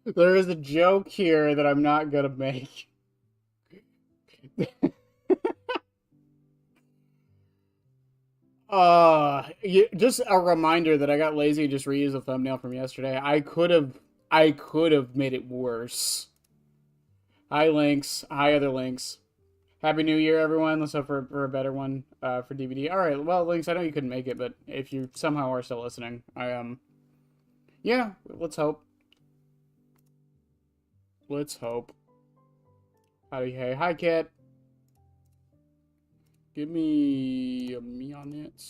There is a joke here that I'm not gonna make. Just a reminder that I got lazy and just reused the thumbnail from yesterday. I could have made it worse. Hi, Links. Hi, other Links. Happy New Year, everyone. Let's hope for a better one for DVD. All right, well, Links, I know you couldn't make it, but if you somehow are still listening, yeah, let's hope. Let's hope. Howdy, hey, hi, Kit. Give me a me on it.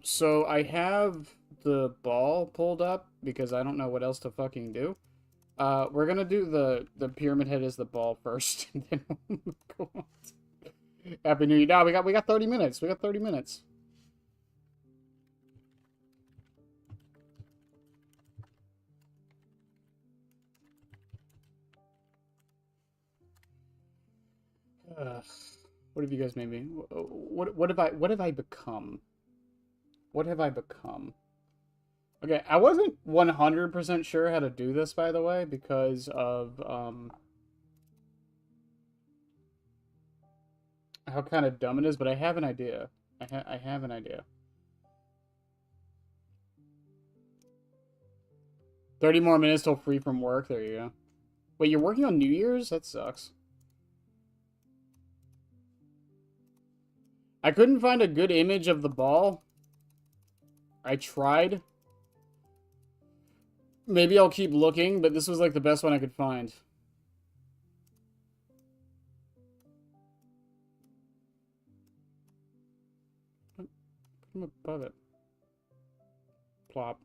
So I have the ball pulled up because I don't know what else to fucking do. We're gonna do the pyramid head as the ball first, and then we'll go on. Happy New Year! No, we got 30 minutes. We got 30 minutes. What have you guys made me? What have I become? What have I become? Okay, I wasn't 100% sure how to do this, by the way, because of how kind of dumb it is, but I have an idea. I have an idea. 30 more minutes till free from work. There you go. Wait, you're working on New Year's? That sucks. I couldn't find a good image of the ball. I tried. Maybe I'll keep looking, but this was like the best one I could find. Put him above it. Plop.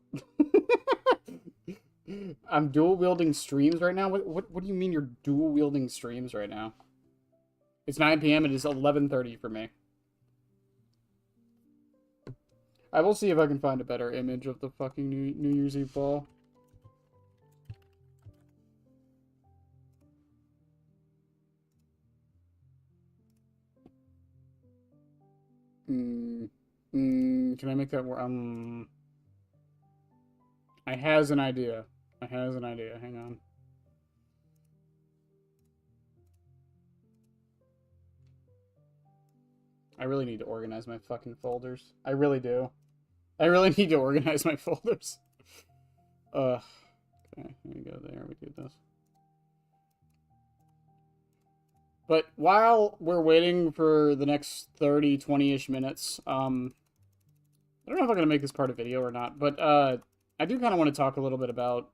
I'm dual wielding streams right now. What do you mean you're dual wielding streams right now? It's 9 p.m. It is 11:30 for me. I will see if I can find a better image of the fucking New Year's Eve ball. Can I make that work? I has an idea. I has an idea. Hang on. I really need to organize my fucking folders. I really do. I really need to organize my folders. Okay, here we go. There, we do this. But while we're waiting for the next 30, 20-ish minutes, I don't know if I'm going to make this part of video or not, but I do kind of want to talk a little bit about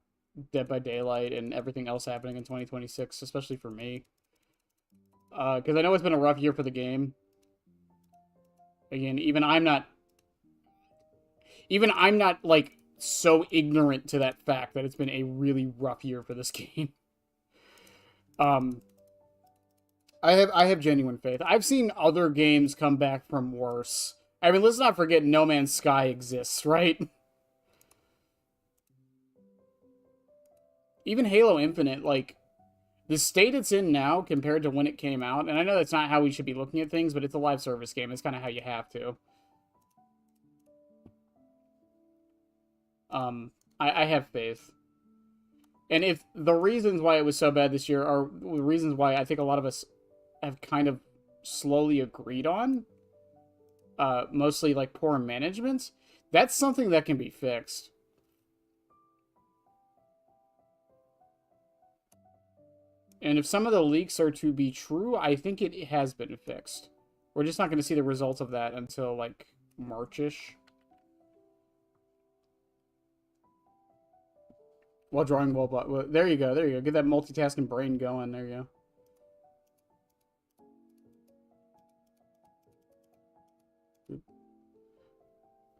Dead by Daylight and everything else happening in 2026, especially for me. Because I know it's been a rough year for the game. Again, even I'm not, like, so ignorant to that fact that it's been a really rough year for this game. I have genuine faith. I've seen other games come back from worse. I mean, let's not forget No Man's Sky exists, right? Even Halo Infinite, like, the state it's in now compared to when it came out, and I know that's not how we should be looking at things, but it's a live service game. It's kind of how you have to. I have faith. And if the reasons why it was so bad this year are the reasons why I think a lot of us have kind of slowly agreed on, mostly like poor management, that's something that can be fixed. And if some of the leaks are to be true, I think it has been fixed. We're just not going to see the results of that until, like, March-ish. While drawing well, there you go, there you go. Get that multitasking brain going, there you go.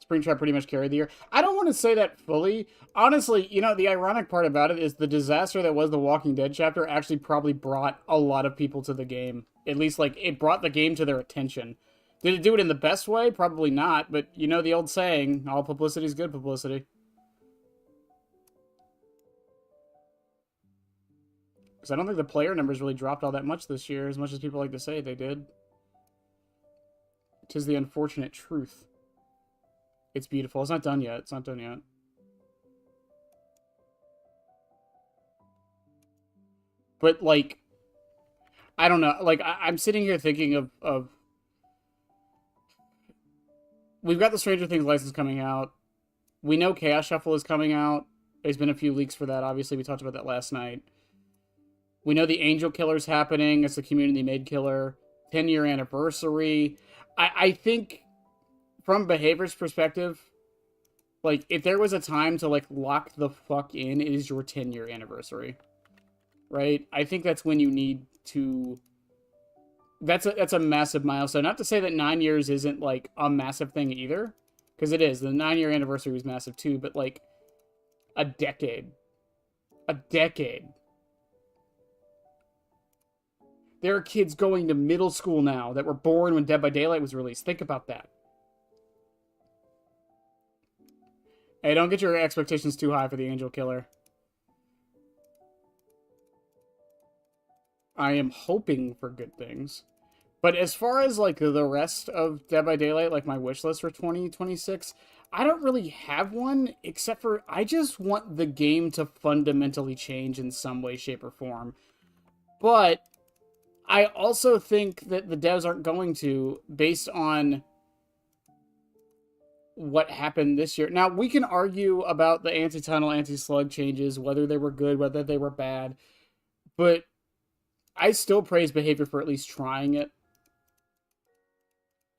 Springtrap pretty much carried the year. I don't want to say that fully. Honestly, you know, the ironic part about it is the disaster that was the Walking Dead chapter actually probably brought a lot of people to the game. At least, like, it brought the game to their attention. Did it do it in the best way? Probably not, but you know the old saying, all publicity is good publicity. Because I don't think the player numbers really dropped all that much this year, as much as people like to say they did. 'Tis the unfortunate truth. It's beautiful. It's not done yet. It's not done yet. But like, I don't know. Like, I'm sitting here thinking of we've got the Stranger Things license coming out. We know Chaos Shuffle is coming out. There's been a few leaks for that. Obviously, we talked about that last night. We know the Angel Killer's happening. It's a community made killer. 10-year anniversary. I think from Behavior's perspective, like if there was a time to like lock the fuck in, it is your 10-year anniversary. Right? I think that's when you need to that's a massive milestone. Not to say that 9 years isn't like a massive thing either, because it is. The 9-year anniversary was massive too, but like a decade. A decade. There are kids going to middle school now that were born when Dead by Daylight was released. Think about that. Hey, don't get your expectations too high for the Angel Killer. I am hoping for good things. But as far as like the rest of Dead by Daylight, like my wish list for 2026, I don't really have one except for I just want the game to fundamentally change in some way, shape, or form. But I also think that the devs aren't going to, based on what happened this year. Now, we can argue about the anti-tunnel, anti-slug changes, whether they were good, whether they were bad, but I still praise Behavior for at least trying it.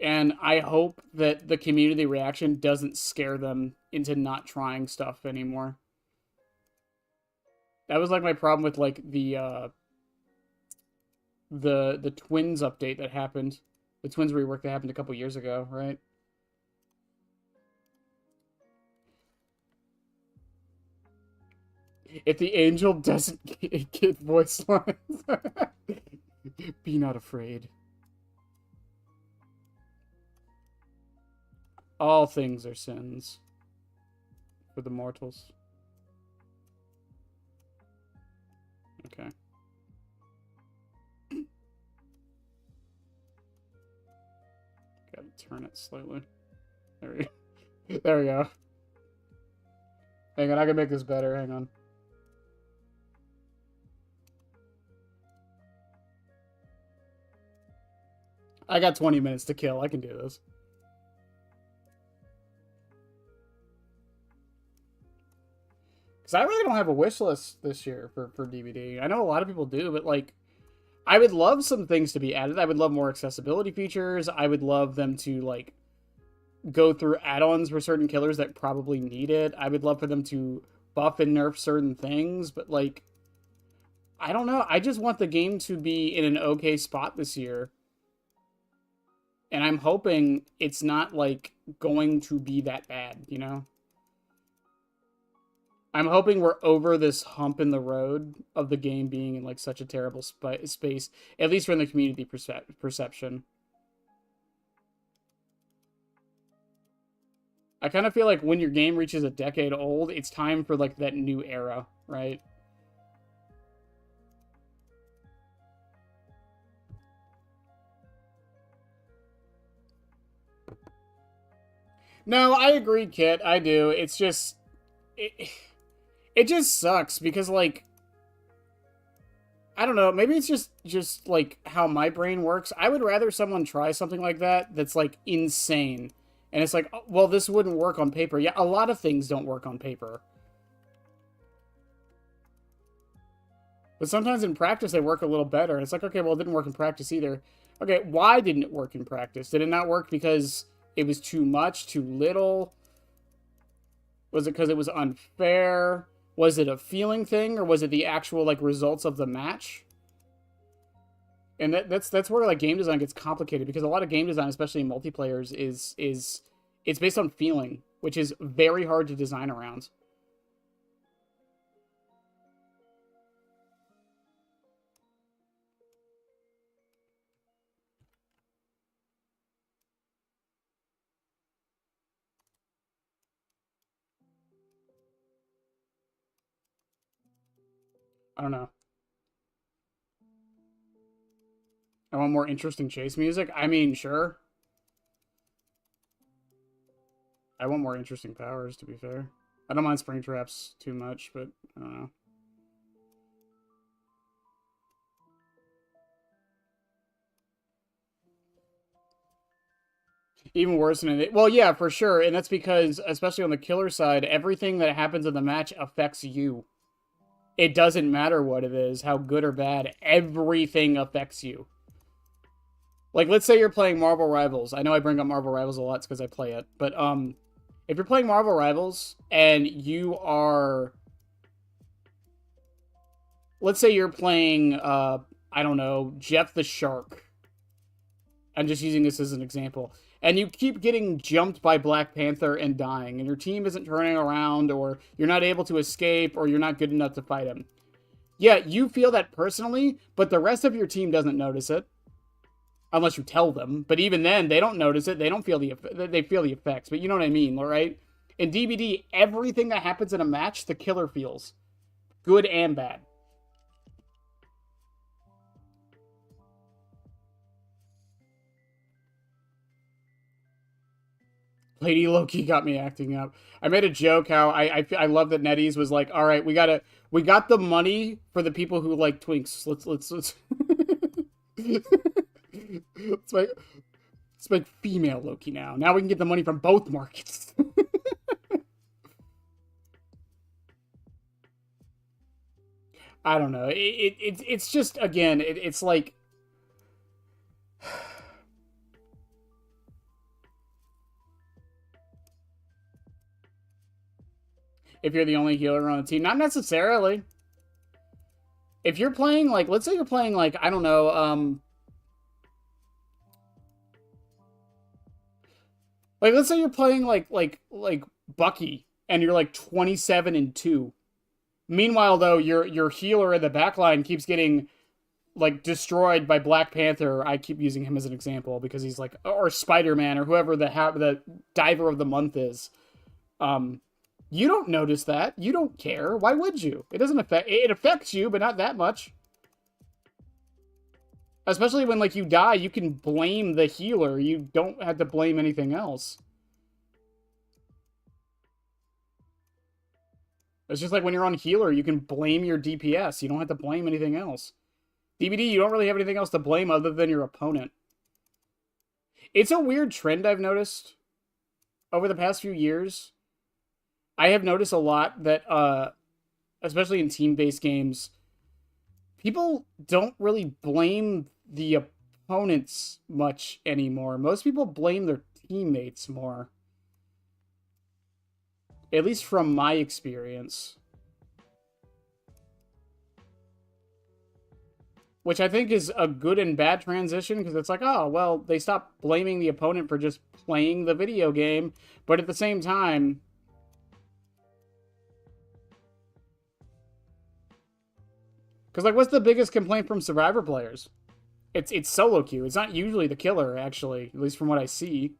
And I hope that the community reaction doesn't scare them into not trying stuff anymore. That was like my problem with like the Twins update that happened. The Twins rework that happened a couple years ago, right? If the angel doesn't get voice lines, be not afraid. All things are sins for the mortals. Okay. Gotta turn it slightly. There we go. There we go. Hang on, I can make this better. Hang on. I got 20 minutes to kill. I can do this. Because I really don't have a wish list this year for DVD. I know a lot of people do, but like, I would love some things to be added. I would love more accessibility features. I would love them to like go through add-ons for certain killers that probably need it. I would love for them to buff and nerf certain things, but like, I don't know. I just want the game to be in an okay spot this year. And I'm hoping it's not like going to be that bad, you know? I'm hoping we're over this hump in the road of the game being in like such a terrible space, at least from the community perception. I kind of feel like when your game reaches a decade old, it's time for like that new era, right? No, I agree, Kit. I do. It's just it just sucks because like I don't know, maybe it's just like how my brain works. I would rather someone try something like that that's like insane. And it's like, oh, well, this wouldn't work on paper. Yeah, a lot of things don't work on paper. But sometimes in practice they work a little better. And it's like, okay, well, it didn't work in practice either. Okay, why didn't it work in practice? Did it not work because it was too much, too little? Was it because it was unfair? Was it a feeling thing, or was it the actual like results of the match? And that's where like game design gets complicated, because a lot of game design, especially in multiplayers, is it's based on feeling, which is very hard to design around. I don't know. I want more interesting chase music. I mean, sure. I want more interesting powers, to be fair. I don't mind spring traps too much, but I don't know. Even worse than it. Well, yeah, for sure. And that's because, especially on the killer side, everything that happens in the match affects you. It doesn't matter what it is, how good or bad, everything affects you. Like, let's say you're playing Marvel Rivals. I know I bring up Marvel Rivals a lot because I play it. But, if you're playing Marvel Rivals and you are... Let's say you're playing, I don't know, Jeff the Shark. I'm just using this as an example. And you keep getting jumped by Black Panther and dying, and your team isn't turning around, or you're not able to escape, or you're not good enough to fight him. Yeah, you feel that personally, but the rest of your team doesn't notice it. Unless you tell them. But even then, they don't notice it. They don't feel they feel the effects. But you know what I mean, right? In DBD, everything that happens in a match, the killer feels. Good and bad. Lady Loki got me acting up. I made a joke how I love that NetEase was like, all right, we got the money for the people who like twinks. Let's let's make female Loki now. Now we can get the money from both markets. I don't know. It's just again, it's like if you're the only healer on the team. Not necessarily. If you're playing, like, let's say you're playing, like, I don't know, like, let's say you're playing, like Bucky, and you're, like, 27-2. Meanwhile, though, your healer in the backline keeps getting, like, destroyed by Black Panther. I keep using him as an example, because he's, like, or Spider-Man, or whoever the diver of the month is. You don't notice that. You don't care. Why would you? It doesn't affect... It affects you, but not that much. Especially when, like, you die, you can blame the healer. You don't have to blame anything else. It's just like when you're on healer, you can blame your DPS. You don't have to blame anything else. DBD, you don't really have anything else to blame other than your opponent. It's a weird trend I've noticed over the past few years. I have noticed a lot that, especially in team-based games, people don't really blame the opponents much anymore. Most people blame their teammates more. At least from my experience. Which I think is a good and bad transition, because it's like, oh, well, they stopped blaming the opponent for just playing the video game, but at the same time... Because, like, what's the biggest complaint from Survivor players? It's solo queue. It's not usually the killer, actually, at least from what I see.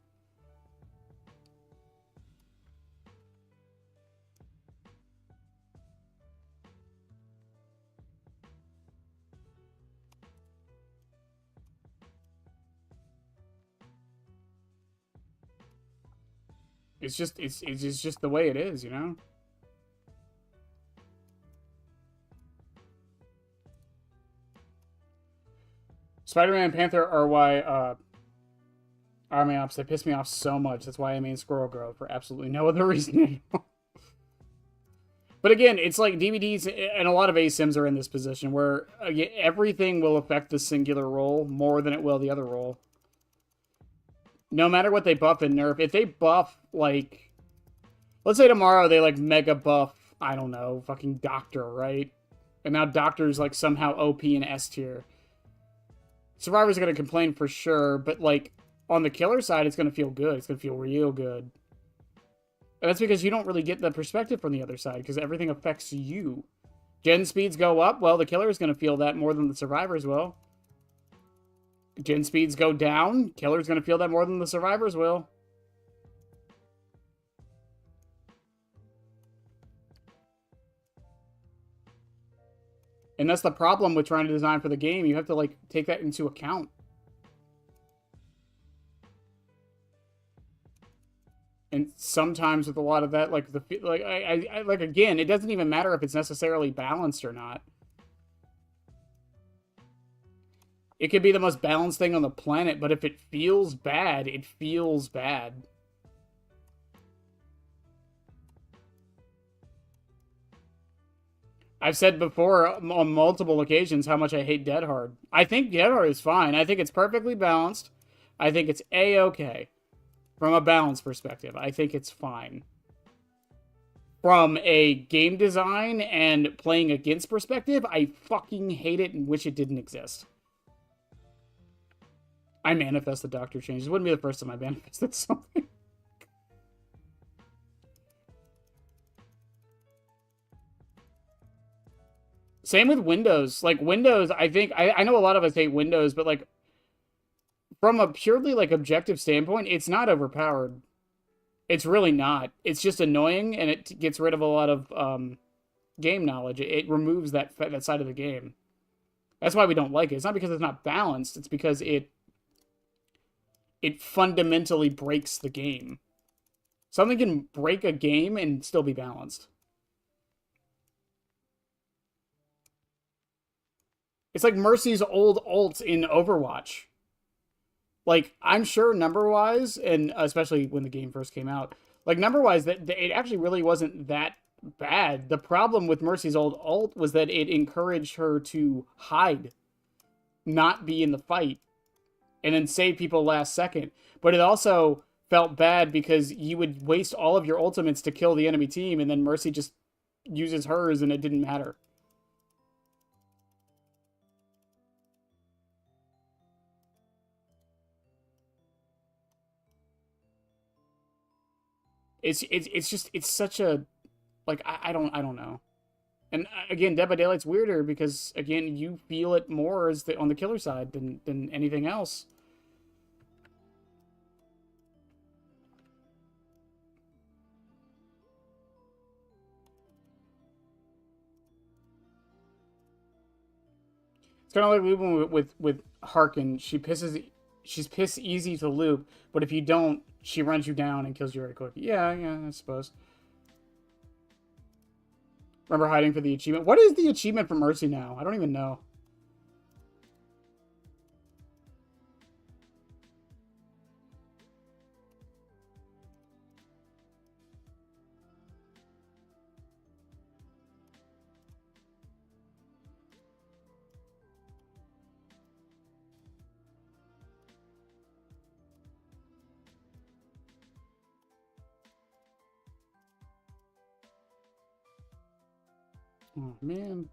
It's just the way it is, you know? Spider-Man and Panther are why, Army Ops, they piss me off so much. That's why I main Squirrel Girl, for absolutely no other reason. But again, it's like DVDs and a lot of ASIMs are in this position where everything will affect the singular role more than it will the other role. No matter what they buff and nerf, if they buff, like... Let's say tomorrow they, like, mega buff, I don't know, fucking Doctor, right? And now Doctor's, like, somehow OP and S tier. Survivor's gonna complain for sure, but, like, on the killer side, it's gonna feel good. It's gonna feel real good. And that's because you don't really get the perspective from the other side, because everything affects you. Gen speeds go up, well, the killer is gonna feel that more than the survivors will. Gen speeds go down, killer's gonna feel that more than the survivors will. And that's the problem with trying to design for the game. You have to, like, take that into account. And sometimes with a lot of that, like, like again, it doesn't even matter if it's necessarily balanced or not. It could be the most balanced thing on the planet, but if it feels bad, it feels bad. I've said before on multiple occasions how much I hate Dead Hard. I think Dead Hard is fine. I think it's perfectly balanced. I think it's A-okay. From a balance perspective, I think it's fine. From a game design and playing against perspective, I fucking hate it and wish it didn't exist. I manifest the Doctor changes. It wouldn't be the first time I manifested something. Same with Windows. Like, Windows, I think... I know a lot of us hate Windows, but, like, from a purely, like, objective standpoint, it's not overpowered. It's really not. It's just annoying, and it gets rid of a lot of game knowledge. It removes that side of the game. That's why we don't like it. It's not because it's not balanced. It's because it fundamentally breaks the game. Something can break a game and still be balanced. It's like Mercy's old ult in Overwatch. Like, I'm sure number-wise, and especially when the game first came out, like, number-wise, that it actually really wasn't that bad. The problem with Mercy's old ult was that it encouraged her to hide, not be in the fight, and then save people last second. But it also felt bad because you would waste all of your ultimates to kill the enemy team, and then Mercy just uses hers, and it didn't matter. It's such a, like, I don't know. And again, Dead by Daylight's weirder because, again, you feel it more as on the killer side than anything else. It's kind of like looping with Harkin. She's piss easy to loop, but if you don't, she runs you down and kills you very quick. Yeah, I suppose. Remember hiding for the achievement? What is the achievement for Mercy now? I don't even know. Oh, man.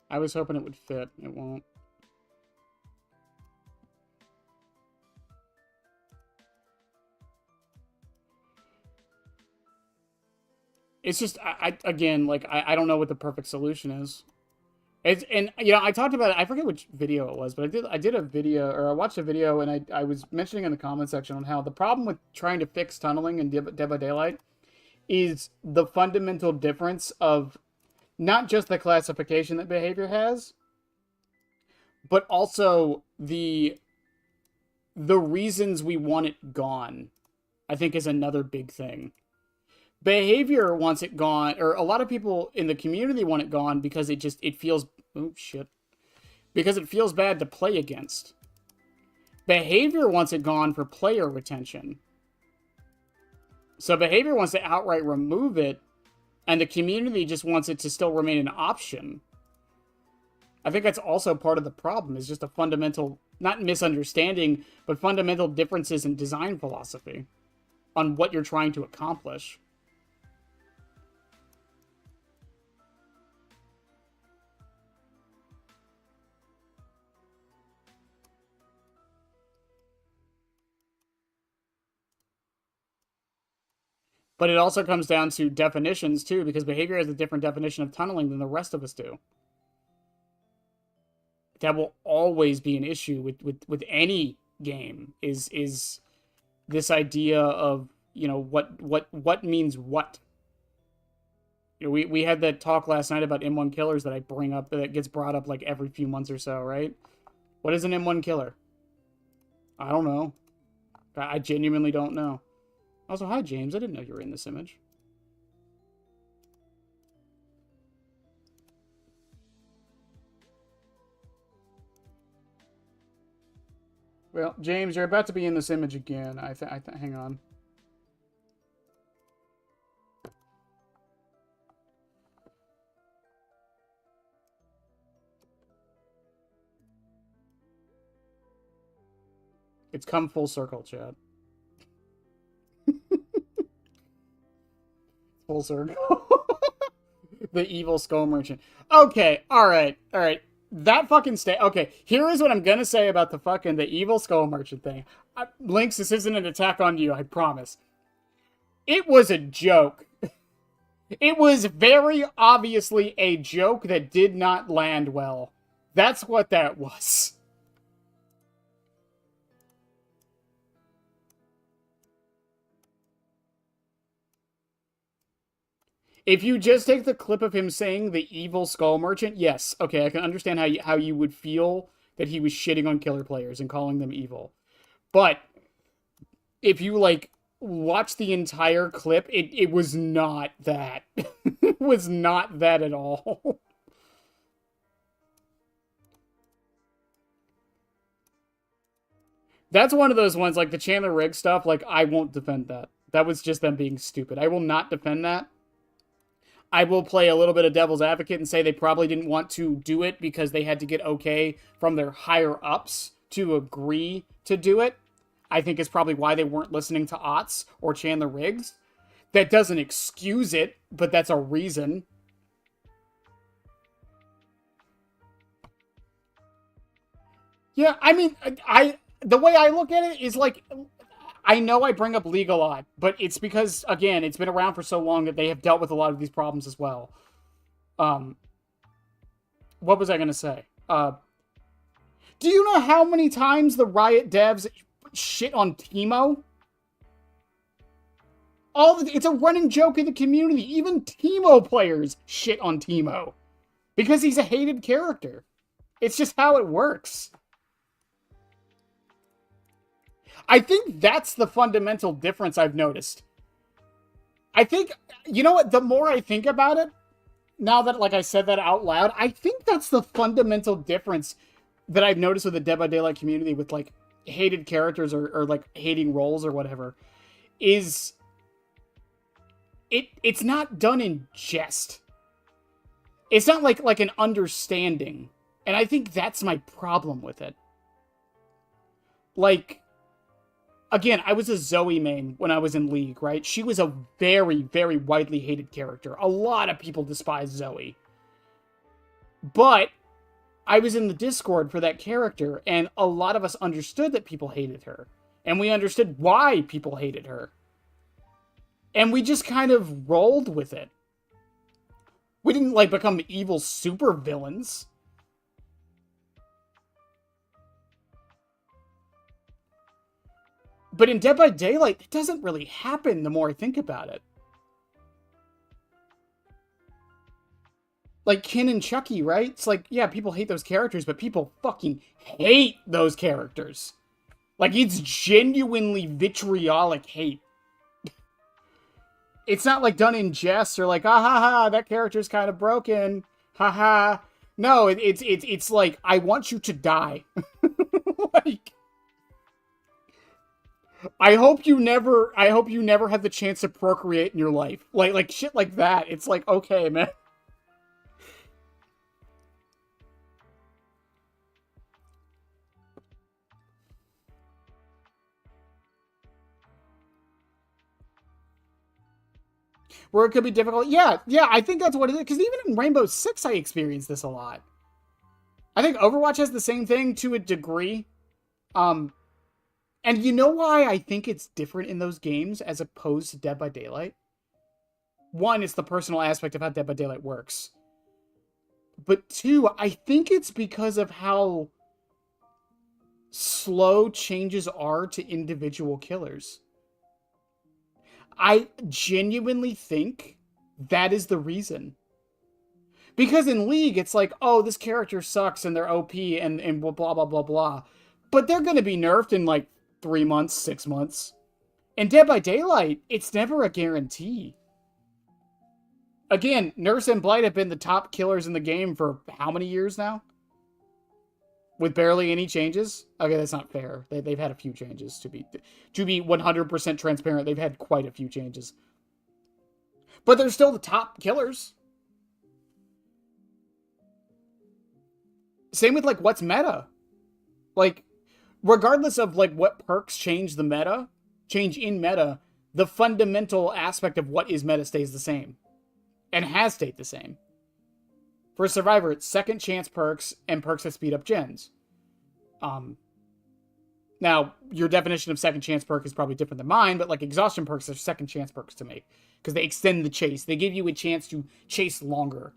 I was hoping it would fit. It won't. It's just, again, like, I don't know what the perfect solution is. And you know, I talked about it. I forget which video it was, but I did a video, or I watched a video, and I was mentioning in the comment section on how the problem with trying to fix tunneling in Dead by Daylight is the fundamental difference of not just the classification that behavior has, but also the reasons we want it gone, I think, is another big thing. Behavior wants it gone, or a lot of people in the community want it gone because it feels, oh shit, because it feels bad to play against. Behavior wants it gone for player retention. So behavior wants to outright remove it, and the community just wants it to still remain an option. I think that's also part of the problem, is just a fundamental, not misunderstanding, but fundamental differences in design philosophy on what you're trying to accomplish. But it also comes down to definitions, too, because behavior has a different definition of tunneling than the rest of us do. That will always be an issue with any game, is this idea of, you know, what means what. You know, we had that talk last night about M1 killers that I bring up, that gets brought up like every few months or so, right? What is an M1 killer? I don't know. I genuinely don't know. Also, hi, James. I didn't know you were in this image. Well, James, you're about to be in this image again. Hang on. It's come full circle, Chad. Full circle. The evil skull merchant. Okay, alright. That fucking okay, here is what I'm gonna say about the evil skull merchant thing. Lynx, this isn't an attack on you, I promise. It was a joke. It was very obviously a joke that did not land well. That's what that was. If you just take the clip of him saying the evil skull merchant, yes, okay, I can understand how you would feel that he was shitting on killer players and calling them evil. But if you like watch the entire clip, it was not that. It was not that at all. That's one of those ones, like the Chandler Riggs stuff, like I won't defend that. That was just them being stupid. I will not defend that. I will play a little bit of devil's advocate and say they probably didn't want to do it because they had to get okay from their higher ups to agree to do it. I think is probably why they weren't listening to Otts or Chandler Riggs. That doesn't excuse it, but that's a reason. Yeah, I mean, the way I look at it is like, I know I bring up League a lot, but it's because, again, it's been around for so long that they have dealt with a lot of these problems as well. What was I going to say? Do you know how many times the Riot devs shit on Teemo? It's a running joke in the community. Even Teemo players shit on Teemo. Because he's a hated character. It's just how it works. I think that's the fundamental difference I've noticed. I think, you know what, the more I think about it, now that, like, I said that out loud, I think that's the fundamental difference that I've noticed with the Dead by Daylight community with, like, hated characters or like, hating roles or whatever, is it's not done in jest. It's not like an understanding. And I think that's my problem with it. Like, again, I was a Zoe main when I was in League, right? She was a very, very widely hated character. A lot of people despise Zoe. But I was in the Discord for that character, and a lot of us understood that people hated her. And we understood why people hated her. And we just kind of rolled with it. We didn't, like, become evil super villains. But in Dead by Daylight, it doesn't really happen the more I think about it. Like Kin and Chucky, right? It's like, yeah, people hate those characters, but people fucking hate those characters. Like, it's genuinely vitriolic hate. It's not, like, done in jest or like, ah ha ha, that character's kind of broken. Ha ha. No, it's like, I want you to die. Like, I hope you never have the chance to procreate in your life. Like shit like that. It's like, okay, man. Where it could be difficult. Yeah, I think that's what it is. Because even in Rainbow Six, I experienced this a lot. I think Overwatch has the same thing to a degree. And you know why I think it's different in those games as opposed to Dead by Daylight? One, it's the personal aspect of how Dead by Daylight works. But two, I think it's because of how slow changes are to individual killers. I genuinely think that is the reason. Because in League, it's like, oh, this character sucks and they're OP and blah, blah, blah, blah. But they're going to be nerfed in like 3 months, 6 months. In Dead by Daylight, it's never a guarantee. Again, Nurse and Blight have been the top killers in the game for how many years now? with barely any changes. Okay, that's not fair. They've had a few changes to be 100% transparent. They've had quite a few changes, but they're still the top killers. Same with like what's meta. Like regardless of like what perks change in meta, the fundamental aspect of what is meta stays the same and has stayed the same. For Survivor, it's second chance perks and perks that speed up gens. Now, your definition of second chance perk is probably different than mine, but like exhaustion perks are second chance perks to me because they extend the chase. They give you a chance to chase longer.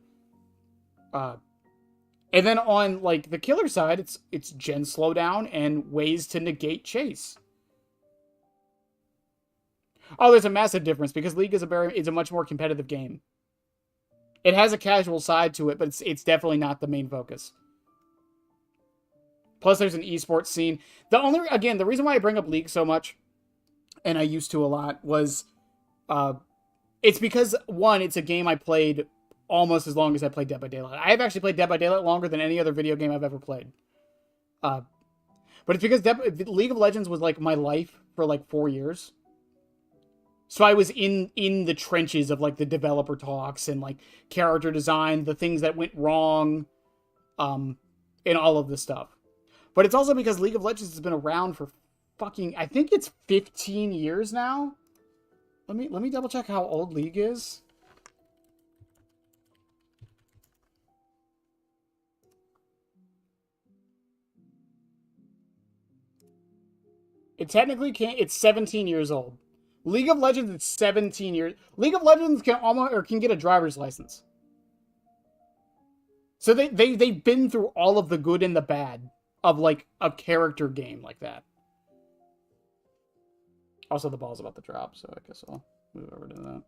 And then on like the killer side, it's gen slowdown and ways to negate chase. Oh, there's a massive difference because League is a much more competitive game. It has a casual side to it, but it's definitely not the main focus. Plus, there's an esports scene. The reason why I bring up League so much, and I used to a lot, was it's because, one, it's a game I played almost as long as I played Dead by Daylight. I have actually played Dead by Daylight longer than any other video game I've ever played. But it's because League of Legends was like my life for like 4 years. So I was in the trenches of like the developer talks and like character design, the things that went wrong, and all of this stuff. But it's also because League of Legends has been around for fucking, I think it's 15 years now. Let me double check how old League is. It technically can't. It's 17 years old. League of Legends is 17 years. League of Legends can get a driver's license. So they've been through all of the good and the bad of like a character game like that. Also, the ball's about to drop, so I guess I'll move over to that.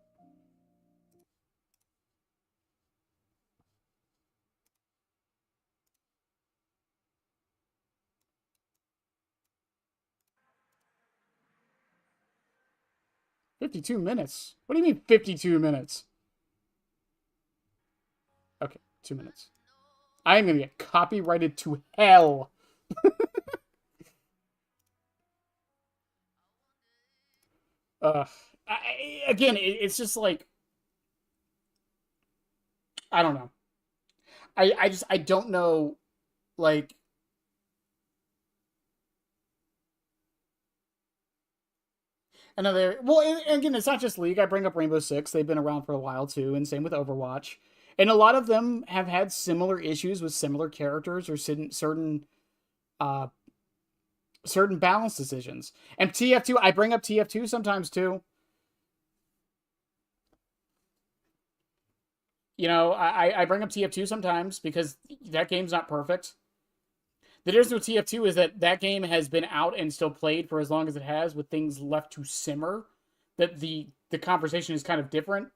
$52. What do you mean 52 minutes? Okay, 2 minutes. I am gonna get copyrighted to hell. uh, Again, it's just like I don't know. I don't know. Like another. Well, and again, it's not just League. I bring up Rainbow Six. They've been around for a while too, and same with Overwatch. And a lot of them have had similar issues with similar characters or uh certain balance decisions. And TF2, I bring up TF2 sometimes too. You know, I bring up TF2 sometimes because that game's not perfect. The difference with TF2 is that that game has been out and still played for as long as it has, with things left to simmer. That the conversation is kind of different.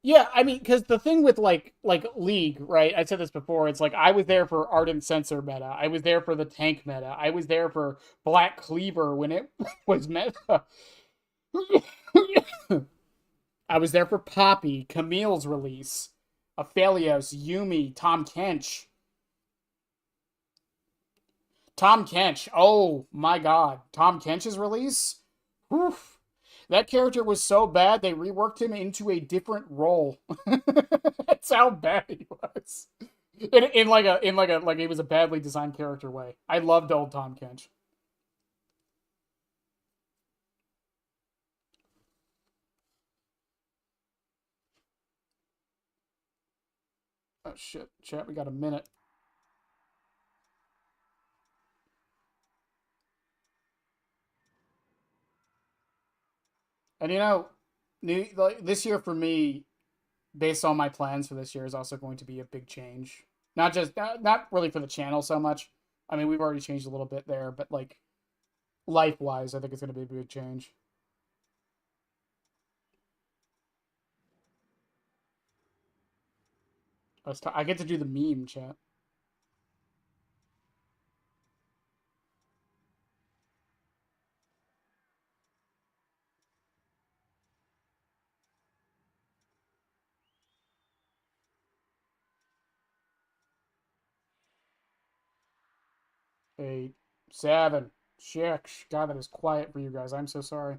Yeah, I mean, because the thing with like League, right? I said this before. It's like I was there for Ardent Sensor meta. I was there for the tank meta. I was there for Black Cleaver when it was meta. I was there for Poppy, Camille's release, Aphelios, Yumi, Tom Kench. Tom Kench. Oh my god. Tom Kench's release? Oof. That character was so bad they reworked him into a different role. That's how bad he was. In like he was a badly designed character way. I loved old Tom Kench. Oh shit, chat, we got a minute. And you know, this year for me, based on my plans for this year, is also going to be a big change. Not really for the channel so much. I mean, we've already changed a little bit there, but like life wise, I think it's going to be a big change. I get to do the meme chat. 8, 7, 6. God, that is quiet for you guys. I'm so sorry.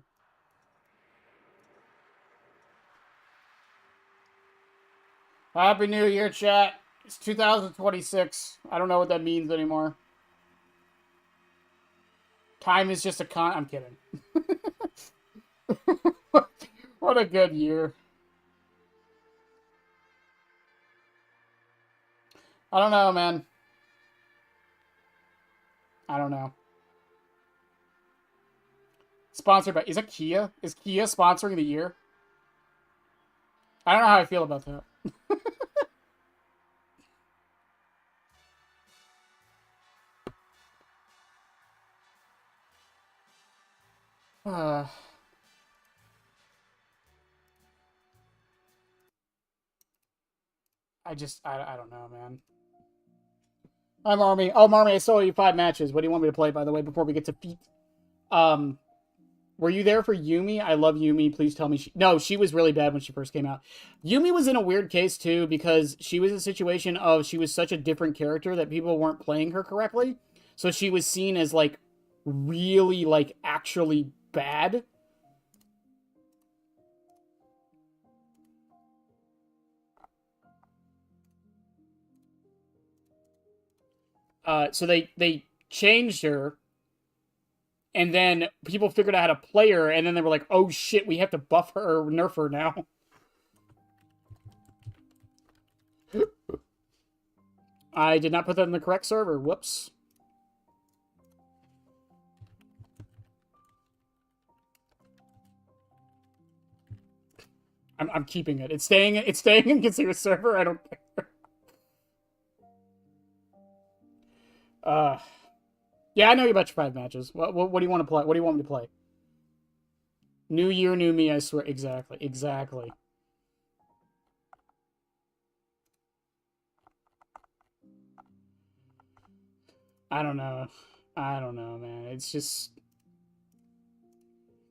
Happy New Year, chat. It's 2026. I don't know what that means anymore. Time is just a con. I'm kidding. What a good year. I don't know, man. I don't know. Sponsored by... Is that Kia? Is Kia sponsoring the year? I don't know how I feel about that. I don't know, man. Hi, Marmy. Oh, Marmy, I saw you 5 matches. What do you want me to play, by the way, before we get to feet? Were you there for Yumi? I love Yumi. Please tell me No, she was really bad when she first came out. Yumi was in a weird case, too, because she was in a situation of she was such a different character that people weren't playing her correctly. So she was seen as, like, really, like, actually bad. So they changed her, and then people figured out how to play her, and then they were like, oh shit, we have to buff her or nerf her now. I did not put that in the correct server. Whoops. I'm keeping it. It's staying in Consider server. I don't care. Yeah, I know you about your 5 matches. What do you want to play? What do you want me to play? New year, new me, I swear. Exactly. Exactly. I don't know. I don't know, man. It's just...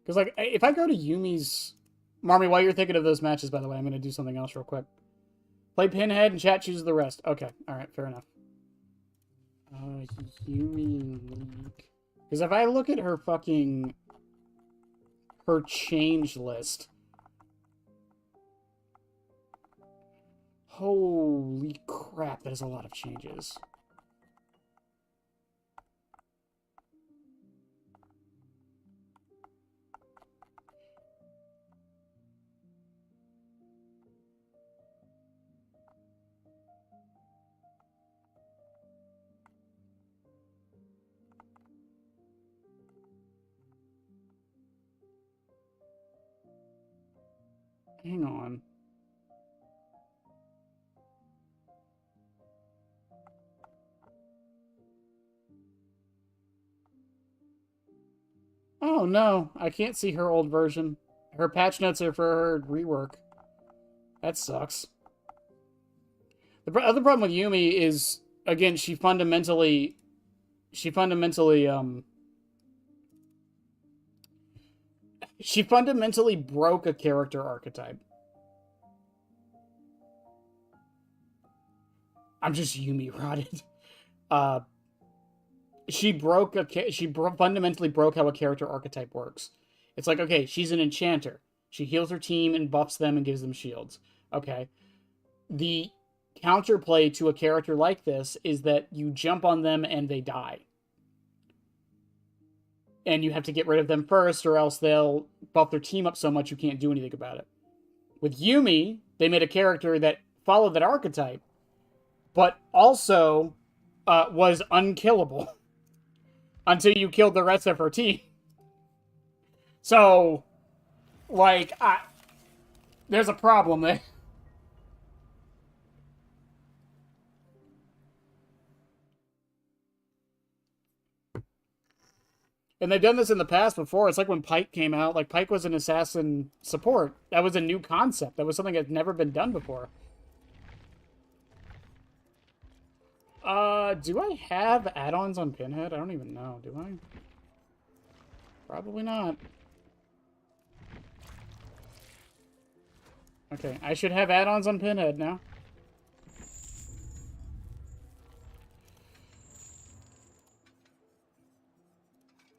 Because, like, if I go to Yumi's... Marmy, while you're thinking of those matches, by the way, I'm going to do something else real quick. Play Pinhead and chat chooses the rest. Okay. Alright, fair enough. Yumi League. Because if I look at her fucking... her change list... Holy crap, that is a lot of changes. Hang on. Oh no, I can't see her old version. Her patch notes are for her rework. That sucks. The other problem with Yumi is, again, she fundamentally broke a character archetype. I'm just Yumi rotted. She fundamentally broke how a character archetype works. It's like, okay, she's an enchanter. She heals her team and buffs them and gives them shields. Okay. The counterplay to a character like this is that you jump on them and they die. And you have to get rid of them first, or else they'll buff their team up so much you can't do anything about it. With Yumi, they made a character that followed that archetype, but also was unkillable until you killed the rest of her team. So, like, there's a problem there. And they've done this in the past before. It's like when Pyke came out. Like, Pyke was an assassin support. That was a new concept. That was something that's never been done before. Do I have add-ons on Pinhead? I don't even know. Do I? Probably not. Okay, I should have add-ons on Pinhead now.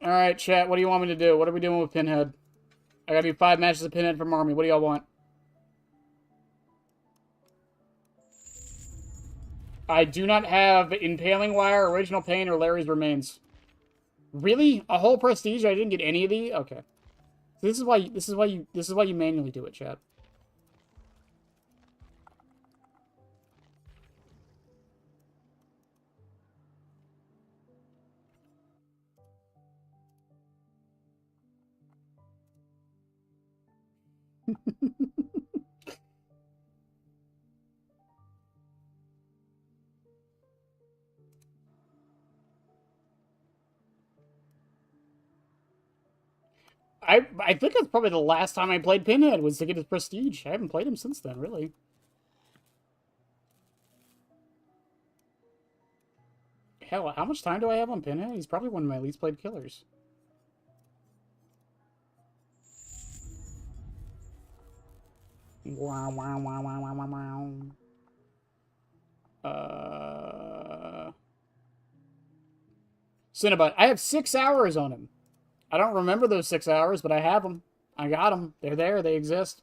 Alright, chat, what do you want me to do? What are we doing with Pinhead? I gotta do 5 matches of Pinhead from Army. What do y'all want? I do not have Impaling Wire, Original Pain, or Larry's Remains. Really? A whole Prestige? I didn't get any of these? Okay. So this is why you manually do it, chat. I think that's probably the last time I played Pinhead was to get his Prestige. I haven't played him since then, really. Hell, how much time do I have on Pinhead? He's probably one of my least played killers. Wow, wow, wow, wow, wow, wow, wow. Cinnabon. I have 6 hours on him. I don't remember those 6 hours, but I have them. I got them. They're there. They exist.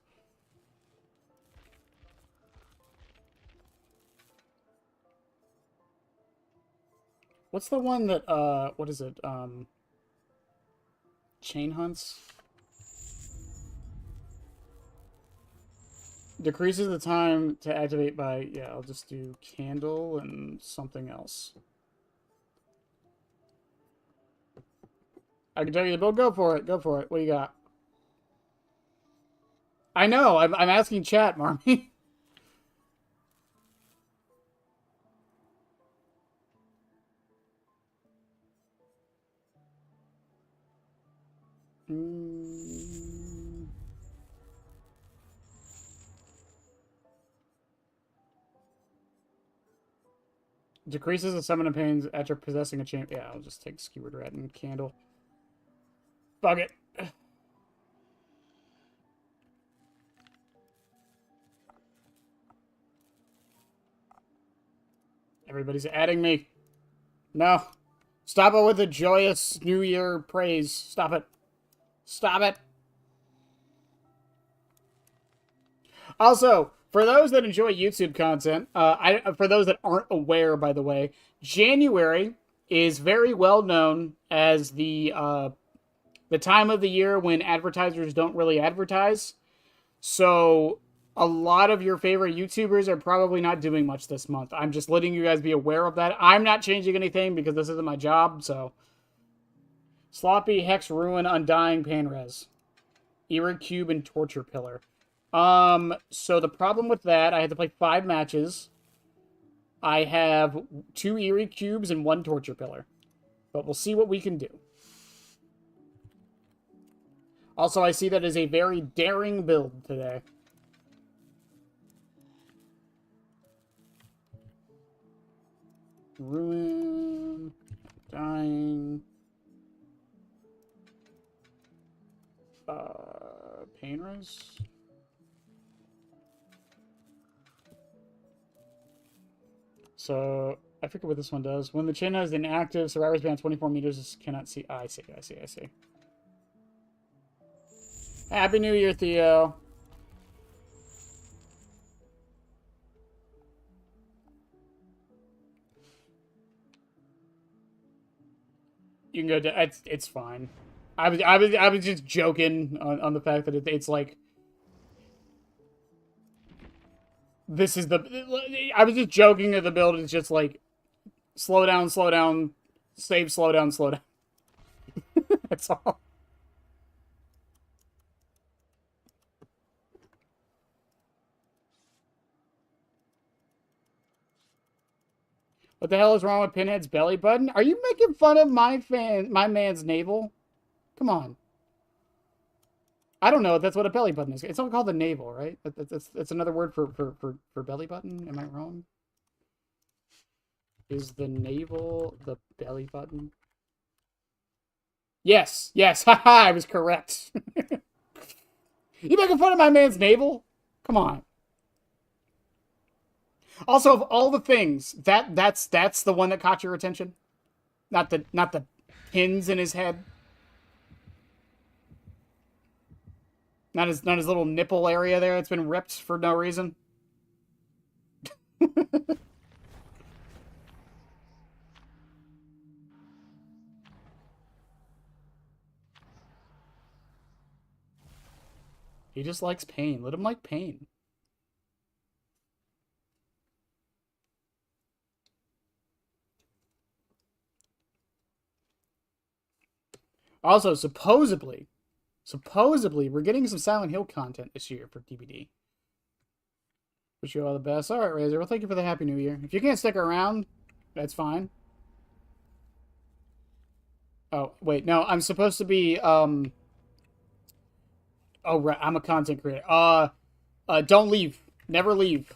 What's the one that, what is it? Chain Hunts? Decreases the time to activate by, yeah, I'll just do Candle and something else. I can tell you the build. Go for it. Go for it. What do you got? I know. I'm asking chat, Marmy. Decreases the summon pains after possessing a champ. Yeah, I'll just take Skewered Rat and Candle. Fuck it. Everybody's adding me. No. Stop it with the joyous New Year praise. Stop it. Stop it. Also, for those that enjoy YouTube content, for those that aren't aware, by the way, January is very well known as the time of the year when advertisers don't really advertise. So a lot of your favorite YouTubers are probably not doing much this month. I'm just letting you guys be aware of that. I'm not changing anything because this isn't my job, so. Sloppy, Hex, Ruin, Undying, Panres. Eerie Cube, and Torture Pillar. So the problem with that, I had to play 5 matches. I have 2 Eerie Cubes and 1 Torture Pillar. But we'll see what we can do. Also, I see that is a very daring build today. Ruin, Dying, Painras. So, I forget what this one does. When the chin is inactive, survivors beyond 24 meters cannot see. I see. Happy New Year, Theo. You can go to. It's fine. I was just joking on the fact that it's like. This is the. I was just joking that the build is just like, slow down, save, slow down. That's all. What the hell is wrong with Pinhead's belly button? Are you making fun of my man's navel? Come on. I don't know if that's what a belly button is. It's all called the navel, right? That's another word for belly button. Am I wrong? Is the navel the belly button? Yes. Haha, I was correct. You making fun of my man's navel? Come on. Also, of all the things, that's the one that caught your attention? Not the pins in his head? Not his little nipple area there that's been ripped for no reason. He just likes pain. Let him like pain. Also, supposedly, we're getting some Silent Hill content this year for DBD. Wish you all the best. All right, Razor. Well, thank you for the Happy New Year. If you can't stick around, that's fine. Oh, wait. No, I'm supposed to be, Oh, right. I'm a content creator. Don't leave. Never leave.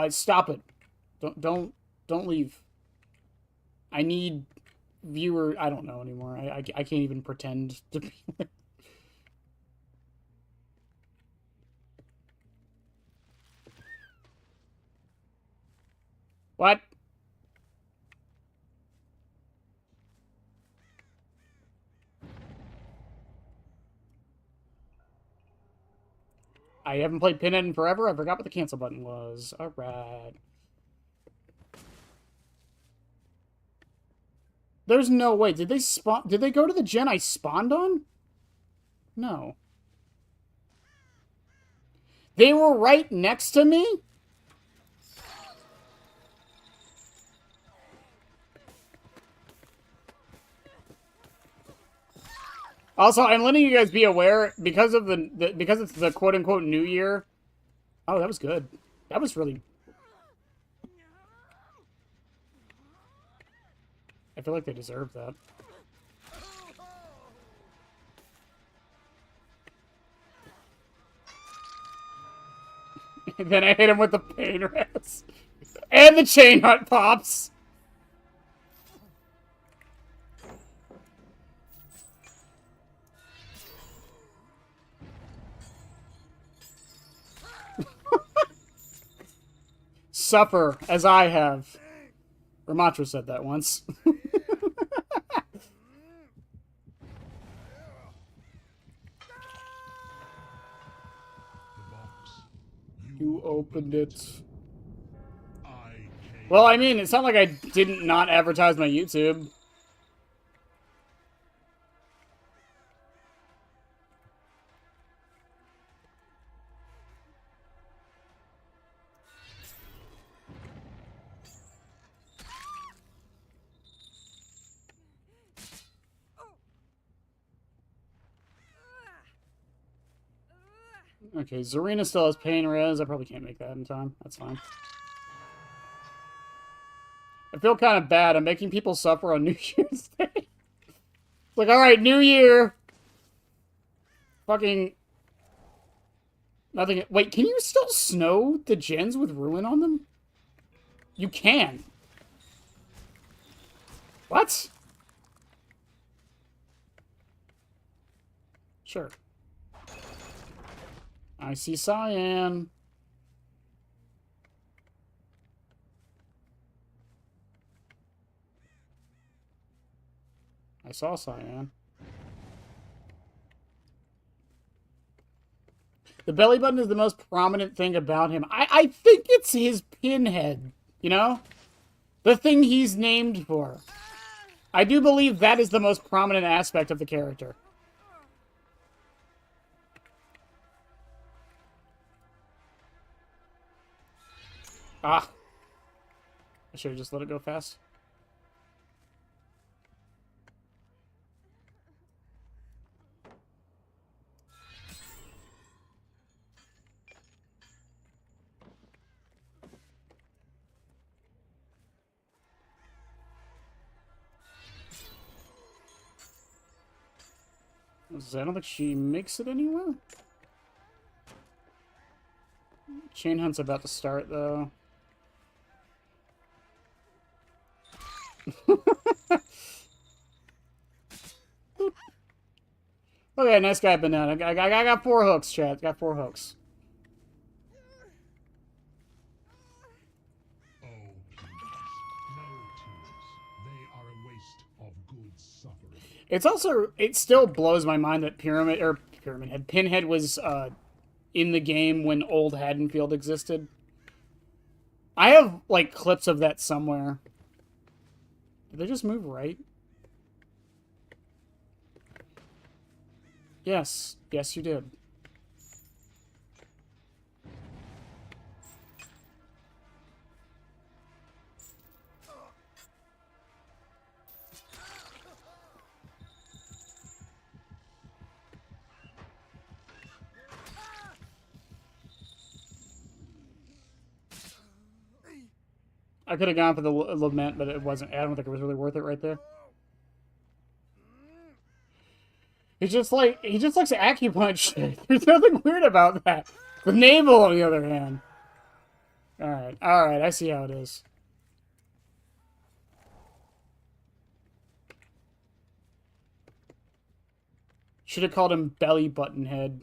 Stop it. Don't leave. I need viewer. I don't know anymore. I can't even pretend to be. What? I haven't played Pinhead in forever. I forgot what the cancel button was. Alright. There's no way. Did they spawn? Did they go to the gen I spawned on? No. They were right next to me? Also, I'm letting you guys be aware because of because it's the quote unquote New Year. Oh, that was good. That was really. I feel like they deserve that. And then I hit him with the pain rats. And the chain hut pops. Suffer as I have. Ramatra said that once. You opened it. Well, I mean, it's not like I didn't not advertise my YouTube. Okay, Zarina still has pain res. I probably can't make that in time. That's fine. I feel kind of bad. I'm making people suffer on New Year's Day. It's like, alright, New Year. Fucking... Nothing... Wait, can you still snow the gens with Ruin on them? You can. What? Sure. I see Cyan. I saw Cyan. The belly button is the most prominent thing about him. I think it's his pinhead, you know? The thing he's named for. I do believe that is the most prominent aspect of the character. Ah. I should have just let it go fast. I don't think she makes it anywhere. Chain Hunt's about to start, though. Okay, nice guy, Banana. I got 4 hooks, chat. Got 4 hooks. Oh, please. No tears. They are a waste of good suffering. It's also, it still blows my mind that Pinhead was in the game when old Haddonfield existed. I have like clips of that somewhere. Did they just move right? Yes. Yes, you did. I could have gone for the lament, but it wasn't. I don't think it was really worth it right there. He just likes acupuncture. There's nothing weird about that. The navel, on the other hand. All right. I see how it is. Should have called him Belly Button Head.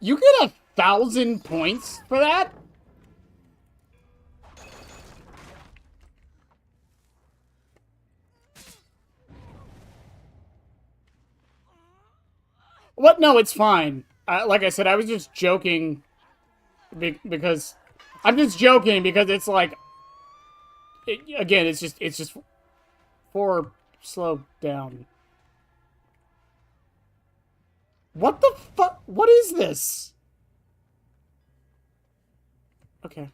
You get 1,000 points for that? What? No, it's fine. Like I said, I was just joking because I'm just joking because it's like again, it's just for slow down. What the fuck? What is this? Okay.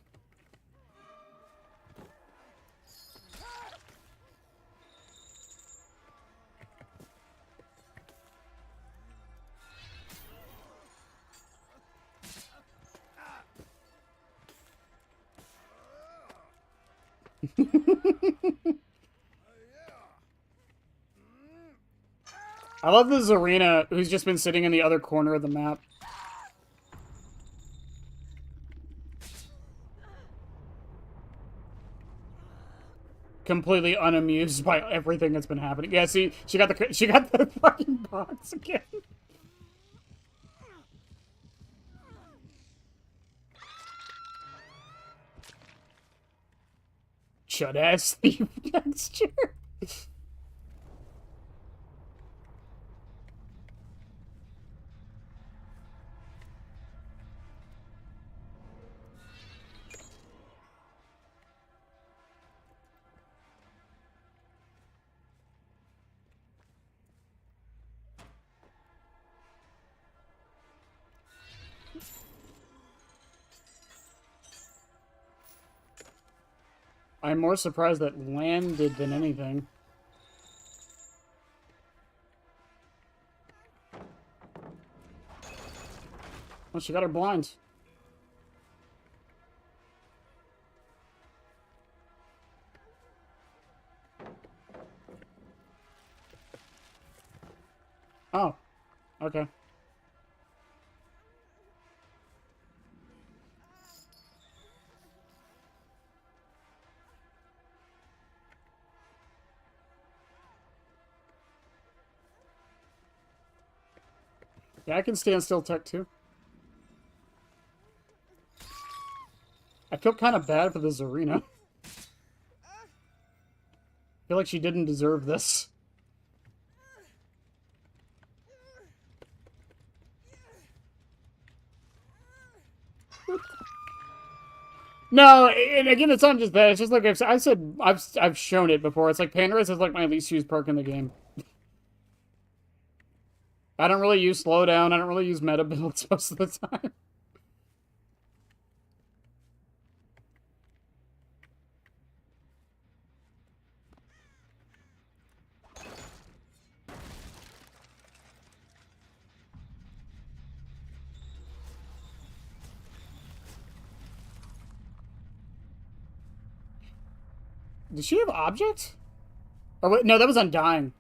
I love the Zarina, who's just been sitting in the other corner of the map. Completely unamused by everything that's been happening. Yeah, see, she got the fucking box again. Chud-ass thief texture. I'm more surprised that landed than anything. Well, she got her blind. Oh, okay. Yeah, I can stand still tech too. I feel kind of bad for the Zarina. I feel like she didn't deserve this. No, and again, it's not just that. It's just like I've shown it before. It's like Pandaris is like my least used perk in the game. I don't really use slowdown. I don't really use meta builds most of the time. Did she have object? Or wait, no, that was Undying.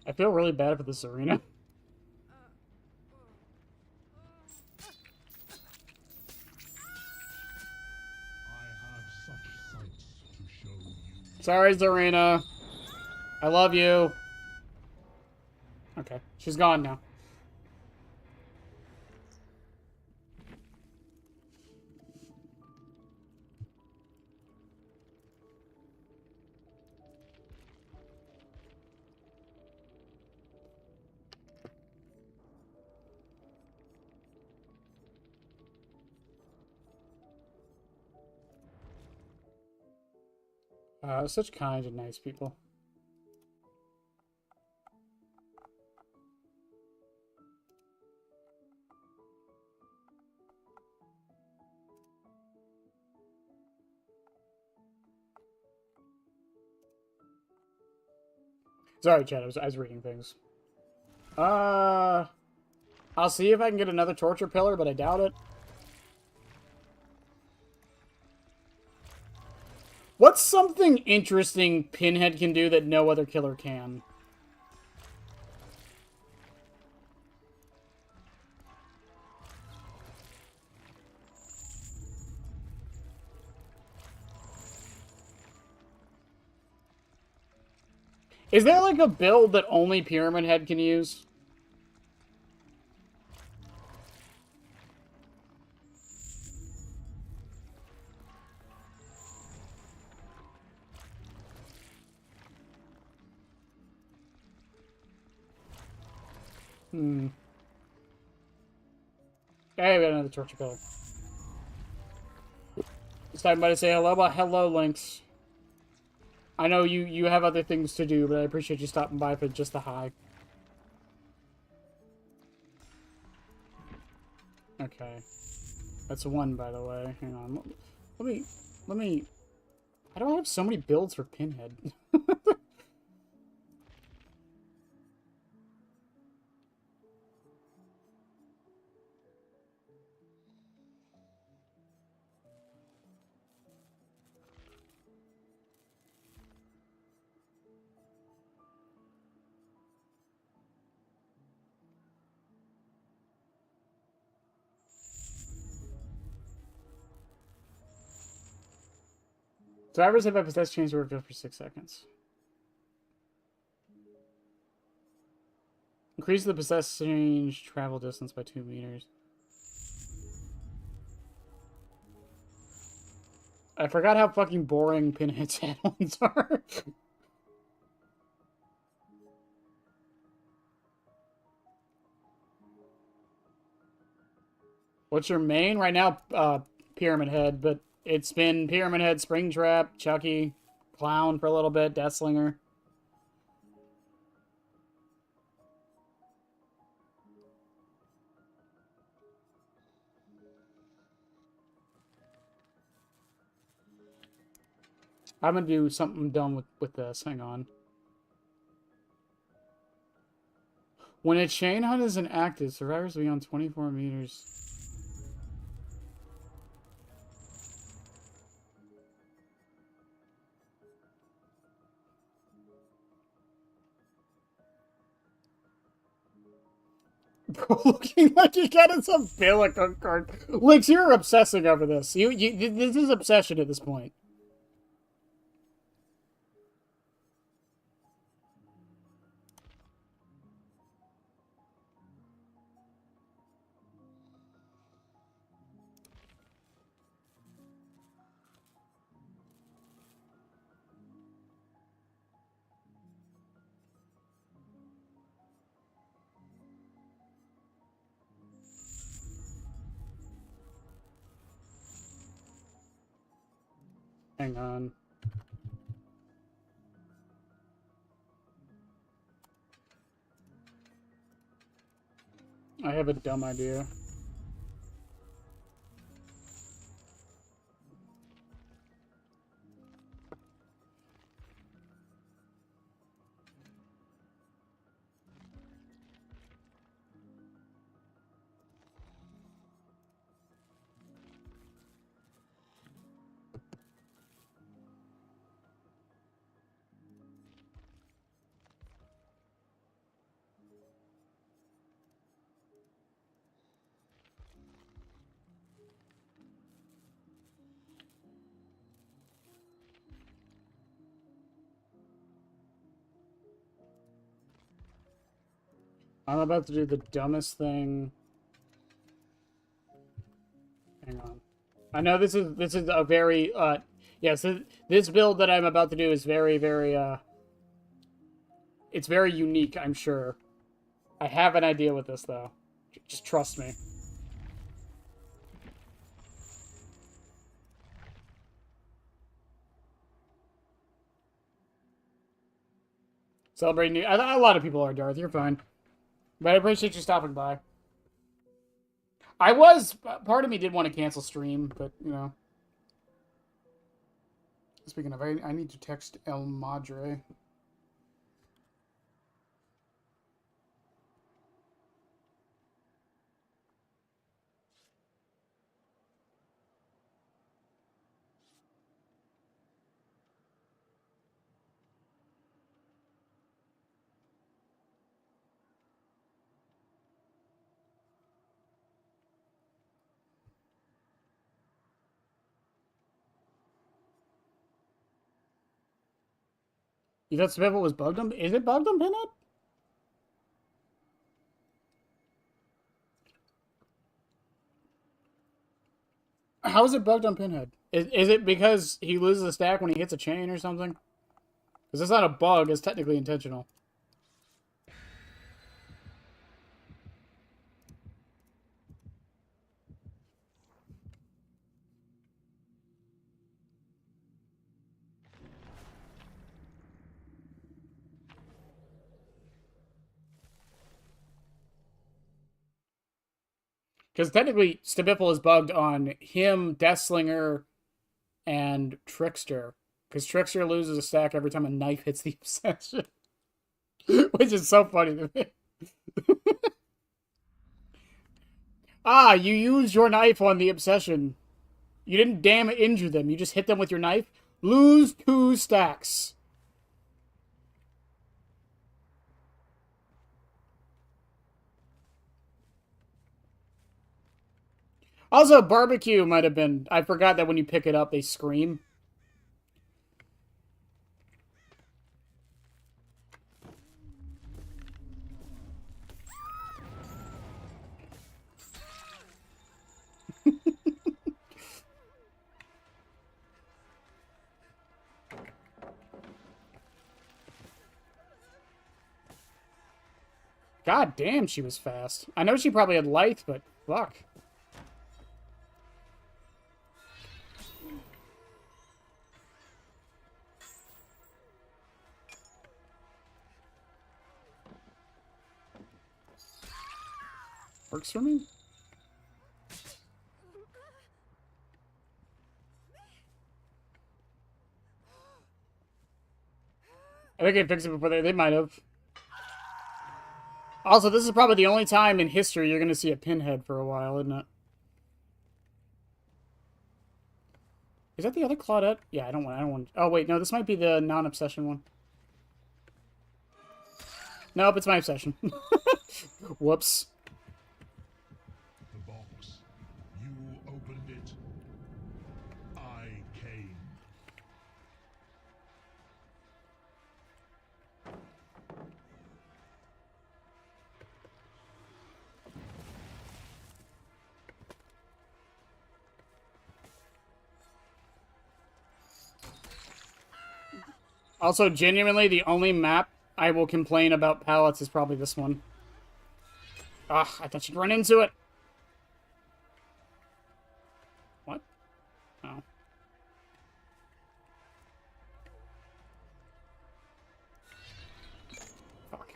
I feel really bad for this arena. Sorry, Zarina. I love you. Okay, she's gone now. Such kind and nice people. Sorry, Chad, I was reading things. I'll see if I can get another torture pillar, but I doubt it. What's something interesting Pinhead can do that no other killer can? Is there like a build that only Pyramid Head can use? Hey, we got another torture pillar. It's time by to say hello, but hello, Lynx. I know you have other things to do, but I appreciate you stopping by for just the hi. Okay. That's one, by the way. Hang on. Let me... I don't have so many builds for Pinhead. Drivers have a possessed change work for 6 seconds. Increase the possessed change travel distance by 2 meters. I forgot how fucking boring Pinhead's add-ons are. What's your main? Right now, Pyramid Head, but it's been Pyramid Head, Springtrap, Chucky, Clown for a little bit, Deathslinger. I'm gonna do something dumb with this. Hang on. When a chain hunt is inactive, survivors beyond 24 meters. Bro, looking like he got his umbilical card. Lynx, you're obsessing over this. This is obsession at this point. Hang on. I have a dumb idea. I'm about to do the dumbest thing. Hang on. I know this is a very yes, this build that I'm about to do is very it's very unique, I'm sure. I have an idea with this though. Just trust me. Celebrating new. A lot of people are, Darth. You're fine. But I appreciate you stopping by. I was. Part of me did want to cancel stream, but, you know. Speaking of, I need to text El Madre. You thought Spiffle was bugged on? Is it bugged on Pinhead? How is it bugged on Pinhead? Is it because he loses a stack when he hits a chain or something? Because it's not a bug, it's technically intentional. Because technically, Stibiffle is bugged on him, Deathslinger, and Trickster. Because Trickster loses a stack every time a knife hits the obsession. Which is so funny to me. Ah, you used your knife on the obsession. You didn't injure them. You just hit them with your knife. Lose 2 stacks. Also, barbecue might have been... I forgot that when you pick it up, they scream. God damn, she was fast. I know she probably had light, but fuck. Works for me? I think I fixed it before they might have. Also, this is probably the only time in history you're going to see a Pinhead for a while, isn't it? Is that the other Claudette? Yeah, I don't want... Oh, wait, no, this might be the non-obsession one. Nope, it's my obsession. Whoops. The box. You opened it. I came. Also, genuinely, the only map I will complain about pallets is probably this one. Ah, I thought she'd run into it. What? Oh. Fuck.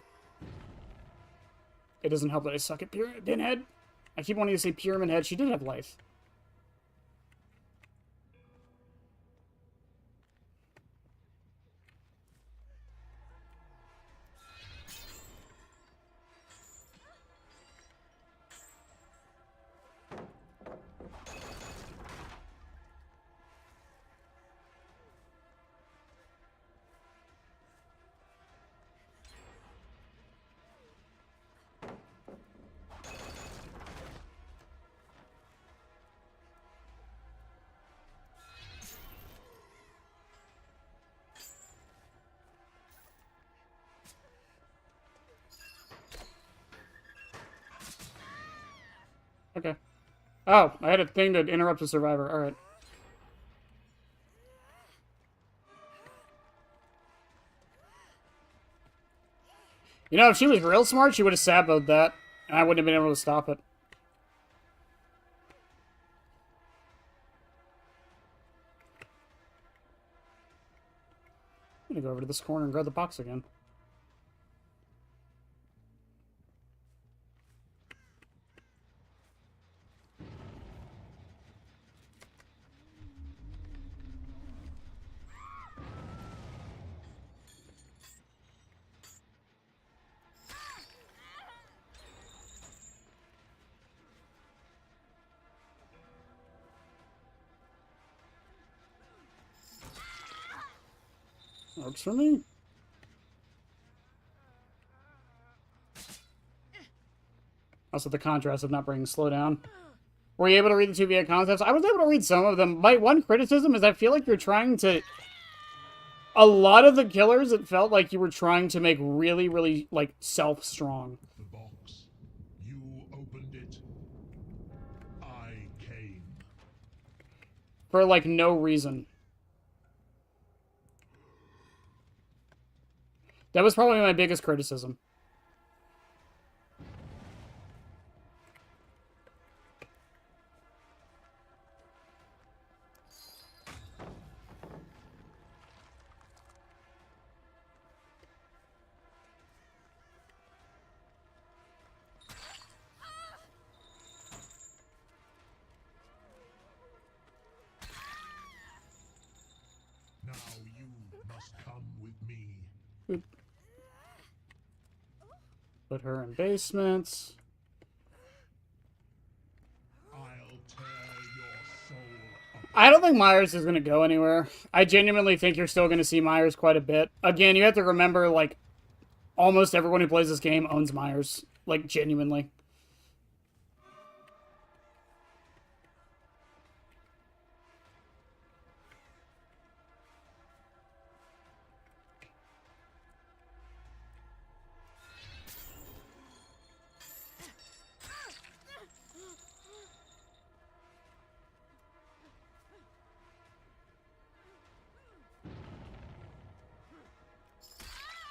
It doesn't help that I suck at Pinhead. I keep wanting to say Pyramid Head. She did have life. Okay. Oh, I had a thing to interrupt the survivor. Alright. You know, if she was real smart, she would have saboed that, and I wouldn't have been able to stop it. I'm gonna go over to this corner and grab the box again. Works for me. Also, the contrast of not bringing slow down. Were you able to read the 2VA concepts? I was able to read some of them. My one criticism is I feel like you're trying to... A lot of the killers, it felt like you were trying to make really, really, like, self-strong. The box. You opened it. I came. For, like, no reason. That was probably my biggest criticism. Now you must come with me. Put her in basements. I'll tear your soul apart. I don't think Myers is going to go anywhere. I genuinely think you're still going to see Myers quite a bit. Again, you have to remember, like, almost everyone who plays this game owns Myers. Like, genuinely.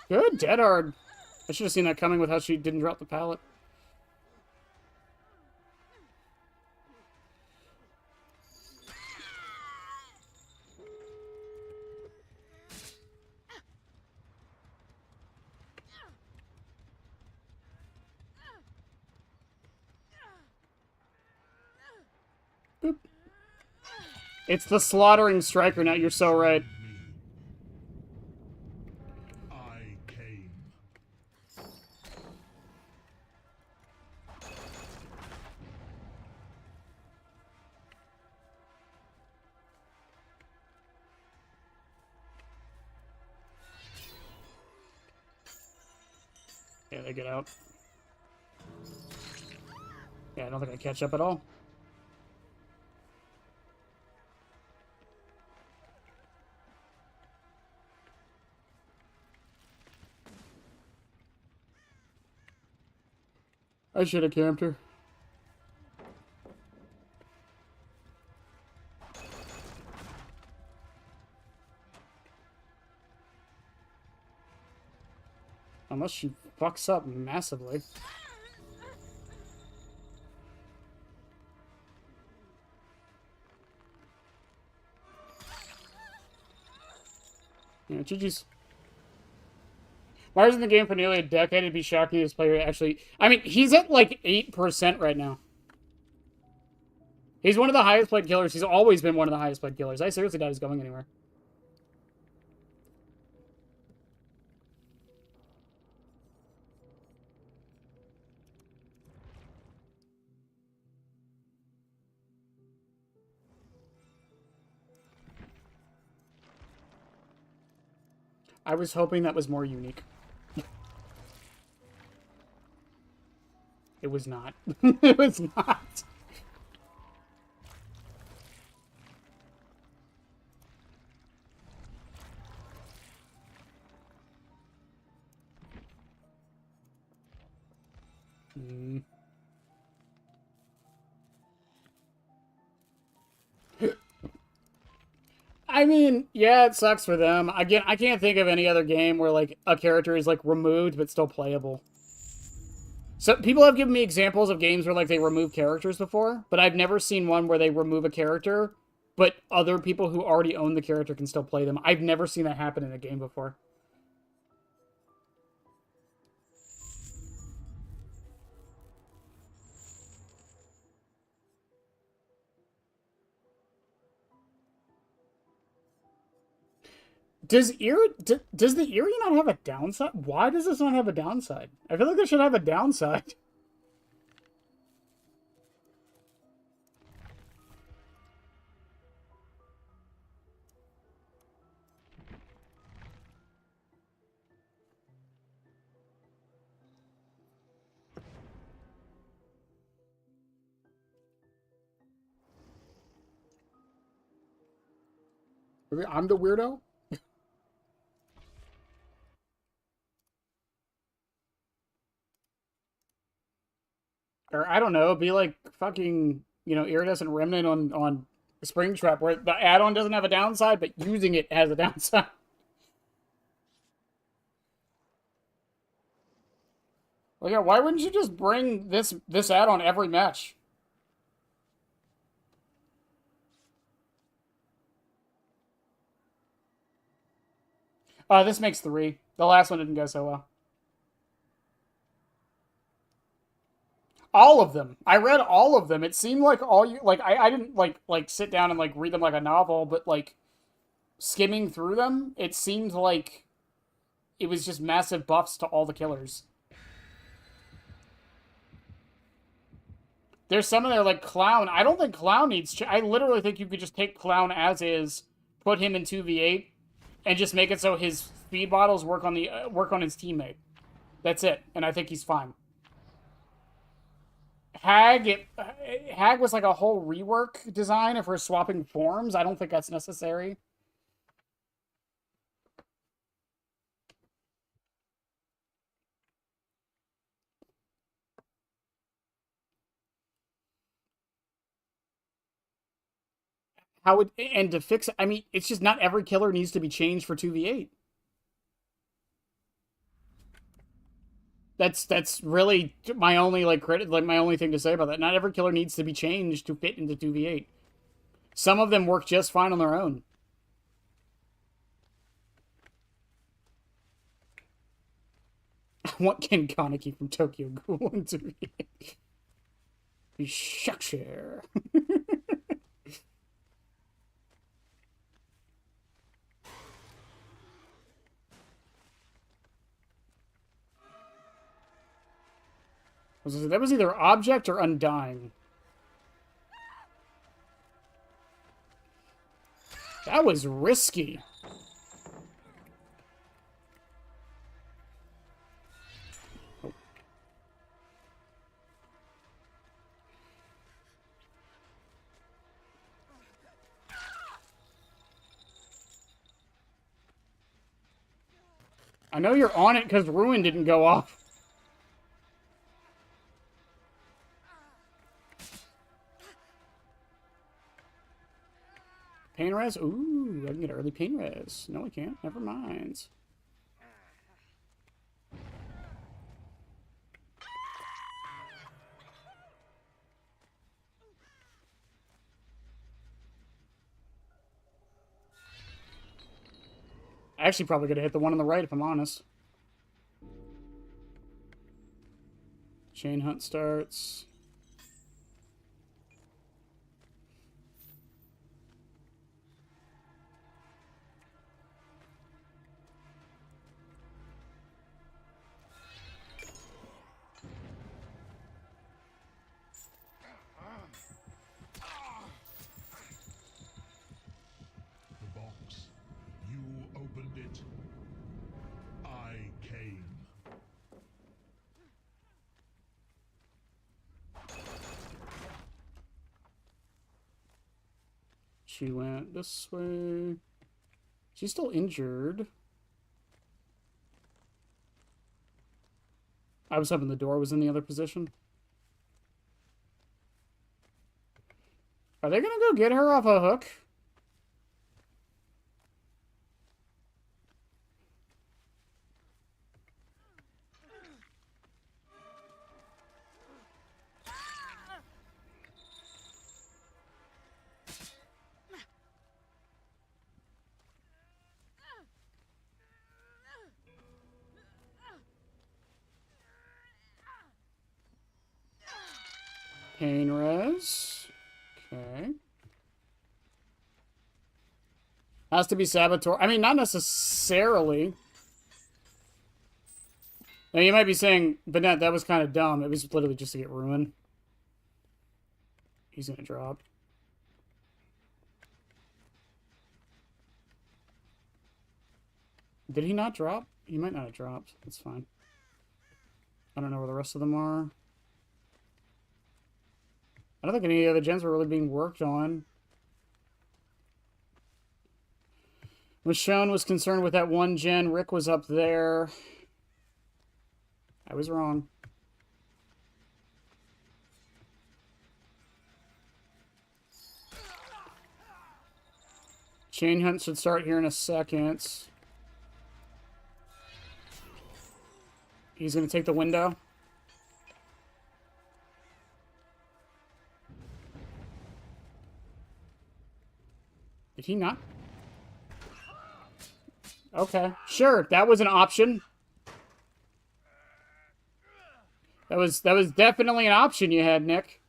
Good, dead hard. I should have seen that coming with how she didn't drop the pallet. Boop. It's the slaughtering striker now, you're so right. I came. Yeah, they get out. Yeah, I don't think I catch up at all. I should have camped her. Unless she fucks up massively. Yeah, GG's. Myers in the game for nearly a decade. It'd be shocking if this player actually... I mean, he's at like 8% right now. He's one of the highest played killers. He's always been one of the highest played killers. I seriously doubt he's going anywhere. I was hoping that was more unique. It was not. It was not. I mean, yeah, it sucks for them. Again, I can't think of any other game where like a character is like removed but still playable. So people have given me examples of games where like they remove characters before, but I've never seen one where they remove a character, but other people who already own the character can still play them. I've never seen that happen in a game before. Does does the Eerie not have a downside? Why does this not have a downside? I feel like it should have a downside. Maybe I'm the weirdo? Or I don't know, be like fucking, Iridescent Remnant on Springtrap, where the add-on doesn't have a downside, but using it has a downside. Well, yeah, why wouldn't you just bring this add-on every match? This makes 3. The last one didn't go so well. All of them. I read all of them. It seemed like all you like. I didn't like sit down and like read them like a novel, but like skimming through them, it seemed like it was just massive buffs to all the killers. There's some of there like Clown. I don't think Clown needs. I literally think you could just take Clown as is, put him in 2v8, and just make it so his speed bottles work on his teammate. That's it, and I think he's fine. Hag was like a whole rework design of her swapping forms. I don't think that's necessary. How would and to fix it? I mean, it's just not every killer needs to be changed for 2v8. That's really my only my only thing to say about that. Not every killer needs to be changed to fit into 2v8. Some of them work just fine on their own. I want Ken Kaneki from Tokyo Ghoul in 2v8. Shuckshare. That was either Object or Undying. That was risky. Oh. I know you're on it because Ruin didn't go off. Pain res? Ooh, I can get early pain res. No, I can't. Never mind. I actually probably could have hit the one on the right if I'm honest. Chain hunt starts. She went this way. She's still injured. I was hoping the door was in the other position. Are they gonna go get her off a hook? Pain res. Okay. Has to be Saboteur. I mean, not necessarily. Now, you might be saying, Bennett, that was kind of dumb. It was literally just to get ruined. He's gonna drop. Did he not drop? He might not have dropped. That's fine. I don't know where the rest of them are. I don't think any of the gens were really being worked on. Michonne was concerned with that one gen. Rick was up there. I was wrong. Chain hunt should start here in a second. He's going to take the window. Did he not? Okay, sure. That was an option. That was definitely an option you had, Nick.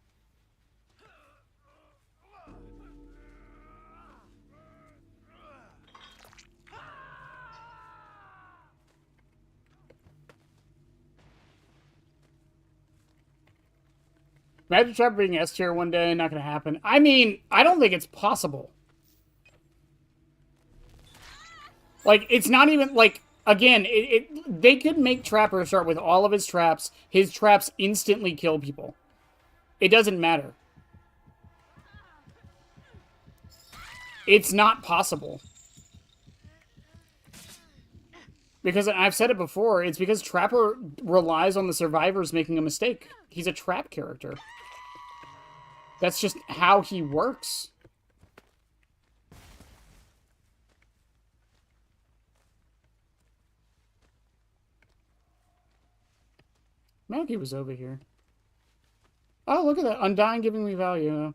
Imagine Trapper being S tier one day, not gonna happen. I mean, I don't think it's possible. Like, it's not even, like, again, they could make Trapper start with all of his traps. His traps instantly kill people. It doesn't matter. It's not possible. Because I've said it before, it's because Trapper relies on the survivors making a mistake. He's a trap character. That's just how he works. Malky was over here. Oh, look at that. Undying giving me value.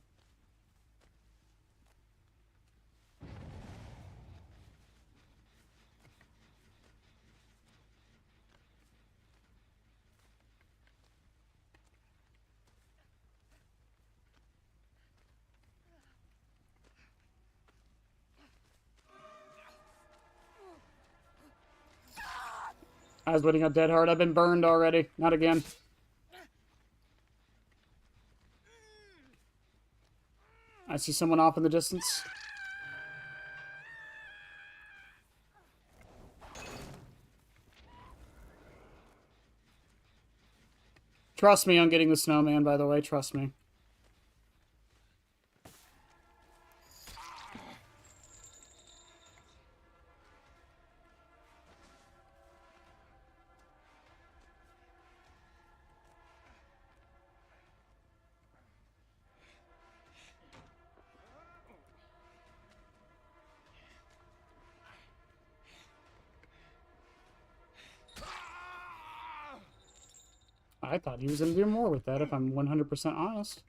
I was waiting on Dead Hard. I've been burned already. Not again. I see someone off in the distance. Trust me on getting the snowman, by the way. Trust me. I thought he was going to do more with that, if I'm 100% honest.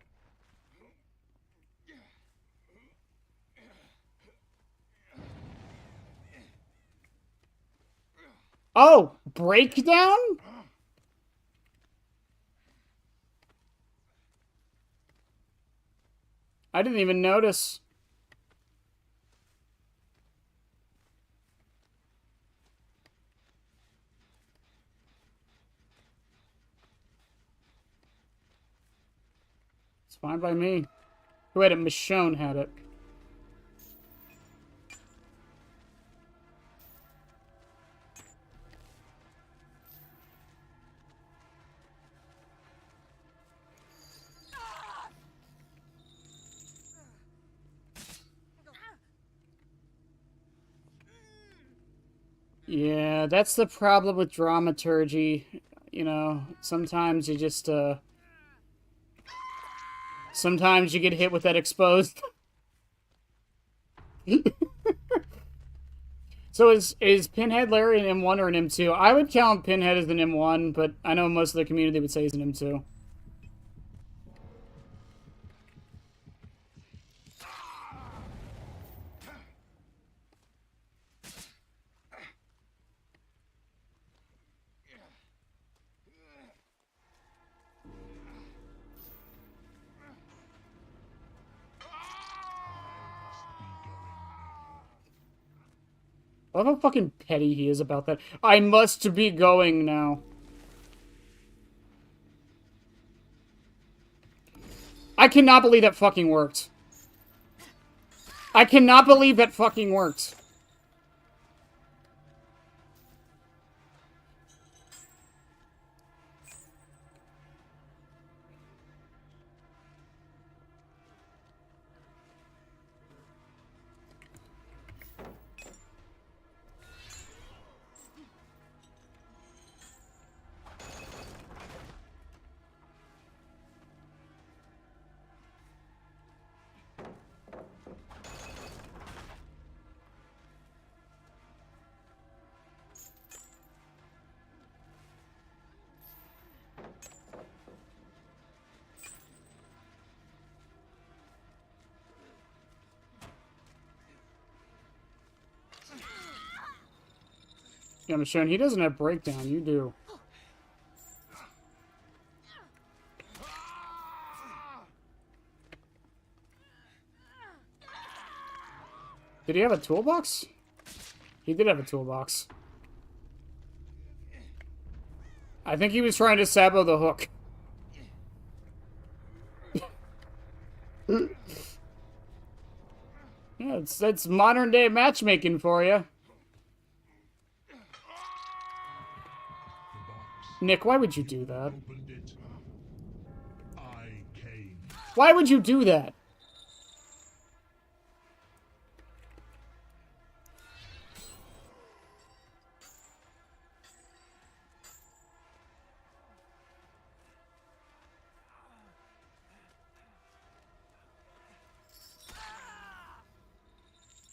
Oh! Breakdown? I didn't even notice. It's fine by me. Who had it? Michonne had it. Yeah, that's the problem with dramaturgy. You know, sometimes you just, sometimes you get hit with that exposed. So is Pinhead Larry an M1 or an M2? I would count Pinhead as an M1, but I know most of the community would say he's an M2. love how fucking petty he is about that. I must be going now. I cannot believe that fucking worked. I cannot believe that fucking worked. Yeah, Michonne, he doesn't have breakdown. You do. Did he have a toolbox? He did have a toolbox. I think he was trying to sabo the hook. Yeah, it's modern day matchmaking for you. Nick, why would you do that? Opened it. I came. Why would you do that?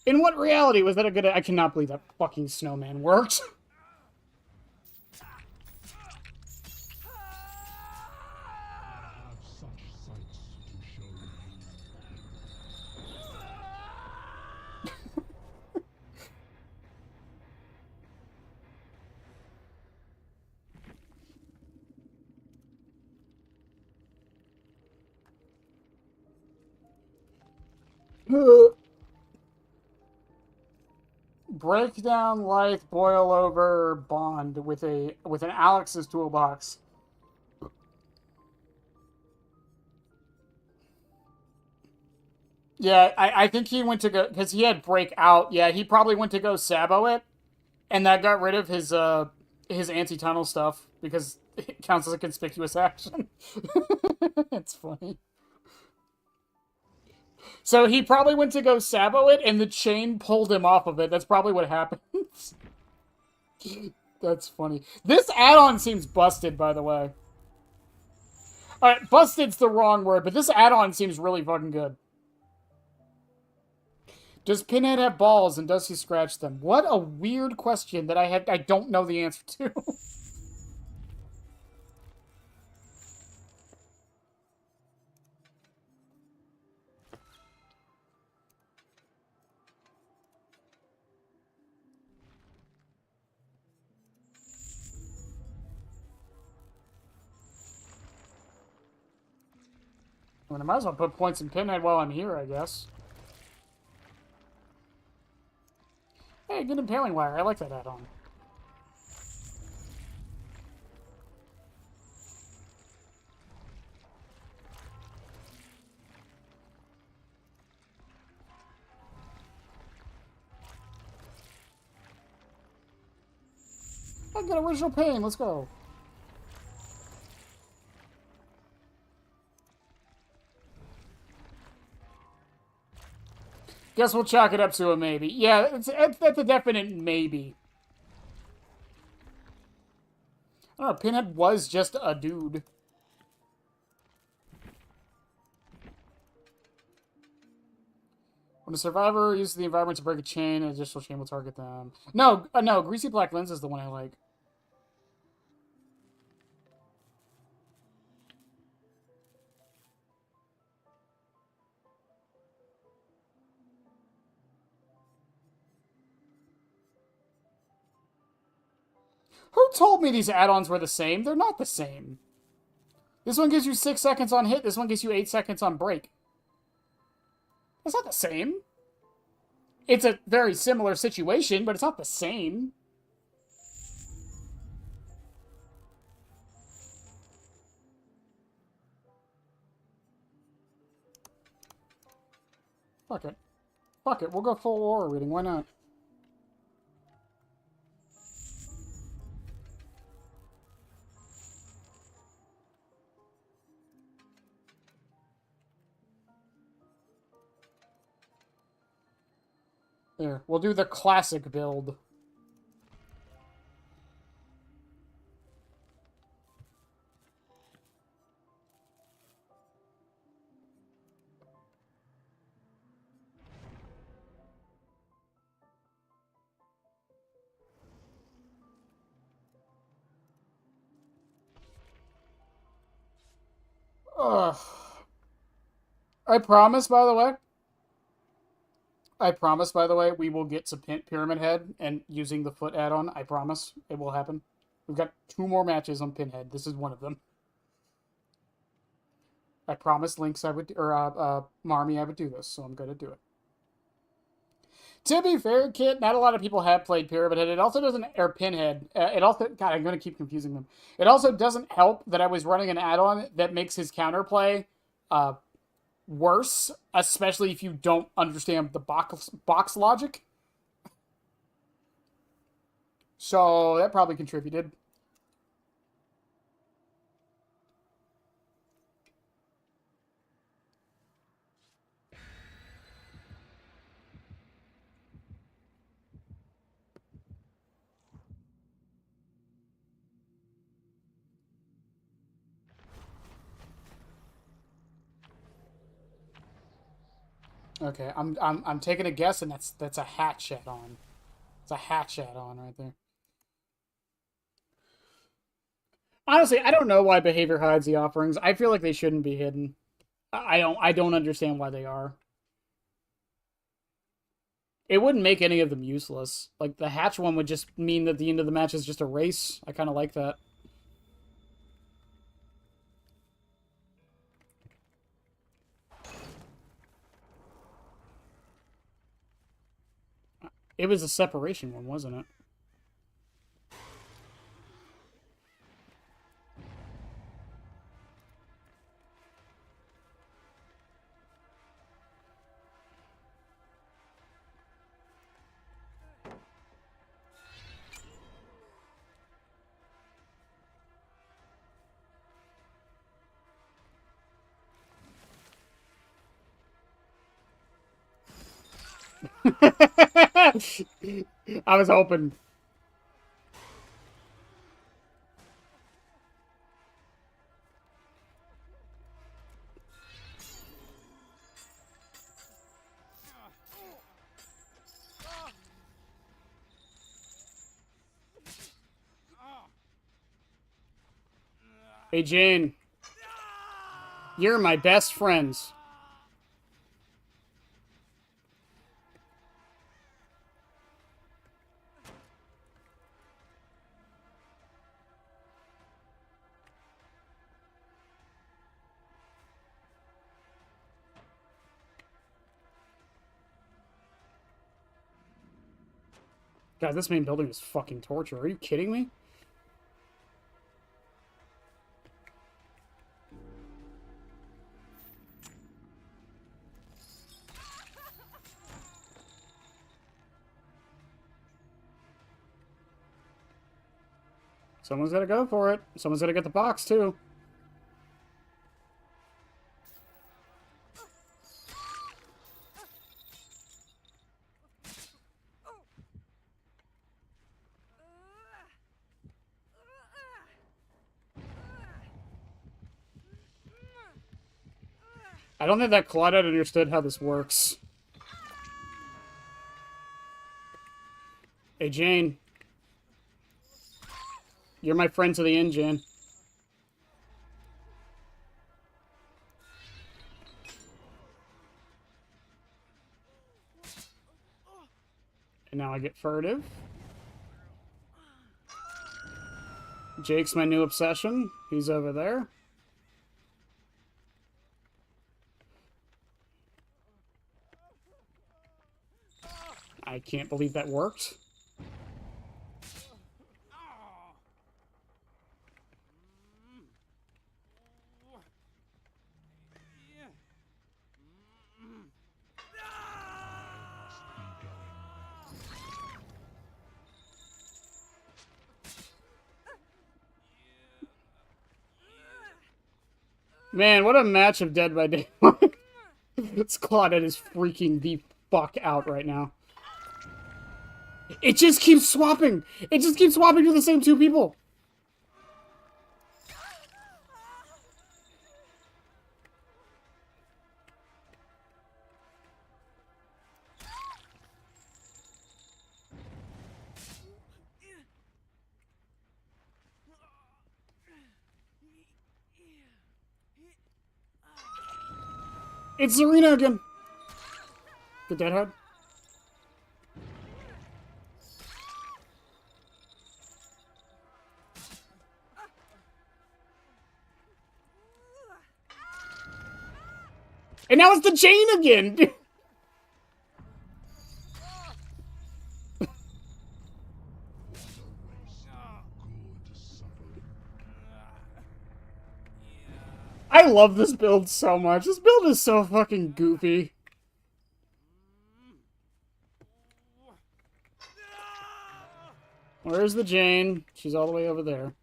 In what reality was that a good... I cannot believe that fucking snowman worked. I have such sights to show you. Breakdown, Lithe, boil over, bond with an Alex's toolbox. Yeah, I think he went to go because he had breakout. Yeah, he probably went to go sabo it, and that got rid of his anti-tunnel stuff because it counts as a conspicuous action. It's funny. So he probably went to go sabo it, and the chain pulled him off of it. That's probably what happens. That's funny. This add-on seems busted, by the way. Alright, busted's the wrong word, but this add-on seems really fucking good. Does Pinhead have balls, and does he scratch them? What a weird question that I don't know the answer to. I mean, I might as well put points in Pinhead while I'm here, I guess. Hey, good impaling wire. I like that add-on. I got original pain. Let's go. Guess we'll chalk it up to a maybe. Yeah, that's a definite maybe. I don't know, Pinhead was just a dude. When a survivor uses the environment to break a chain, an additional chain will target them. No, no, Greasy Black Lens is the one I like. Who told me these add-ons were the same? They're not the same. This one gives you 6 seconds on hit. This one gives you 8 seconds on break. That's not the same. It's a very similar situation, but it's not the same. Fuck it. Fuck it, we'll go full aura reading, why not? There, we'll do the classic build. Ugh. I promise, by the way, we will get some Pyramid Head and using the foot add-on. I promise it will happen. We've got 2 more matches on Pinhead. This is one of them. I promised Lynx I would, or Marmy I would do this, so I'm gonna do it. To be fair, Kit, not a lot of people have played Pyramid Head. It also doesn't, or Pinhead. It also, God, I'm gonna keep confusing them. It also doesn't help that I was running an add-on that makes his counterplay, worse, especially if you don't understand the box logic. So that probably contributed. Okay, I'm taking a guess, and that's a hatch add-on. It's a hatch add-on right there. Honestly, I don't know why behavior hides the offerings. I feel like they shouldn't be hidden. I don't understand why they are. It wouldn't make any of them useless. Like the hatch one would just mean that the end of the match is just a race. I kind of like that. It was a separation one, wasn't it? I was hoping. Hey, Jane. You're my best friends. God, this main building is fucking torture. Are you kidding me? Someone's gotta go for it. Someone's gotta get the box, too. I don't think that Claudette understood how this works. Hey, Jane. You're my friend to the end, Jane. And now I get furtive. Jake's my new obsession. He's over there. I can't believe that worked. Man, what a match of Dead by Daylight. This Claudette is freaking the fuck out right now. It just keeps swapping. It just keeps swapping to the same two people. It's Serena again. The Deadhead. And now it's the Jane again! I love this build so much. This build is so fucking goofy. Where's the Jane? She's all the way over there.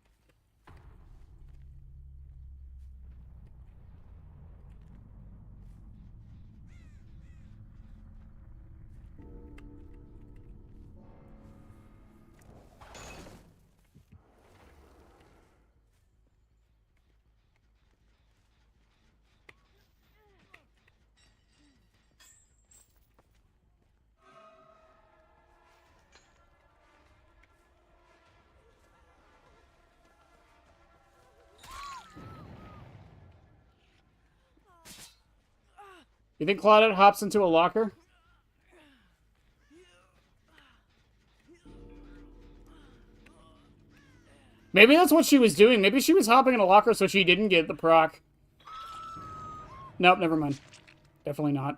You think Claudette hops into a locker? Maybe that's what she was doing. Maybe she was hopping in a locker so she didn't get the proc. Nope, never mind. Definitely not.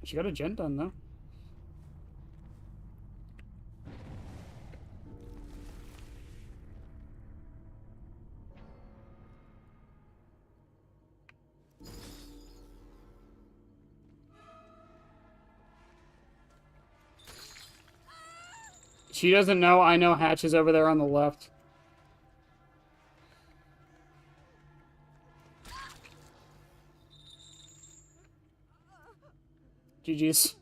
She got a gen done, though. She doesn't know. I know Hatch is over there on the left. GG's.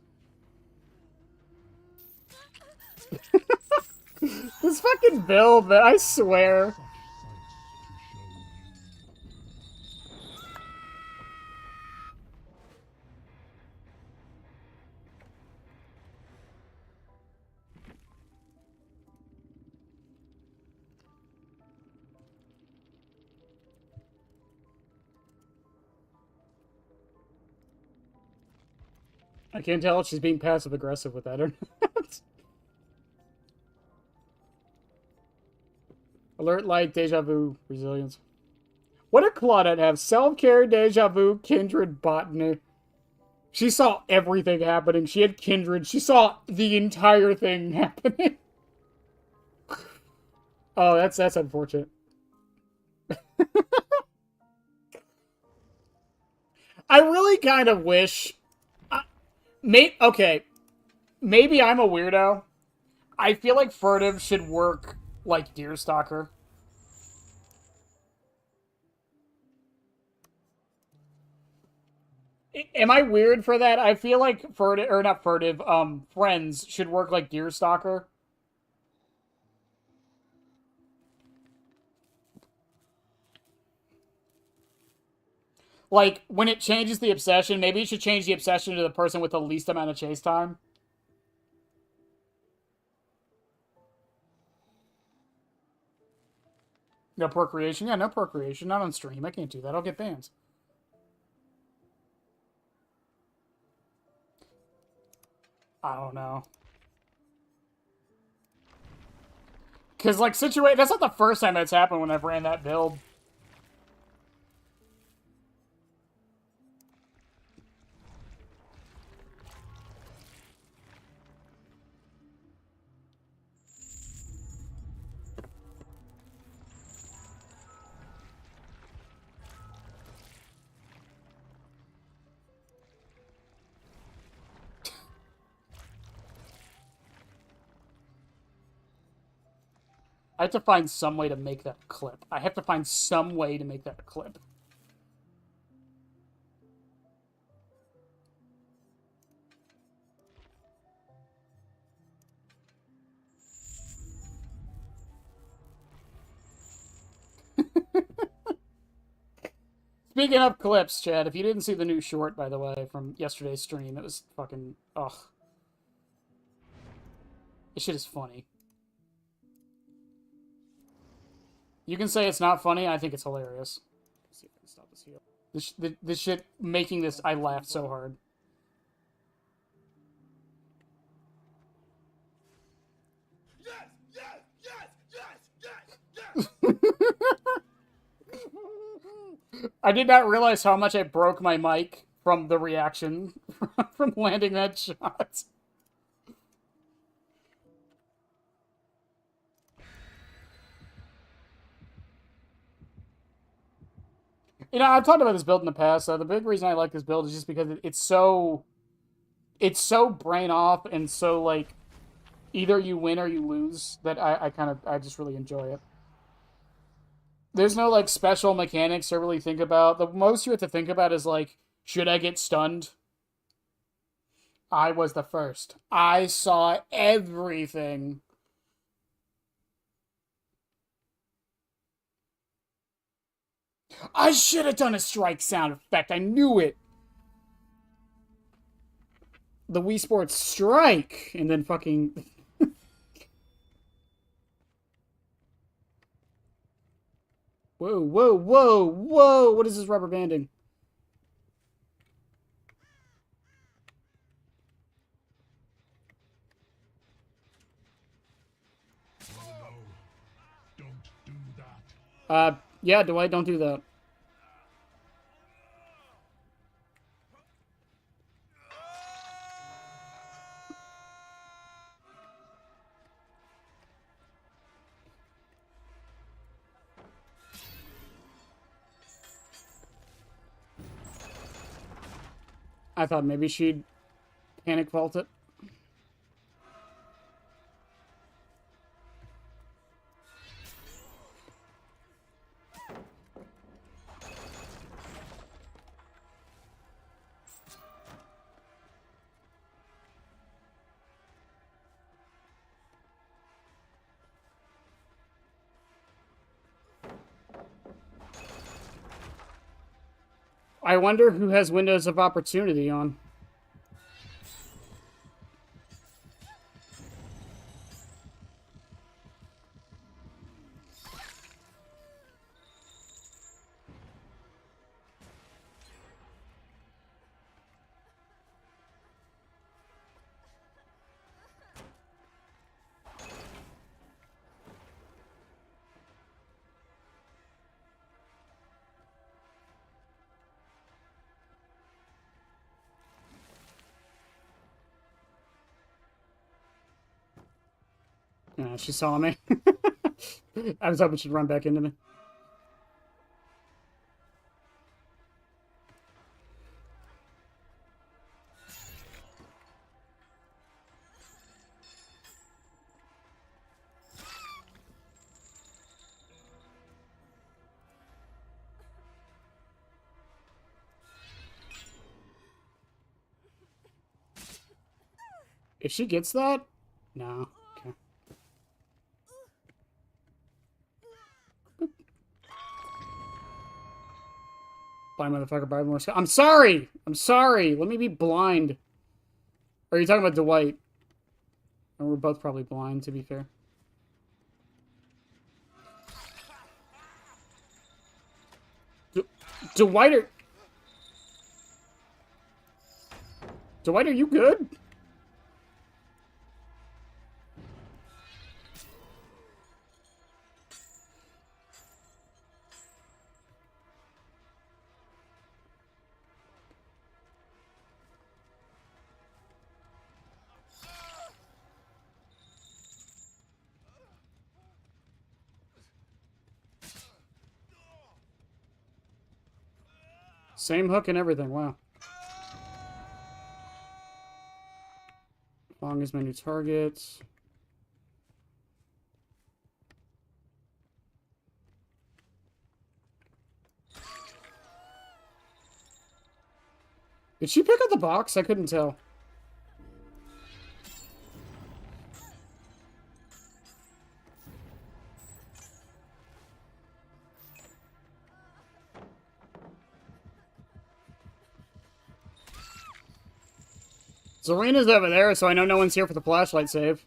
This fucking build, man, I swear. I can't tell if she's being passive-aggressive with that or not. Alert, light, deja vu, resilience. What did Claudette have? Self-care, deja vu, kindred, botany. She saw everything happening. She had kindred. She saw the entire thing happening. Oh, that's unfortunate. I really kind of wish... okay, maybe I'm a weirdo. I feel like Furtive should work like Deerstalker. Am I weird for that? I feel like Furtive, or not Furtive, Friends should work like Deerstalker. Like, when it changes the obsession, maybe it should change the obsession to the person with the least amount of chase time. No procreation? Yeah, no procreation. Not on stream. I can't do that. I'll get banned. I don't know. Because, like, that's not the first time that's happened when I've ran that build. I have to find some way to make that a clip. I have to find some way to make that a clip. Speaking of clips, Chad, if you didn't see the new short, by the way, from yesterday's stream, it was fucking... Ugh. This shit is funny. You can say it's not funny, I think it's hilarious. Let's see if I can stop this here. This shit making this, I laughed so hard. I did not realize how much I broke my mic from the reaction from landing that shot. You know, I've talked about this build in the past. The big reason I like this build is just because it's so brain off and so like either you win or you lose that I just really enjoy it. There's no like special mechanics to really think about. The most you have to think about is like, should I get stunned? I was the first. I saw everything. I should have done a strike sound effect. I knew it. The Wii Sports strike, and then fucking... Whoa, whoa, whoa, whoa! What is this rubber banding? Don't do that. Yeah, Dwight, don't do that. I thought maybe she'd panic vault it. I wonder who has Windows of Opportunity on. She saw me. I was hoping she'd run back into me. If she gets that? No. Okay. Blind motherfucker, buy more stuff. I'm sorry! I'm sorry! Let me be blind. Or are you talking about Dwight? And we're both probably blind, to be fair. Dwight, are you good? Same hook and everything, wow. Long as many targets. Did she pick up the box? I couldn't tell. Zarina's over there, so I know no one's here for the flashlight save.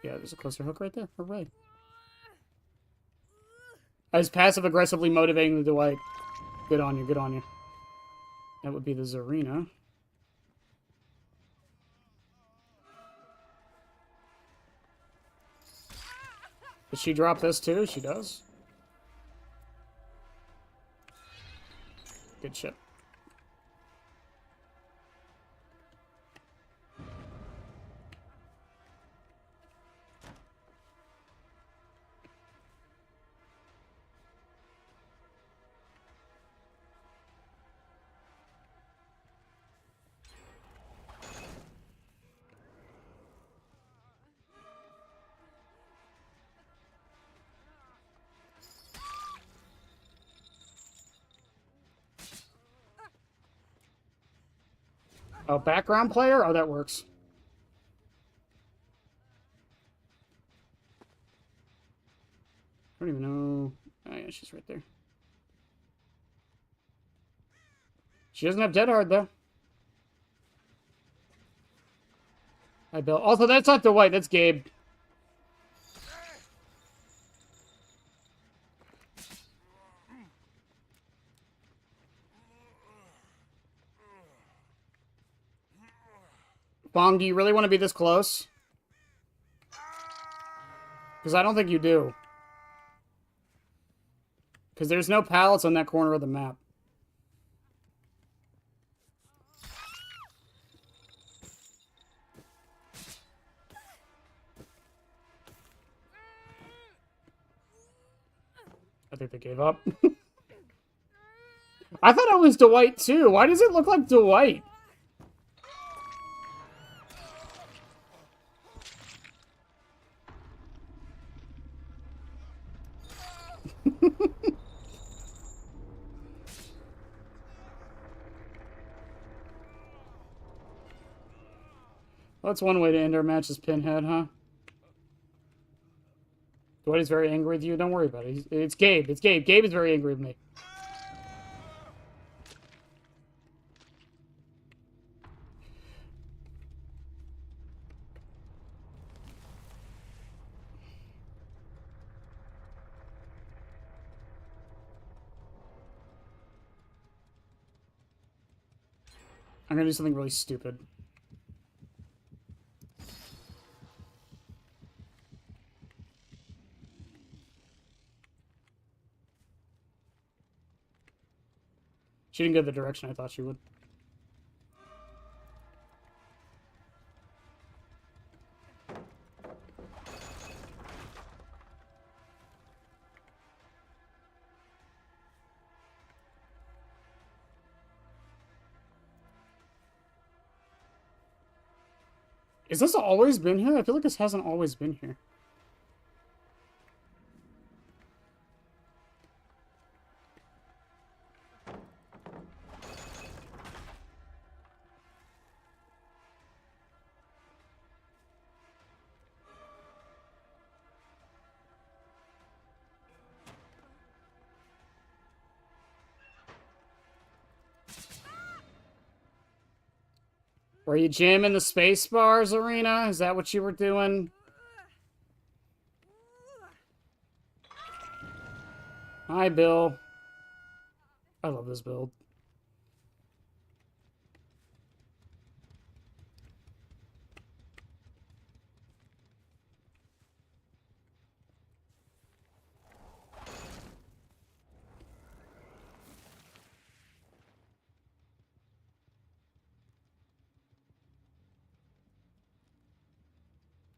Yeah, there's a closer hook right there. Hooray. I was passive-aggressively motivating the Dwight. Good on you, good on you. That would be the Zarina. Does she drop this too? She does. Good shit. Oh, background player? Oh, that works. I don't even know. Oh, yeah, she's right there. She doesn't have Dead Hard, though. Hi, Bill. Also, that's not the White. That's Gabe. Bong, do you really want to be this close? Because I don't think you do. Because there's no pallets on that corner of the map. I think they gave up. I thought it was Dwight, too. Why does it look like Dwight? Well, that's one way to end our match, is Pinhead, huh? Dwight is very angry with you. Don't worry about it. It's Gabe. It's Gabe. Gabe is very angry with me. I'm gonna do something really stupid. She didn't go the direction I thought she would. Is this always been here? I feel like this hasn't always been here. Were you jamming the space bars, Arena? Is that what you were doing? Hi, Bill. I love this build.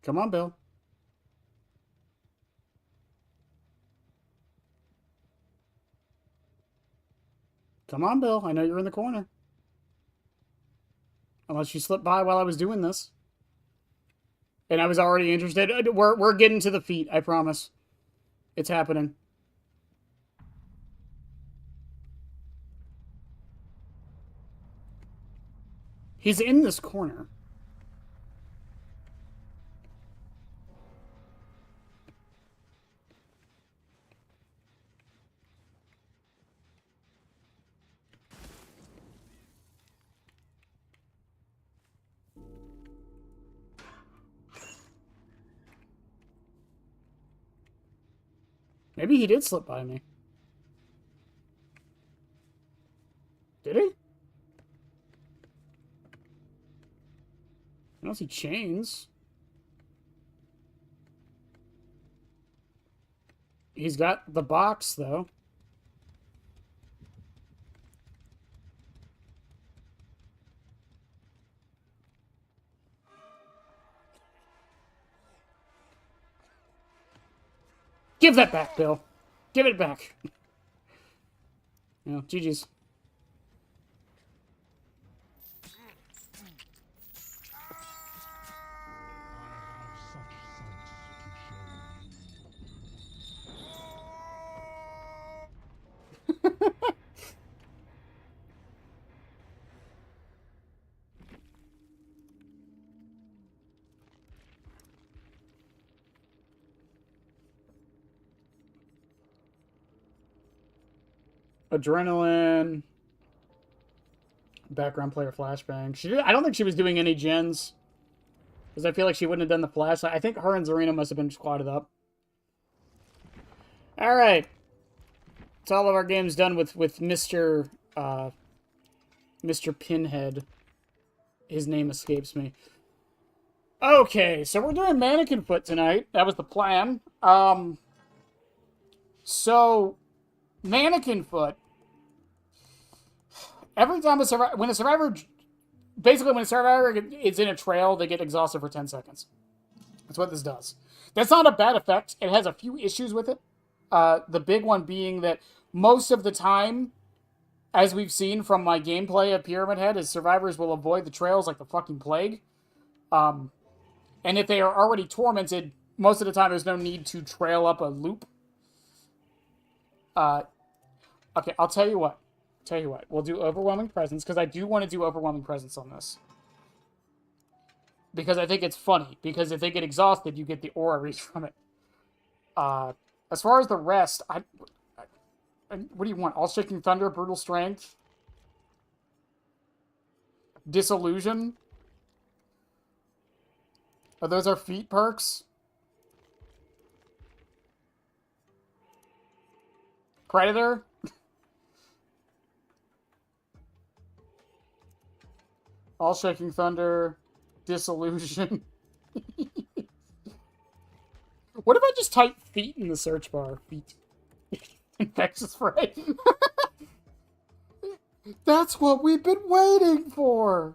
Come on, Bill. Come on, Bill. I know you're in the corner. Unless you slipped by while I was doing this. And I was already interested. We're getting to the feet, I promise. It's happening. He's in this corner. Maybe he did slip by me. Did he? I don't see chains. He's got the box, though. Give that back, Bill. Give it back. No, GG's. Adrenaline. Background player flashbang. I don't think she was doing any gens. Because I feel like she wouldn't have done the flash. I think her and Zarina must have been squatted up. Alright. It's all of our games done with Mr. Mr. Pinhead. His name escapes me. Okay, so we're doing Mannequin Foot tonight. That was the plan. So, Mannequin Foot. Every time when a survivor is in a trail, they get exhausted for 10 seconds. That's what this does. That's not a bad effect. It has a few issues with it. The big one being that most of the time, as we've seen from my gameplay of Pyramid Head, is survivors will avoid the trails like the fucking plague. And if they are already tormented, most of the time there's no need to trail up a loop. Okay, I'll tell you what. We'll do Overwhelming Presence, because I do want to do Overwhelming Presence on this. Because I think it's funny. Because if they get exhausted, you get the aura reach from it. As far as the rest, what do you want? All-Shaking Thunder, Brutal Strength? Disillusion? Are those our feat perks? Predator? All-Shaking Thunder, Disillusion. What if I just type feet in the search bar? Feet. Infectious Spray. That's what we've been waiting for.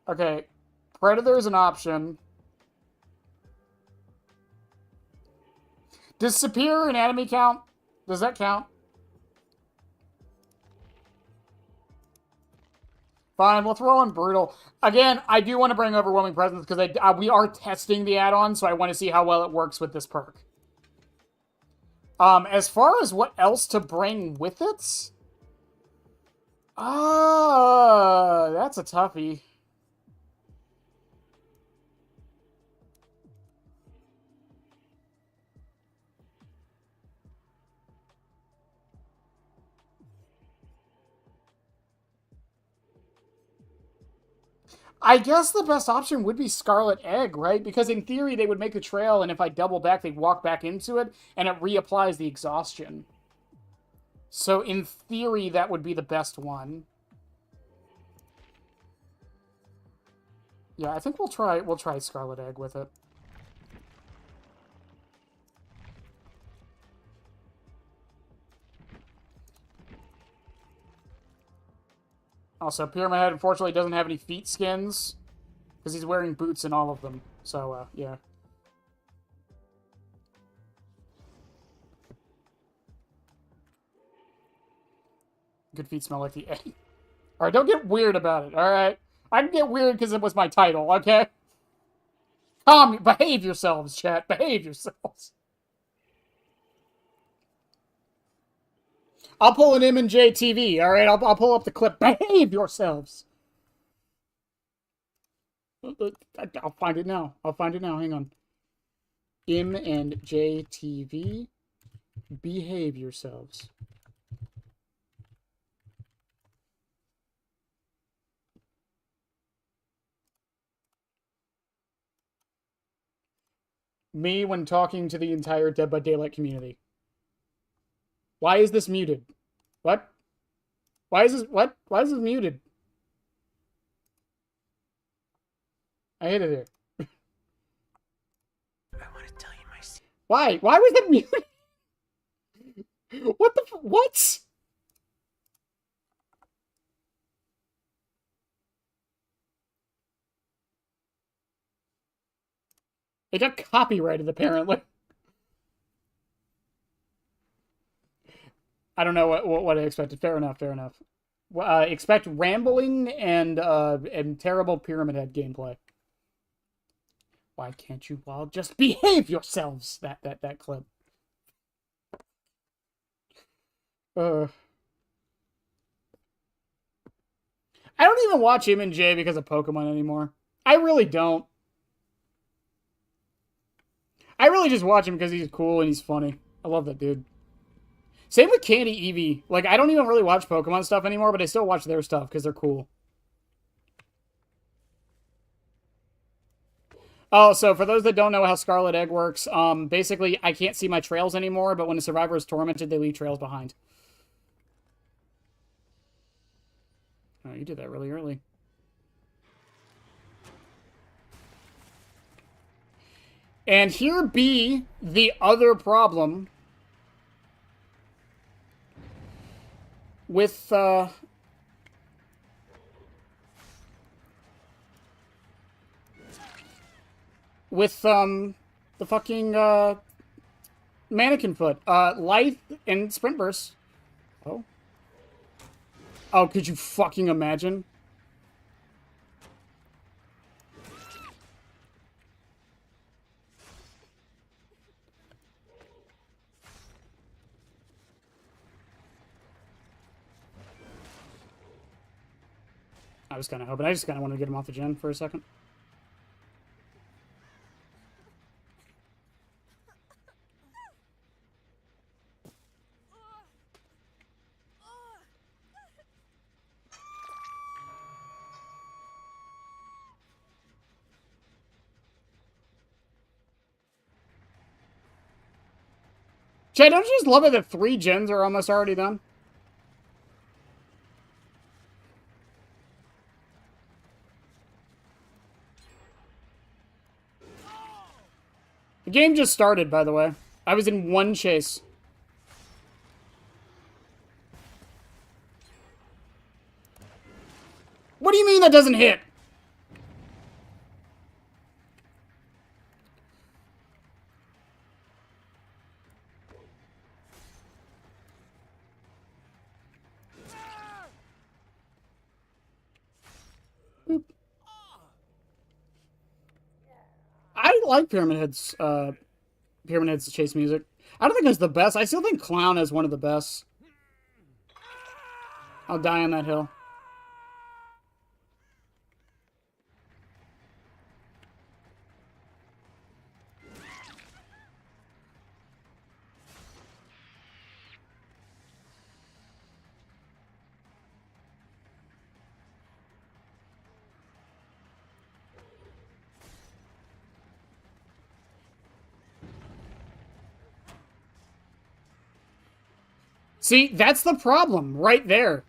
Okay. Predator is an option. Does Superior Anatomy count? Does that count? Fine, we'll throw in Brutal. Again, I do want to bring Overwhelming Presence because we are testing the add-on, so I want to see how well it works with this perk. As far as what else to bring with it? That's a toughie. I guess the best option would be Scarlet Egg, right? Because in theory, they would make the trail, and if I double back, they'd walk back into it, and it reapplies the exhaustion. So in theory, that would be the best one. Yeah, I think we'll try Scarlet Egg with it. Also, Pyramid Head, unfortunately, doesn't have any feet skins. Because he's wearing boots in all of them. So, yeah. Good feet smell like the egg. Alright, don't get weird about it, alright? I can get weird because it was my title, okay? Behave yourselves, chat. Behave yourselves. I'll pull an M&J TV. All right, I'll pull up the clip. Behave yourselves. I'll find it now. Hang on. M&J TV. Behave yourselves. Me when talking to the entire Dead by Daylight community. Why is this muted? What? Why is this muted? I hate it here. I want to tell you my secret. Why? Why was it muted? What the what? It got copyrighted, apparently. I don't know what I expected. Fair enough. Expect rambling and terrible Pyramid Head gameplay. Why can't you all just behave yourselves? That clip. I don't even watch M&J because of Pokemon anymore. I really don't. I really just watch him because he's cool and he's funny. I love that dude. Same with Candy Eevee. Like, I don't even really watch Pokemon stuff anymore, but I still watch their stuff because they're cool. Oh, so for those that don't know how Scarlet Egg works, basically, I can't see my trails anymore, but when a survivor is tormented, they leave trails behind. Oh, you did that really early. And here be the other problem with the fucking mannequin foot. Life and sprint burst. Oh. Oh, could you fucking imagine? I was kind of hoping. I just kind of wanted to get him off the gen for a second. Chad, don't you just love it that 3 gens are almost already done? The game just started, by the way. I was in 1 chase. What do you mean that doesn't hit? I like Pyramid Head's chase music. I don't think it's the best. I still think Clown is one of the best. I'll die on that hill. See, that's the problem right there.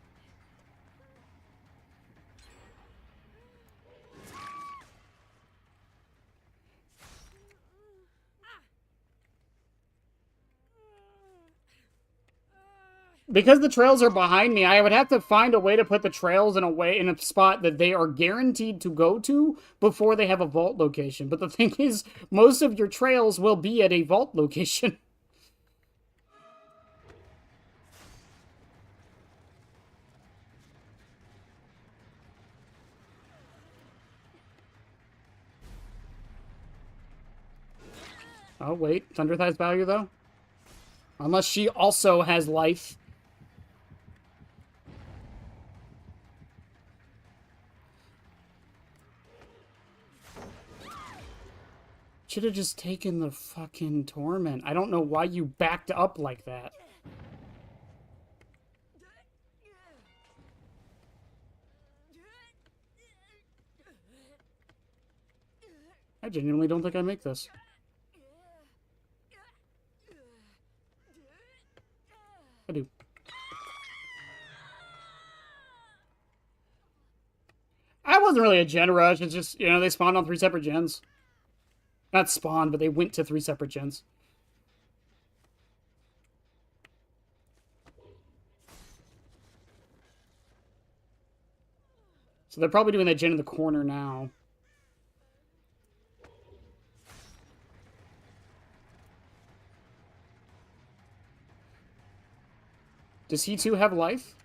Because the trails are behind me, I would have to find a way to put the trails in a spot that they are guaranteed to go to before they have a vault location. But the thing is, most of your trails will be at a vault location. Oh, wait. Thunderthigh's value, though? Unless she also has life. Should have just taken the fucking torment. I don't know why you backed up like that. I genuinely don't think I make this. I do. I wasn't really a gen rush. It's just, you know, they spawned on 3 separate gens. Not spawned, but they went to 3 separate gens. So they're probably doing that gen in the corner now. Does he too have life?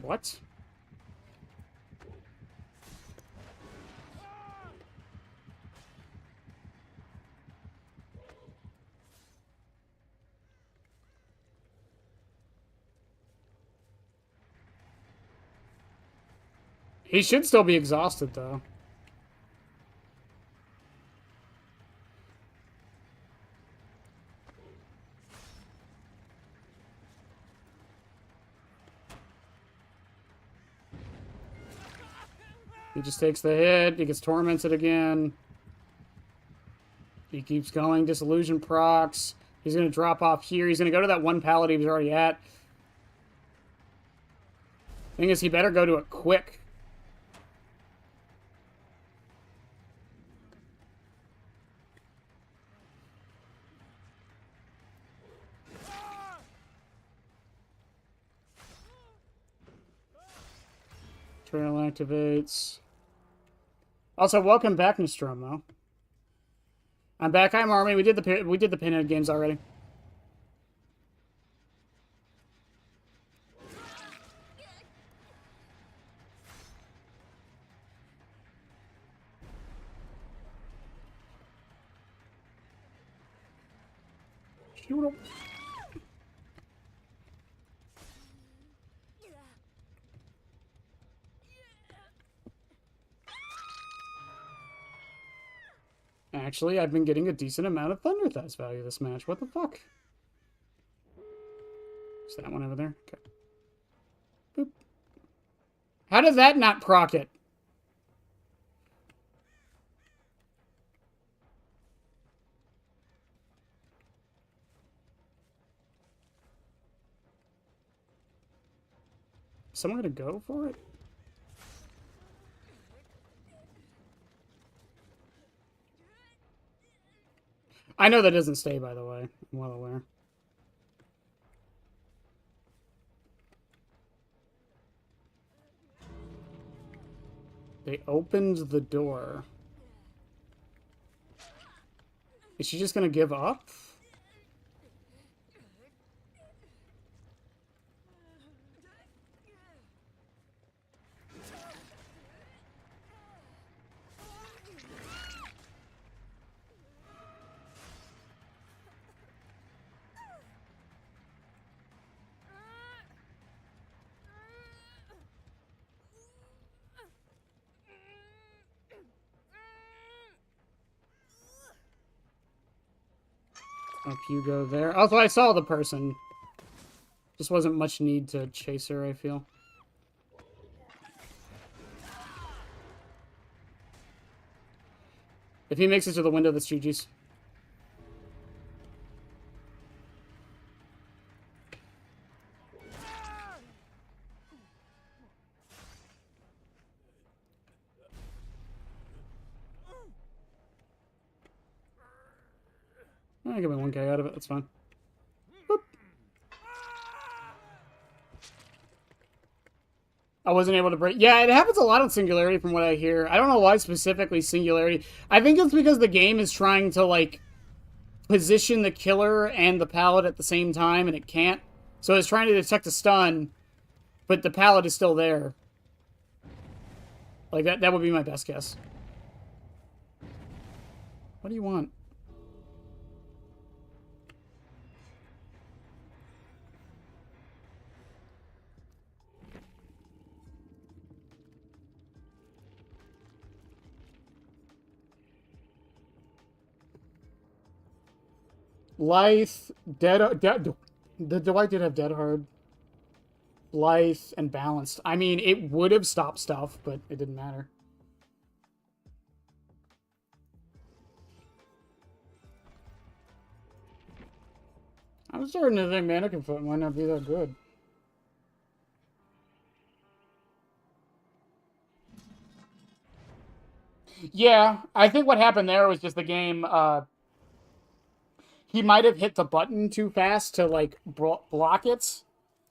What? He should still be exhausted, though. He just takes the hit. He gets tormented again. He keeps going. Disillusion procs. He's going to drop off here. He's going to go to that one pallet he was already at. Thing is, he better go to it quick. Trail activates. Also, welcome back, Nostromo. I'm back. I'm Army. We did the Pinhead games already. Shoot him. Actually, I've been getting a decent amount of Thunder Thighs value this match. What the fuck? Is that one over there? Okay. Boop. How did that not proc it? Is someone gonna go for it? I know that doesn't stay, by the way. I'm well aware. They opened the door. Is she just gonna give up? Up you go there. Also, I saw the person. Just wasn't much need to chase her, I feel. If he makes it to the window, that's GG's. I get my 1k out of it, that's fine. Boop. I wasn't able to break... Yeah, it happens a lot on Singularity from what I hear. I don't know why specifically Singularity. I think it's because the game is trying to, like, position the killer and the pallet at the same time, and it can't. So it's trying to detect a stun, but the pallet is still there. Like, that would be my best guess. What do you want? Lithe, the Dwight did have Dead Hard. Lithe and Balanced. I mean, it would have stopped stuff, but it didn't matter. I'm starting to think Mannequin Foot might not be that good. Yeah, I think what happened there was just the game, he might have hit the button too fast to, like, block it.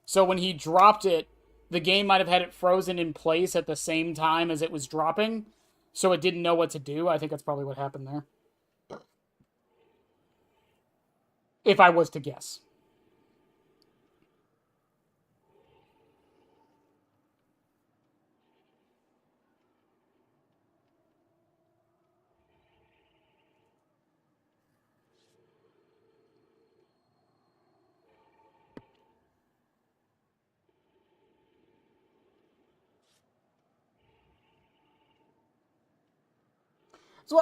So when he dropped it, the game might have had it frozen in place at the same time as it was dropping, so it didn't know what to do. I think that's probably what happened there. If I was to guess. So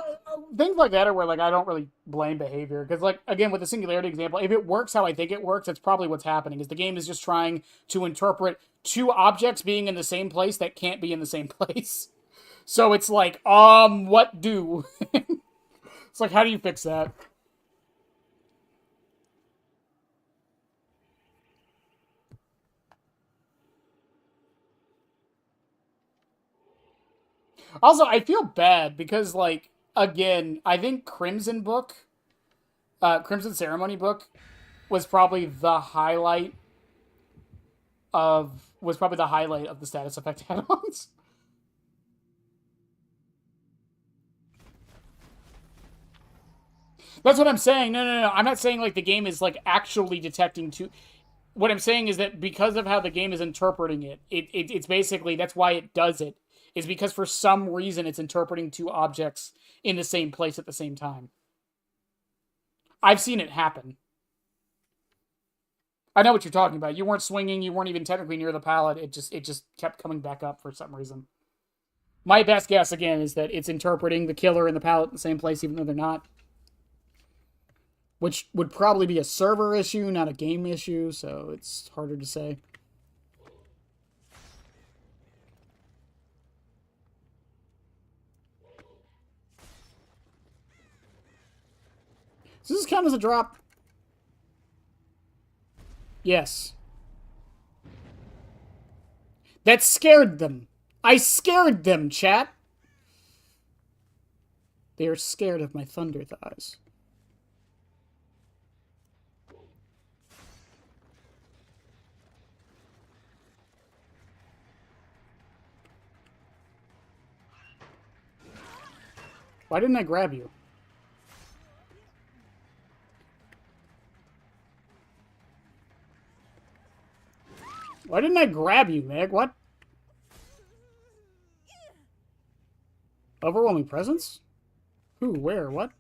things like that are where, like, I don't really blame behavior, because, like, again, with the singularity example, if it works how I think it works, that's probably what's happening. Is the game is just trying to interpret two objects being in the same place that can't be in the same place. So it's like, what do? It's like, how do you fix that? Also, I feel bad because, like, again, I think Crimson Ceremony book was probably the highlight of the status effect add-ons. That's what I'm saying. No. I'm not saying, like, the game is, like, actually detecting two. What I'm saying is that because of how the game is interpreting it, it's basically, that's why it does it, is because for some reason it's interpreting two objects in the same place at the same time. I've seen it happen. I know what you're talking about. You weren't swinging, you weren't even technically near the pallet. It just kept coming back up for some reason. My best guess, again, is that it's interpreting the killer and the pallet in the same place, even though they're not. Which would probably be a server issue, not a game issue, so it's harder to say. Does this count as a drop? Yes. That scared them. I scared them, chat. They are scared of my thunder thighs. Why didn't I grab you? Why didn't I grab you, Meg? What? Overwhelming presence? Who? Where? What?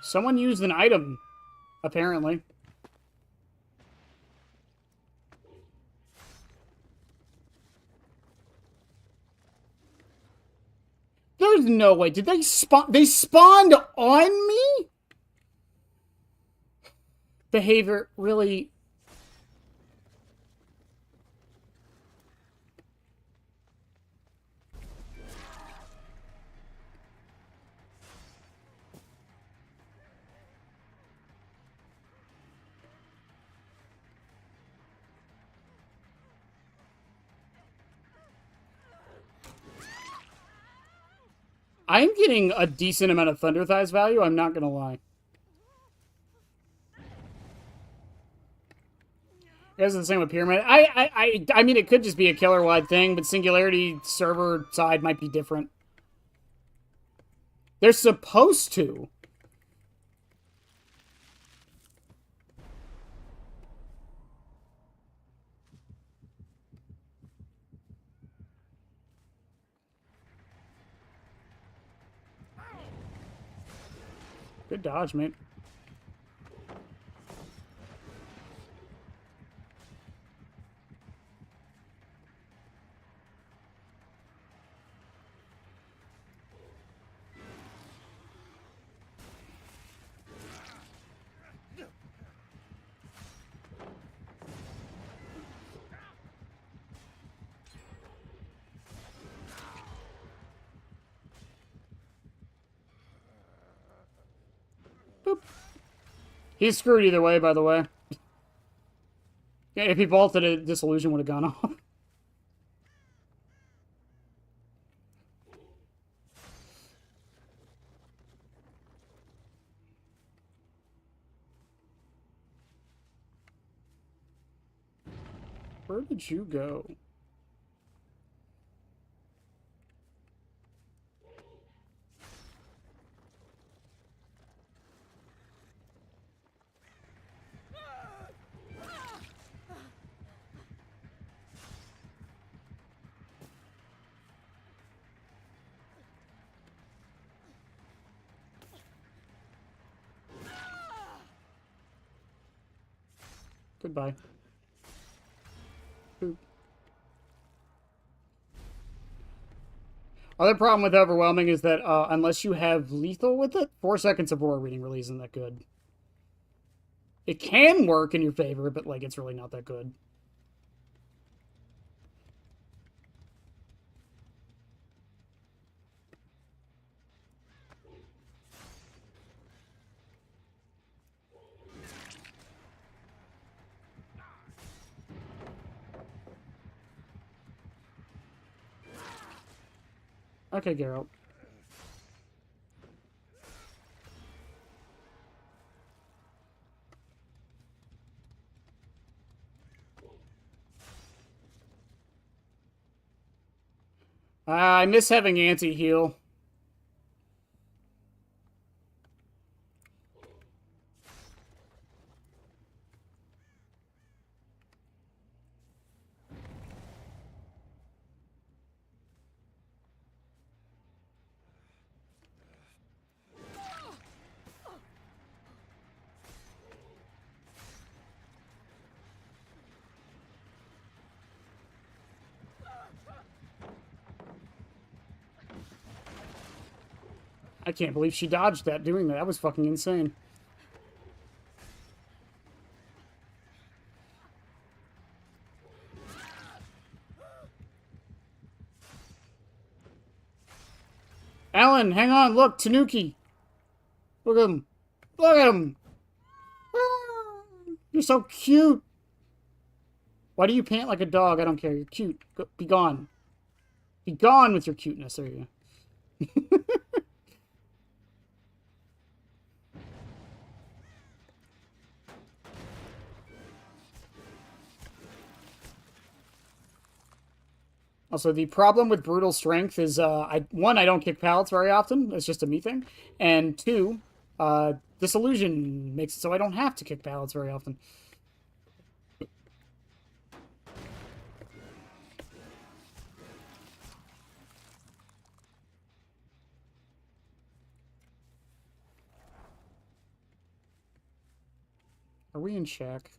Someone used an item, apparently. There's no way. Did they spawn? They spawned on me? Behavior really... I'm getting a decent amount of Thunder Thighs value, I'm not gonna lie. You guys are the same with Pyramid. I mean, it could just be a killer-wide thing, but Singularity server side might be different. They're supposed to. Good dodge, mate. Boop. He's screwed either way, by the way. Yeah, if he bolted it, Disillusion would have gone off. Where did you go? Goodbye. Boop. Other problem with Overwhelming is that unless you have lethal with it, 4 seconds of aura reading really isn't that good. It can work in your favor, but like it's really not that good. Okay, Geralt. I miss having anti-heal. I can't believe she dodged that doing that. That was fucking insane. Alan, hang on. Look, Tanuki. Look at him. Look at him. You're so cute. Why do you pant like a dog? I don't care. You're cute. Go, be gone. Be gone with your cuteness. There you go. Also, the problem with Brutal Strength is, one, I don't kick pallets very often. It's just a me thing. And two, Disillusion makes it so I don't have to kick pallets very often. Are we in check?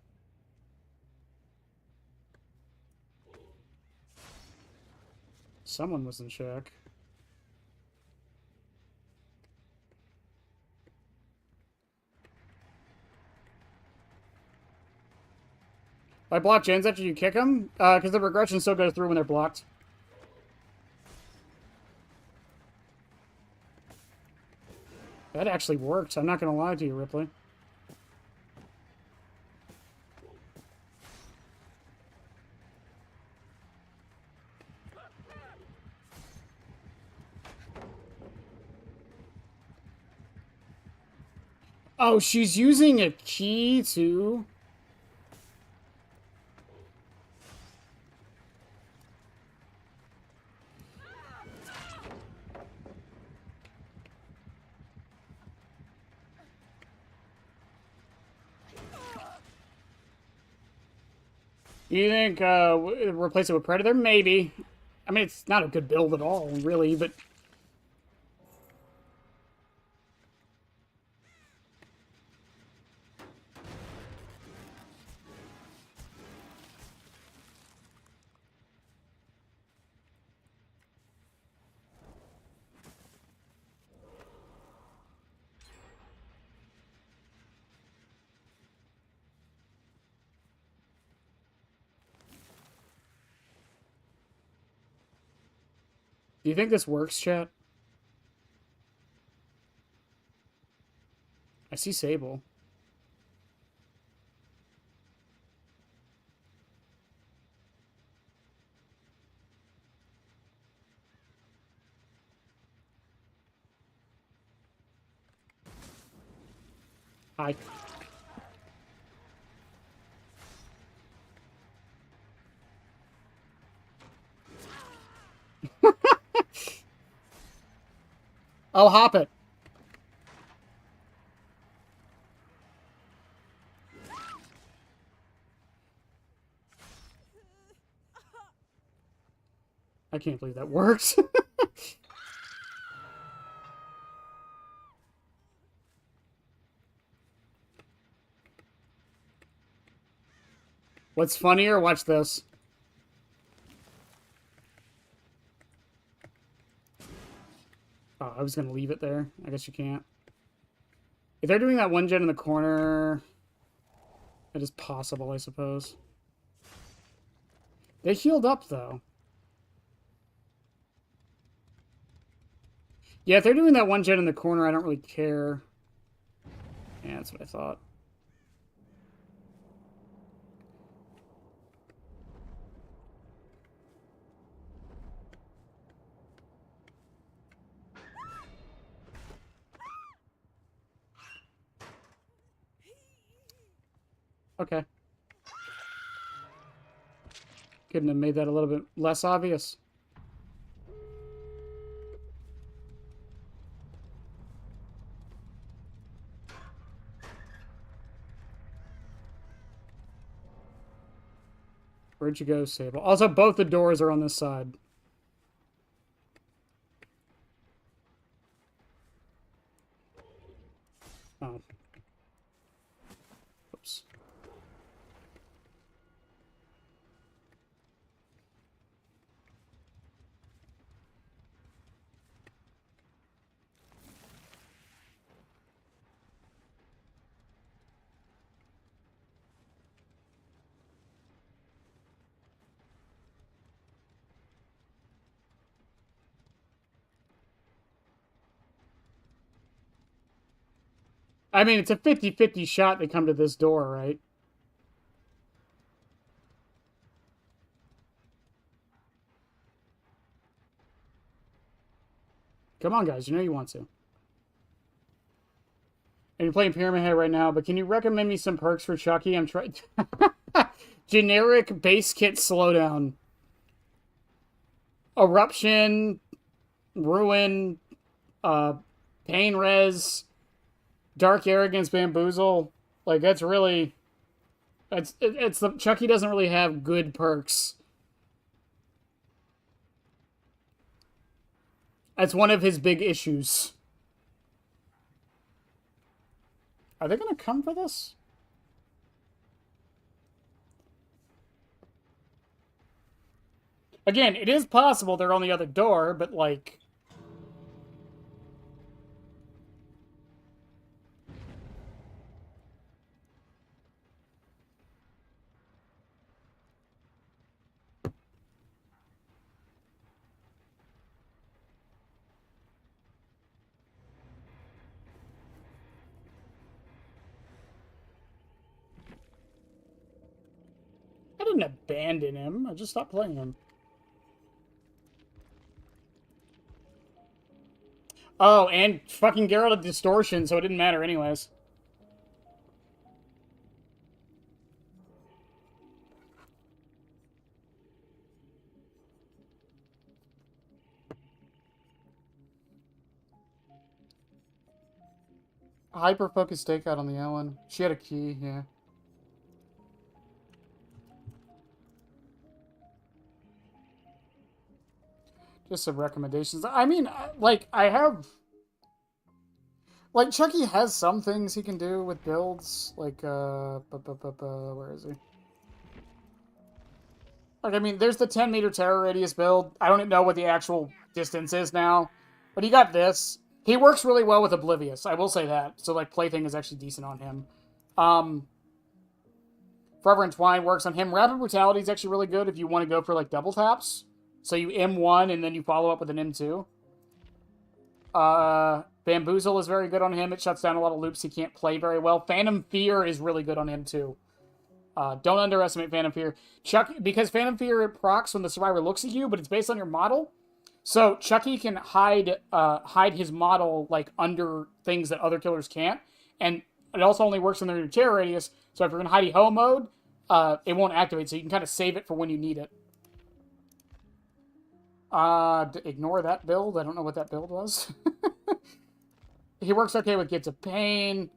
Someone was in check. I block gens after you kick them? Because the regression still goes through when they're blocked. That actually worked. I'm not going to lie to you, Ripley. Oh, she's using a key, too? You think, replace it with Predator? Maybe. I mean, it's not a good build at all, really, but... Do you think this works, chat? I see Sable. Hi. Oh, hop it. I can't believe that works. What's funnier? Watch this. Oh, I was going to leave it there. I guess you can't. If they're doing that one gen in the corner, it is possible, I suppose. They healed up, though. Yeah, if they're doing that one gen in the corner, I don't really care. Yeah, that's what I thought. Okay. Couldn't have made that a little bit less obvious. Where'd you go, Sable? Also, both the doors are on this side. Oh. Oops. I mean, it's a 50-50 shot they come to this door, right? Come on, guys. You know you want to. And you're playing Pyramid Head right now, but can you recommend me some perks for Chucky? I'm trying... Generic base kit slowdown. Eruption, Ruin, Pain Res, Dark Arrogance, Bamboozle. Like, that's really... It's the... Chucky doesn't really have good perks. That's one of his big issues. Are they going to come for this? Again, it is possible they're on the other door, but, like... I didn't abandon him. I just stopped playing him. Oh, and fucking Geralt of Distortion, so it didn't matter anyways. Hyper-focused stakeout on the Ellen. She had a key, yeah. Just some recommendations. I mean, like, I have... Like, Chucky has some things he can do with builds. Like, where is he? Like, I mean, there's the 10-meter terror radius build. I don't know what the actual distance is now. But he got this. He works really well with Oblivious. I will say that. So, like, Plaything is actually decent on him. Forever Entwined works on him. Rapid Brutality is actually really good if you want to go for, like, double taps. So you M1 and then you follow up with an M2. Bamboozle is very good on him. It shuts down a lot of loops he can't play very well. Phantom Fear is really good on him, too. Don't underestimate Phantom Fear. Because Phantom Fear procs when the survivor looks at you, but it's based on your model. So Chucky can hide his model like under things that other killers can't, and it also only works in their terror radius. So if you're in hidey ho mode, it won't activate. So you can kind of save it for when you need it. Ignore that build. I don't know what that build was. He works okay with Gifts of Pain.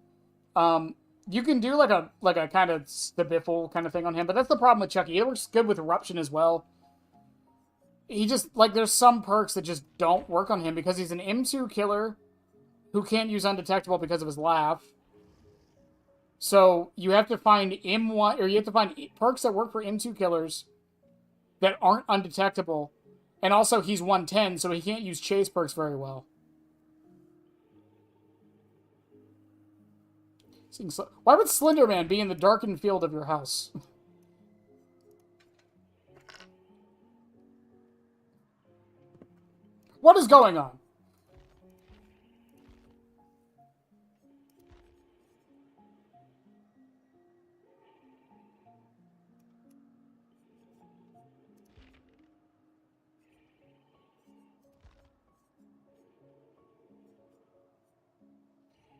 You can do like a kind of Stabiffle kind of thing on him, but that's the problem with Chucky. It works good with Eruption as well. He just, like, there's some perks that just don't work on him because he's an M2 killer who can't use Undetectable because of his laugh. So you have to find M1, or you have to find perks that work for M2 killers that aren't undetectable. And also he's 110, so he can't use chase perks very well. Why would Slenderman be in the darkened field of your house? What is going on?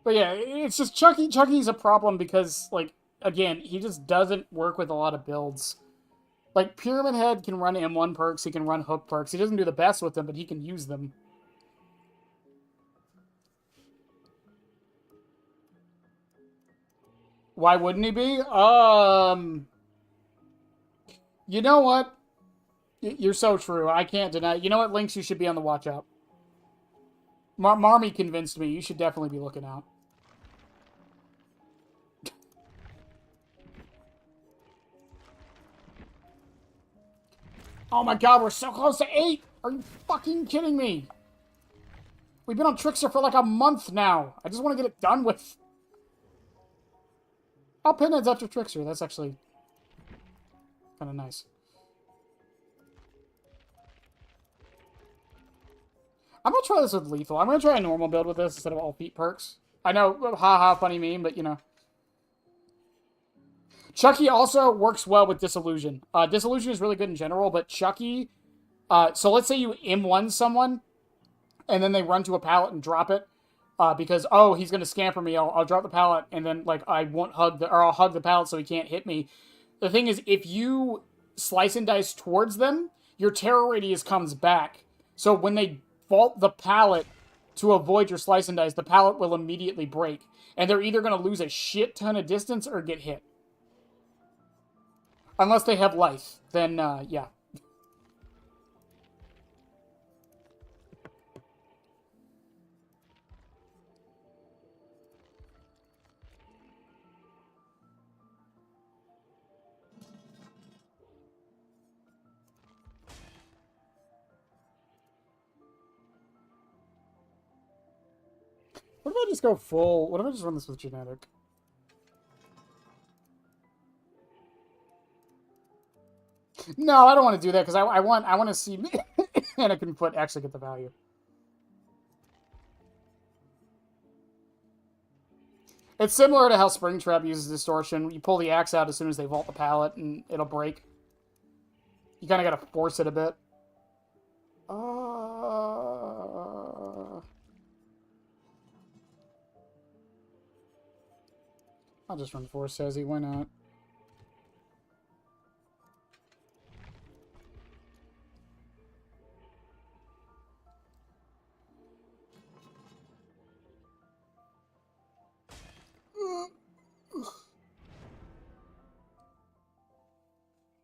But yeah, it's just Chucky. Chucky's a problem because, like, again, he just doesn't work with a lot of builds. Like, Pyramid Head can run M1 perks, he can run hook perks. He doesn't do the best with them, but he can use them. Why wouldn't he be? You know what? You're so true. I can't deny it. You know what, Lynx? You should be on the watch out. Marmy convinced me. You should definitely be looking out. Oh my god, we're so close to 8! Are you fucking kidding me? We've been on Trickster for like a month now. I just want to get it done with. Oh, Pinhead's after Trickster. That's actually kind of nice. I'm going to try this with Lethal. I'm going to try a normal build with this instead of all feet perks. I know, haha, funny meme, but you know. Chucky also works well with Disillusion. Disillusion is really good in general, but Chucky... so let's say you M1 someone, and then they run to a pallet and drop it, because, oh, he's going to scamper me, I'll drop the pallet, and then, like, I'll hug the pallet so he can't hit me. The thing is, if you slice and dice towards them, your terror radius comes back. So when they vault the pallet to avoid your slice and dice, the pallet will immediately break. And they're either going to lose a shit ton of distance or get hit. Unless they have life, then, yeah. What if I just go full? What if I just run this with Genetic? No, I don't want to do that because I want to see Anakin Foot actually get the value. It's similar to how Springtrap uses Distortion. You pull the axe out as soon as they vault the pallet and it'll break. You kind of got to force it a bit. I'll just run Force Sezzy, why not?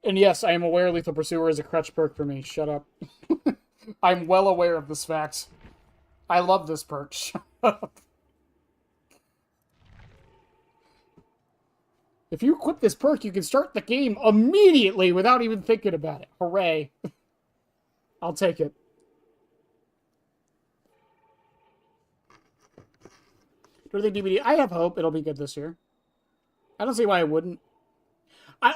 And yes, I am aware Lethal Pursuer is a crutch perk for me. Shut up. I'm well aware of this fact. I love this perk. Shut up. If you equip this perk, you can start the game immediately without even thinking about it. Hooray. I'll take it. Do the DVD. I have hope it'll be good this year. I don't see why it wouldn't.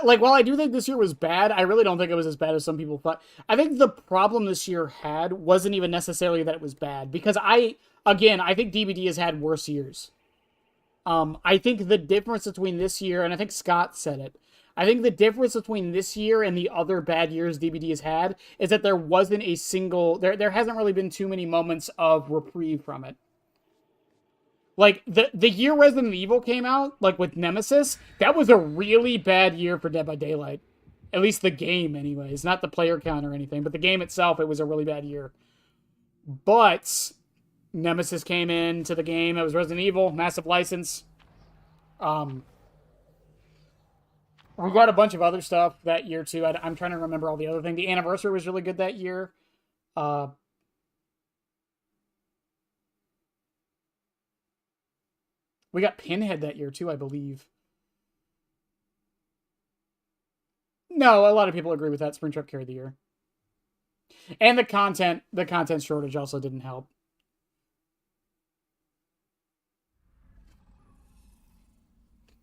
while I do think this year was bad, I really don't think it was as bad as some people thought. I think the problem this year had wasn't even necessarily that it was bad, because I think DBD has had worse years. I think the difference between this year, and I think Scott said it, I think the difference between this year and the other bad years DBD has had is that there wasn't a single, there hasn't really been too many moments of reprieve from it. Like, the year Resident Evil came out, like with Nemesis, that was a really bad year for Dead by Daylight. At least the game, anyways. Not the player count or anything, but the game itself, it was a really bad year. But Nemesis came into the game. It was Resident Evil, massive license. We got a bunch of other stuff that year, too. I'm trying to remember all the other things. The Anniversary was really good that year. We got Pinhead that year, too, I believe. No, a lot of people agree with that. Springtrap carried the year. And the content shortage also didn't help.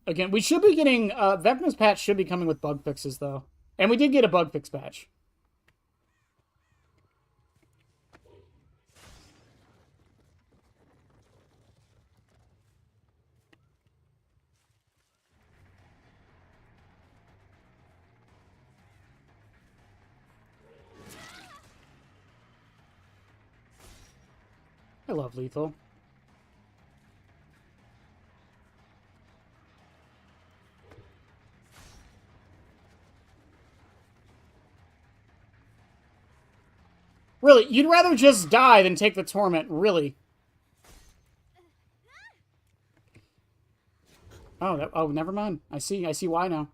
Again, we should be getting... Vecna's patch should be coming with bug fixes, though. And we did get a bug fix patch. I love Lethal. Really, you'd rather just die than take the torment, really. Oh, never mind. I see why now.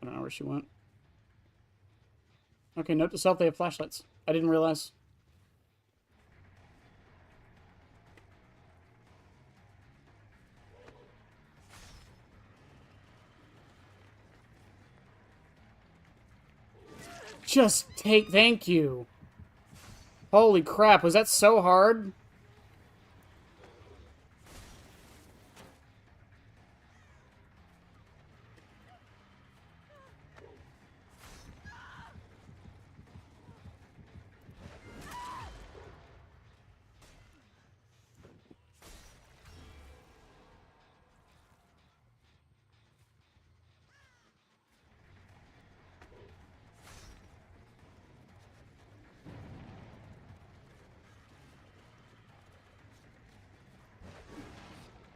I don't know where she went. Okay, note to self, they have flashlights. I didn't realize. Just take... Thank you. Holy crap, was that so hard?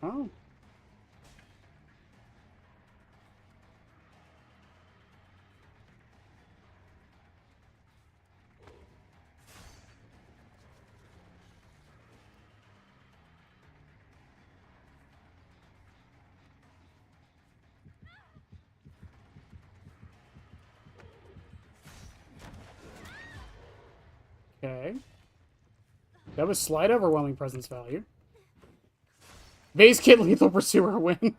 Oh. Okay. That was slight overwhelming presence value. Base Kit Lethal Pursuer win.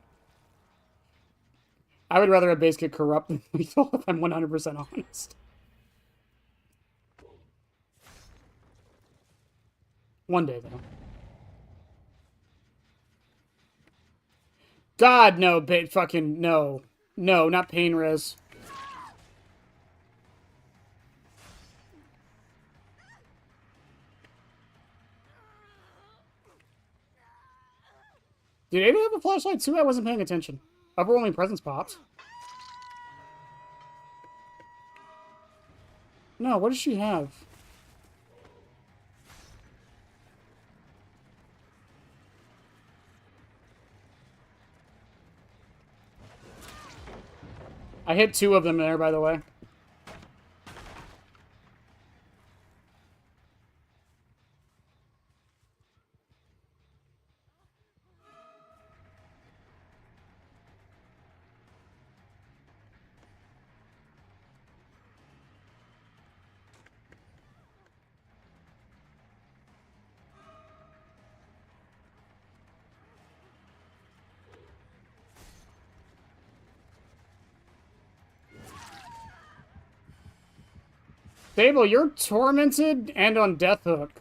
I would rather have Base Kit Corrupt than Lethal, if I'm 100% honest. One day, though. God, no, fucking, no. No, not Pain Res. Did Ada have a flashlight too? I wasn't paying attention. Overwhelming presence popped. No, what does she have? I hit 2 of them there, by the way. Fable, you're tormented and on Death Hook.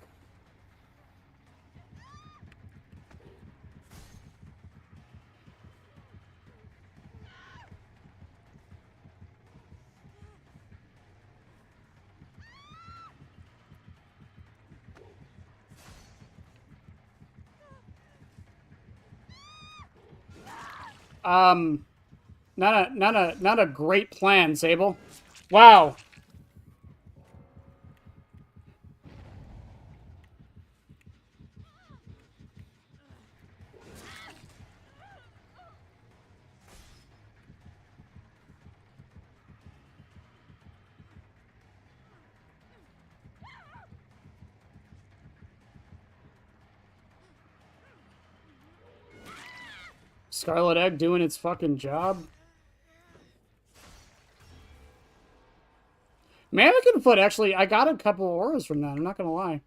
Not a great plan, Sable. Wow. Scarlet Egg doing its fucking job. Mannequin Foot, actually, I got a couple auras from that, I'm not gonna lie.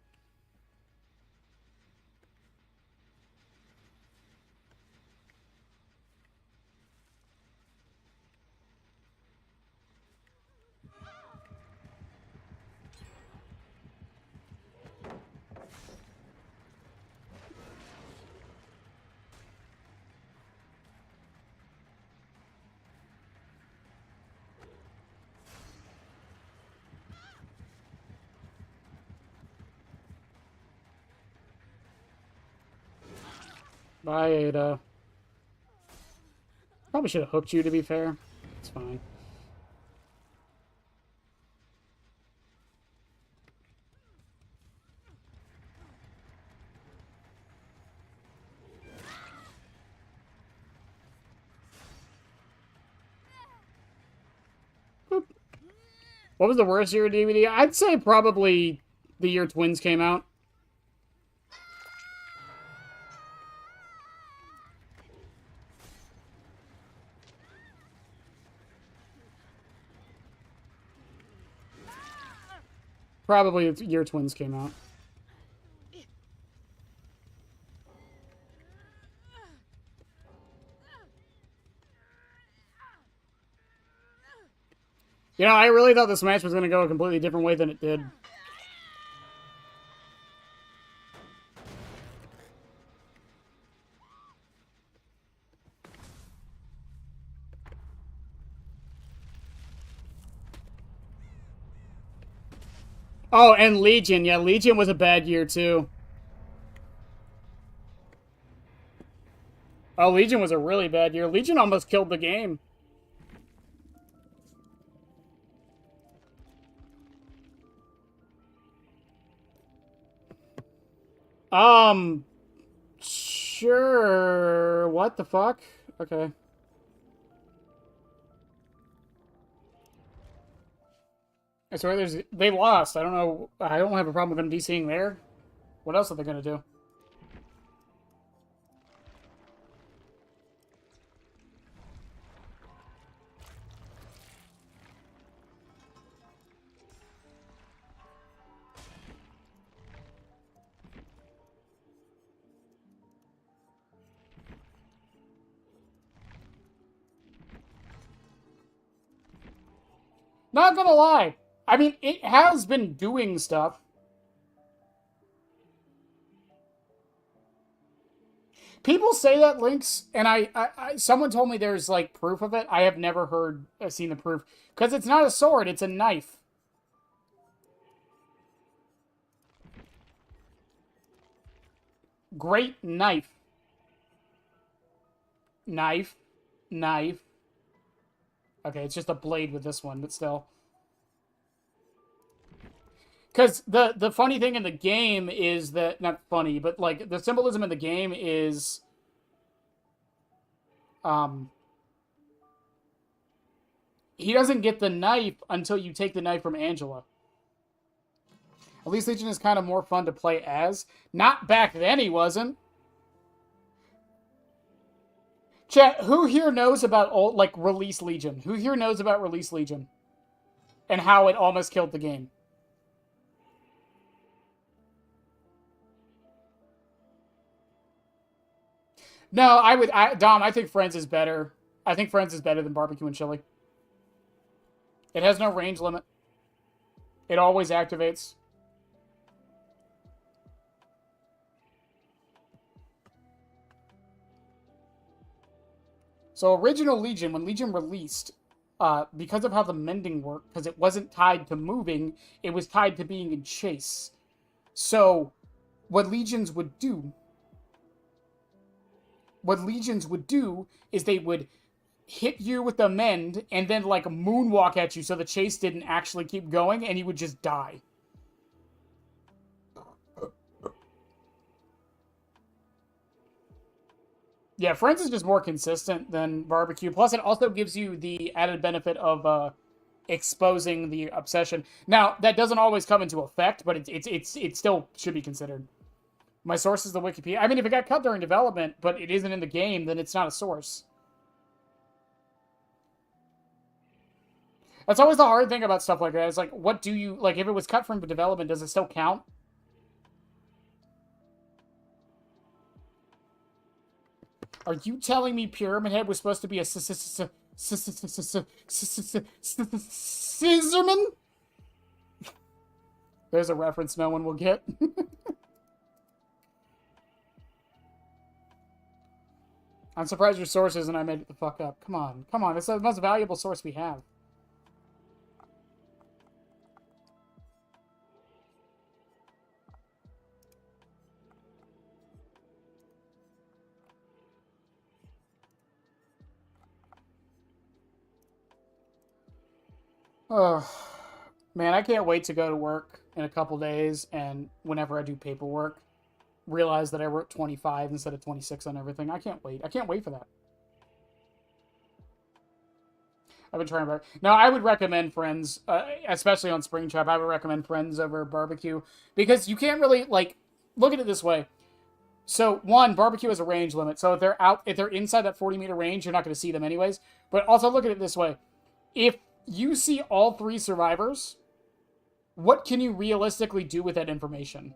Bye, Ada. Probably should have hooked you, to be fair. It's fine. Boop. What was the worst year of DVD? I'd say probably the year Twins came out. Probably the year Twins came out. You know, I really thought this match was going to go a completely different way than it did. Oh, and Legion. Yeah, Legion was a bad year, too. Oh, Legion was a really bad year. Legion almost killed the game. Sure. What the fuck? Okay. I swear they lost. I don't know. I don't have a problem with them DCing there. What else are they gonna do? Not gonna lie. I mean, it has been doing stuff. People say that Lynx, and someone told me there's like proof of it. I have never seen the proof because it's not a sword; it's a knife. Great knife. Knife. Knife. Okay, it's just a blade with this one, but still. Because the funny thing in the game is that... Not funny, but, like, the symbolism in the game is... He doesn't get the knife until you take the knife from Angela. At least Legion is kind of more fun to play as. Not back then he wasn't. Chat, who here knows about, Release Legion? Who here knows about Release Legion? And how it almost killed the game? No, Dom, I think Friends is better. I think Friends is better than Barbecue and Chili. It has no range limit. It always activates. So original Legion, when Legion released, because of how the mending worked, because it wasn't tied to moving, it was tied to being in chase. So what Legions would do what legions would do is they would hit you with the mend and then like moonwalk at you so the chase didn't actually keep going and you would just die. Yeah, Friends is just more consistent than Barbecue. Plus, it also gives you the added benefit of exposing the obsession. Now, that doesn't always come into effect, but it still should be considered. My source is the Wikipedia. I mean, if it got cut during development, but it isn't in the game, then it's not a source. That's always the hard thing about stuff like that. It's like, what do you... Like, if it was cut from development, does it still count? Are you telling me Pyramid Head was supposed to be a scissorman? There's a reference no one will get. I'm surprised your source isn't I made it the fuck up. Come on. Come on. It's the most valuable source we have. Oh, man, I can't wait to go to work in a couple days and whenever I do paperwork, realize that I wrote 25 instead of 26 on everything. I can't wait. I can't wait for that. I've been trying to... Now, I would recommend Friends, especially on Springtrap, I would recommend Friends over Barbecue because you can't really, like, look at it this way. So, one, Barbecue has a range limit. So if they're inside that 40-meter range, you're not going to see them anyways. But also look at it this way. If you see all 3 survivors, what can you realistically do with that information?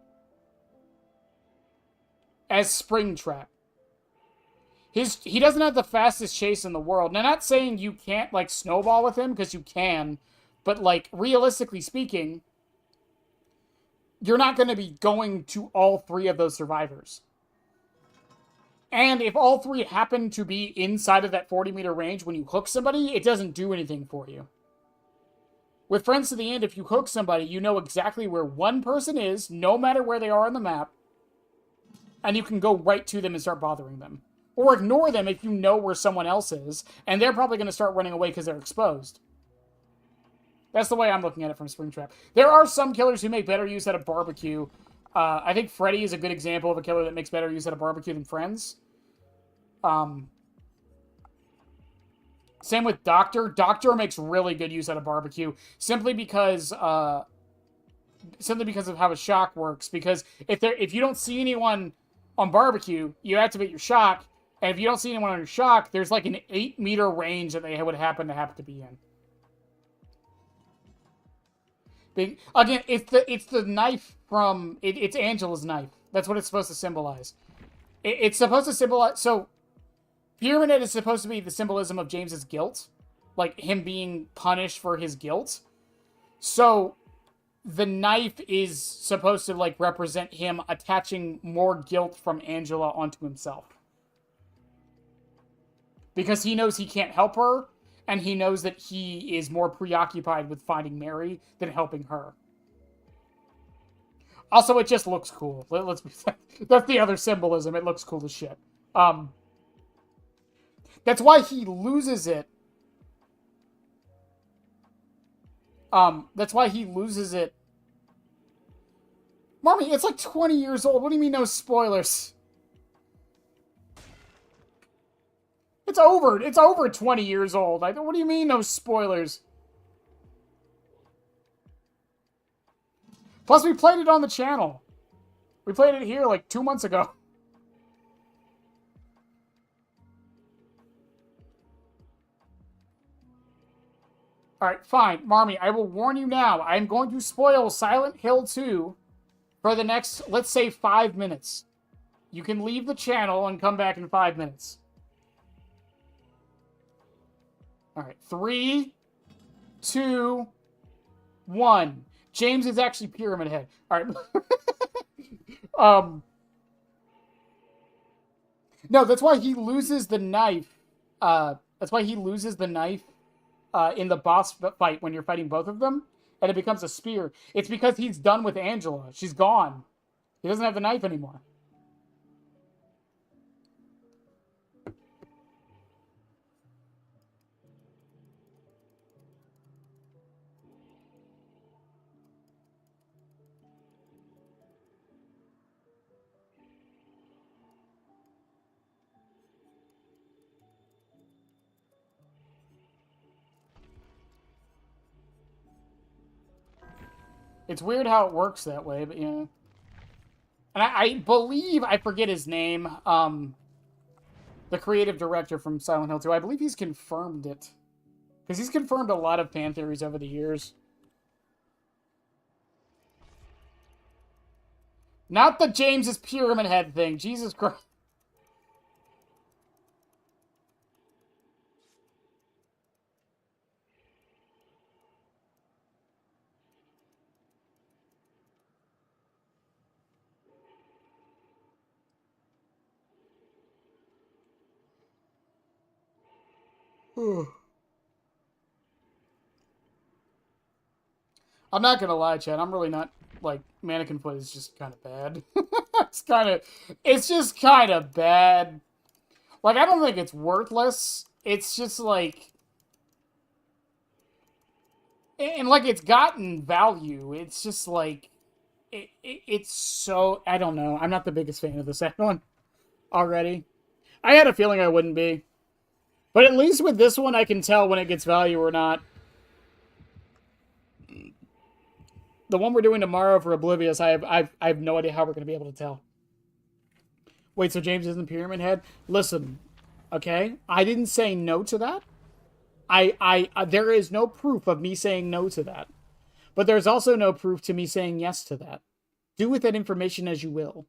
As Springtrap. He doesn't have the fastest chase in the world. Now, not saying you can't, like, snowball with him, because you can, but, like, realistically speaking, you're not going to be going to all 3 of those survivors. And if all 3 happen to be inside of that 40-meter range when you hook somebody, it doesn't do anything for you. With Friends to the End, if you hook somebody, you know exactly where one person is, no matter where they are on the map, and you can go right to them and start bothering them. Or ignore them if you know where someone else is, and they're probably going to start running away because they're exposed. That's the way I'm looking at it from Springtrap. There are some killers who make better use out of Barbecue. I think Freddy is a good example of a killer that makes better use out of Barbecue than Friends. Same with Doctor. Doctor makes really good use out of Barbecue simply because of how his shock works. Because if you don't see anyone on Barbecue, you activate your shock, and if you don't see anyone on your shock, there's like an 8-meter range that they would happen to be in. Again, it's the knife from it's Angela's knife. That's what it's supposed to symbolize. It's supposed to symbolize. So Pyramid Head is supposed to be the symbolism of James's guilt, like him being punished for his guilt. So the knife is supposed to like represent him attaching more guilt from Angela onto himself. Because he knows he can't help her, and he knows that he is more preoccupied with finding Mary than helping her. Also, it just looks cool. Let's be... That's the other symbolism. It looks cool as shit. That's why he loses it. That's why he loses it. Mommy, it's like 20 years old. What do you mean no spoilers? It's over. It's over 20 years old. What do you mean no spoilers? Plus, we played it on the channel. We played it here like 2 months ago. Alright, fine. Marmy, I will warn you now. I'm going to spoil Silent Hill 2 for the next, let's say, 5 minutes. You can leave the channel and come back in 5 minutes. Alright, 3, 2, 1. James is actually Pyramid Head. Alright. No, that's why he loses the knife. That's why he loses the knife in the boss fight when you're fighting both of them, and it becomes a spear. It's because he's done with Angela. She's gone. He doesn't have the knife anymore. It's weird how it works that way, but yeah. And I believe, I forget his name, the creative director from Silent Hill 2, I believe he's confirmed it. Because he's confirmed a lot of fan theories over the years. Not the James's Pyramid Head thing, Jesus Christ. I'm not gonna lie, Chad. I'm really not, like, Mannequin Foot is just kind of bad. It's just kind of bad. Like, I don't think it's worthless. It's just, like... And, like, it's gotten value. It's just, like... It's so... I don't know. I'm not the biggest fan of the second one already. I had a feeling I wouldn't be. But at least with this one, I can tell when it gets value or not. The one we're doing tomorrow for Oblivious, I have no idea how we're going to be able to tell. Wait, so James isn't Pyramid Head? Listen, okay? I didn't say no to that. There is no proof of me saying no to that. But there's also no proof to me saying yes to that. Do with that information as you will.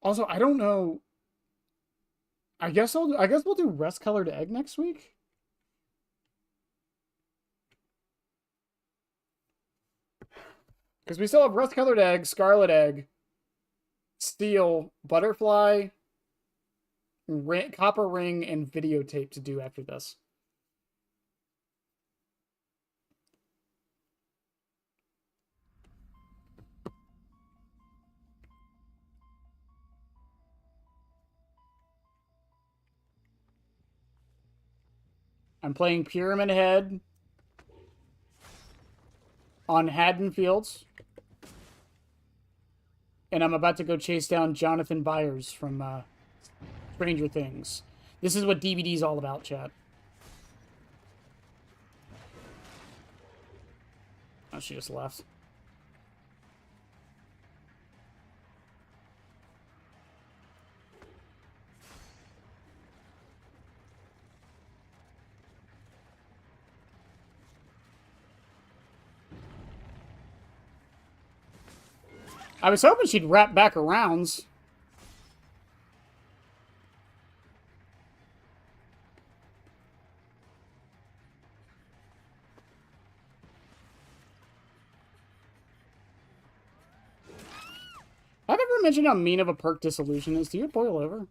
Also, I don't know. I guess we'll do Rust Colored Egg next week. Because we still have Rust Colored Egg, Scarlet Egg, Steel, Butterfly, Copper Ring, and Videotape to do after this. I'm playing Pyramid Head on Haddonfields. And I'm about to go chase down Jonathan Byers from Stranger Things. This is what DBD's all about, chat. Oh, she just left. I was hoping she'd wrap back around. Have I ever mentioned how mean of a perk Disillusion is? Do you boil over?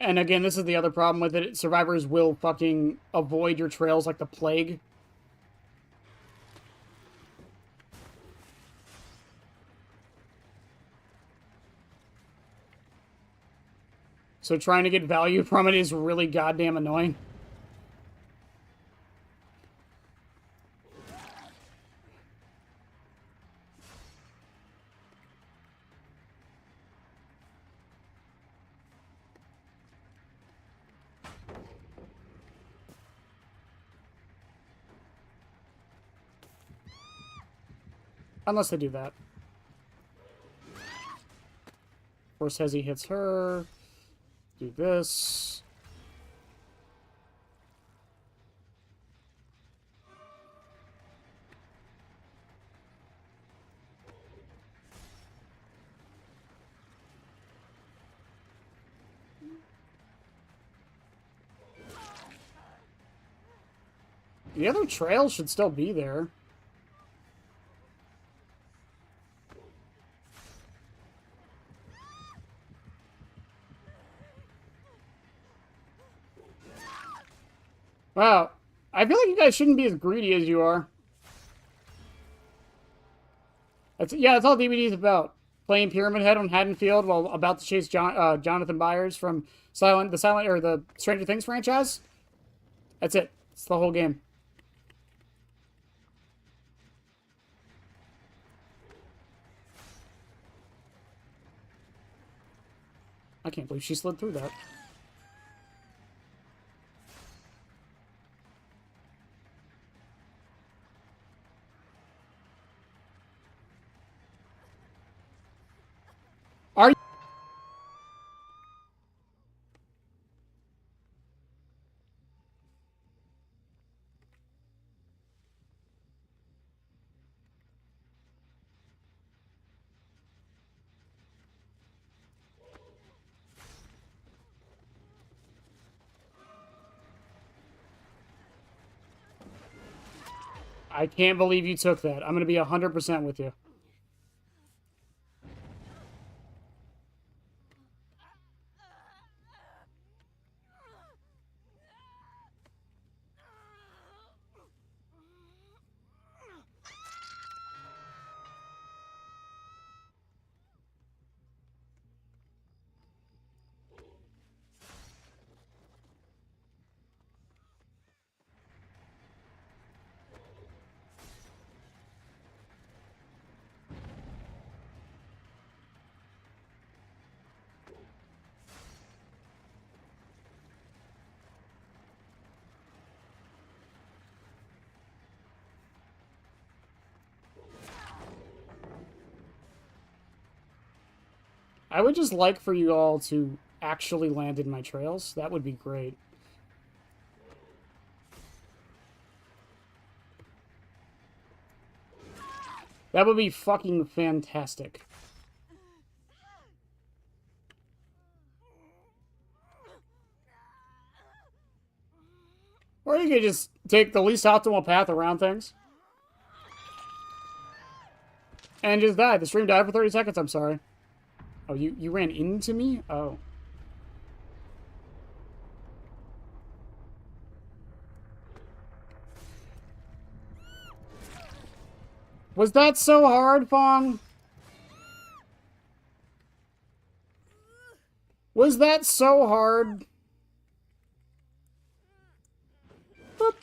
And again, this is the other problem with it. Survivors will fucking avoid your trails like the plague. So trying to get value from it is really goddamn annoying. Unless they do that. Force Hezzy hits her. Do this. The other trail should still be there. Wow. I feel like you guys shouldn't be as greedy as you are. That's all DBD is about. Playing Pyramid Head on Haddonfield while about to chase Jonathan Byers from the Stranger Things franchise. That's it. It's the whole game. I can't believe she slid through that. Are you? I can't believe you took that. I'm going to be 100% with you. I would just like for you all to actually land in my trails. That would be great. That would be fucking fantastic. Or you could just take the least optimal path around things. And just die. The stream died for 30 seconds, I'm sorry. Oh, you ran into me? Oh. Was that so hard, Fong? Was that so hard? Boop.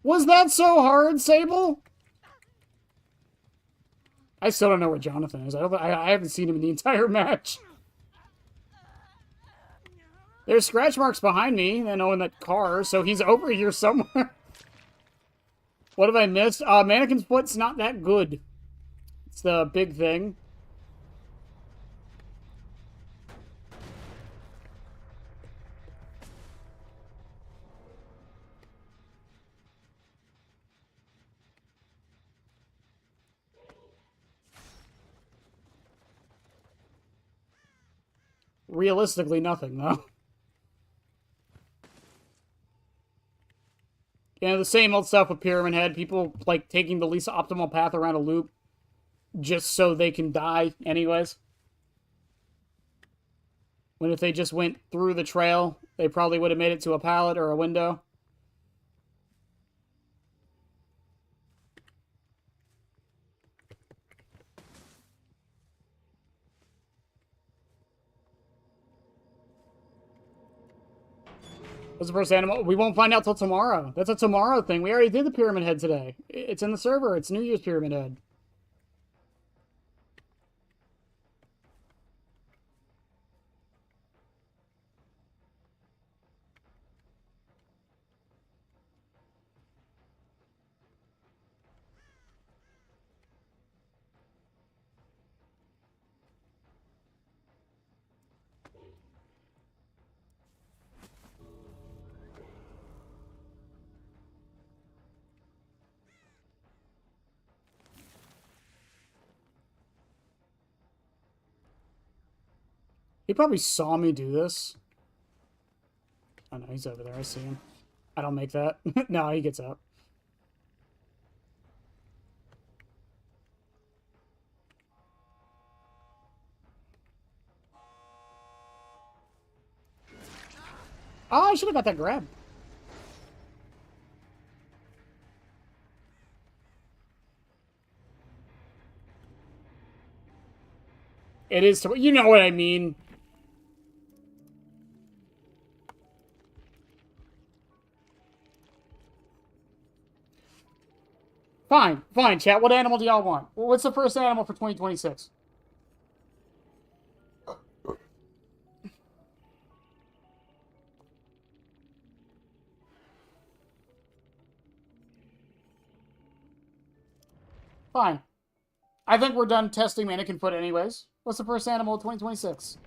Was that so hard, Sable? I still don't know where Jonathan is. I haven't seen him in the entire match. There's scratch marks behind me, and in that car, so he's over here somewhere. What have I missed? Mannequin's Foot's not that good. It's the big thing. Realistically, nothing, though. Yeah, the same old stuff with Pyramid Head. People, like, taking the least optimal path around a loop just so they can die anyways. When if they just went through the trail, they probably would have made it to a pallet or a window. What's the first animal? We won't find out till tomorrow. That's a tomorrow thing. We already did the Pyramid Head today. It's in the server. It's New Year's Pyramid Head. He probably saw me do this. Oh no, he's over there. I see him. I don't make that. No, he gets up. Oh, I should have got that grab. It is, you know what I mean. Fine, fine, chat. What animal do y'all want? What's the first animal for 2026? Fine. I think we're done testing mannequin foot anyways. What's the first animal of 2026?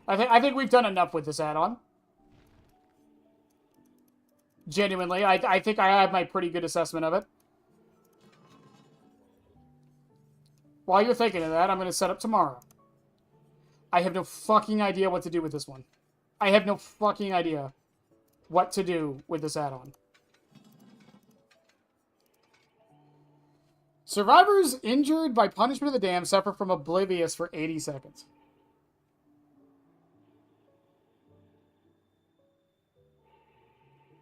I think we've done enough with this add-on. Genuinely, I think I have my pretty good assessment of it. While you're thinking of that, I'm going to set up tomorrow. I have no fucking idea what to do with this one. I have no fucking idea what to do with this add-on. Survivors injured by punishment of the dam suffer from oblivious for 80 seconds.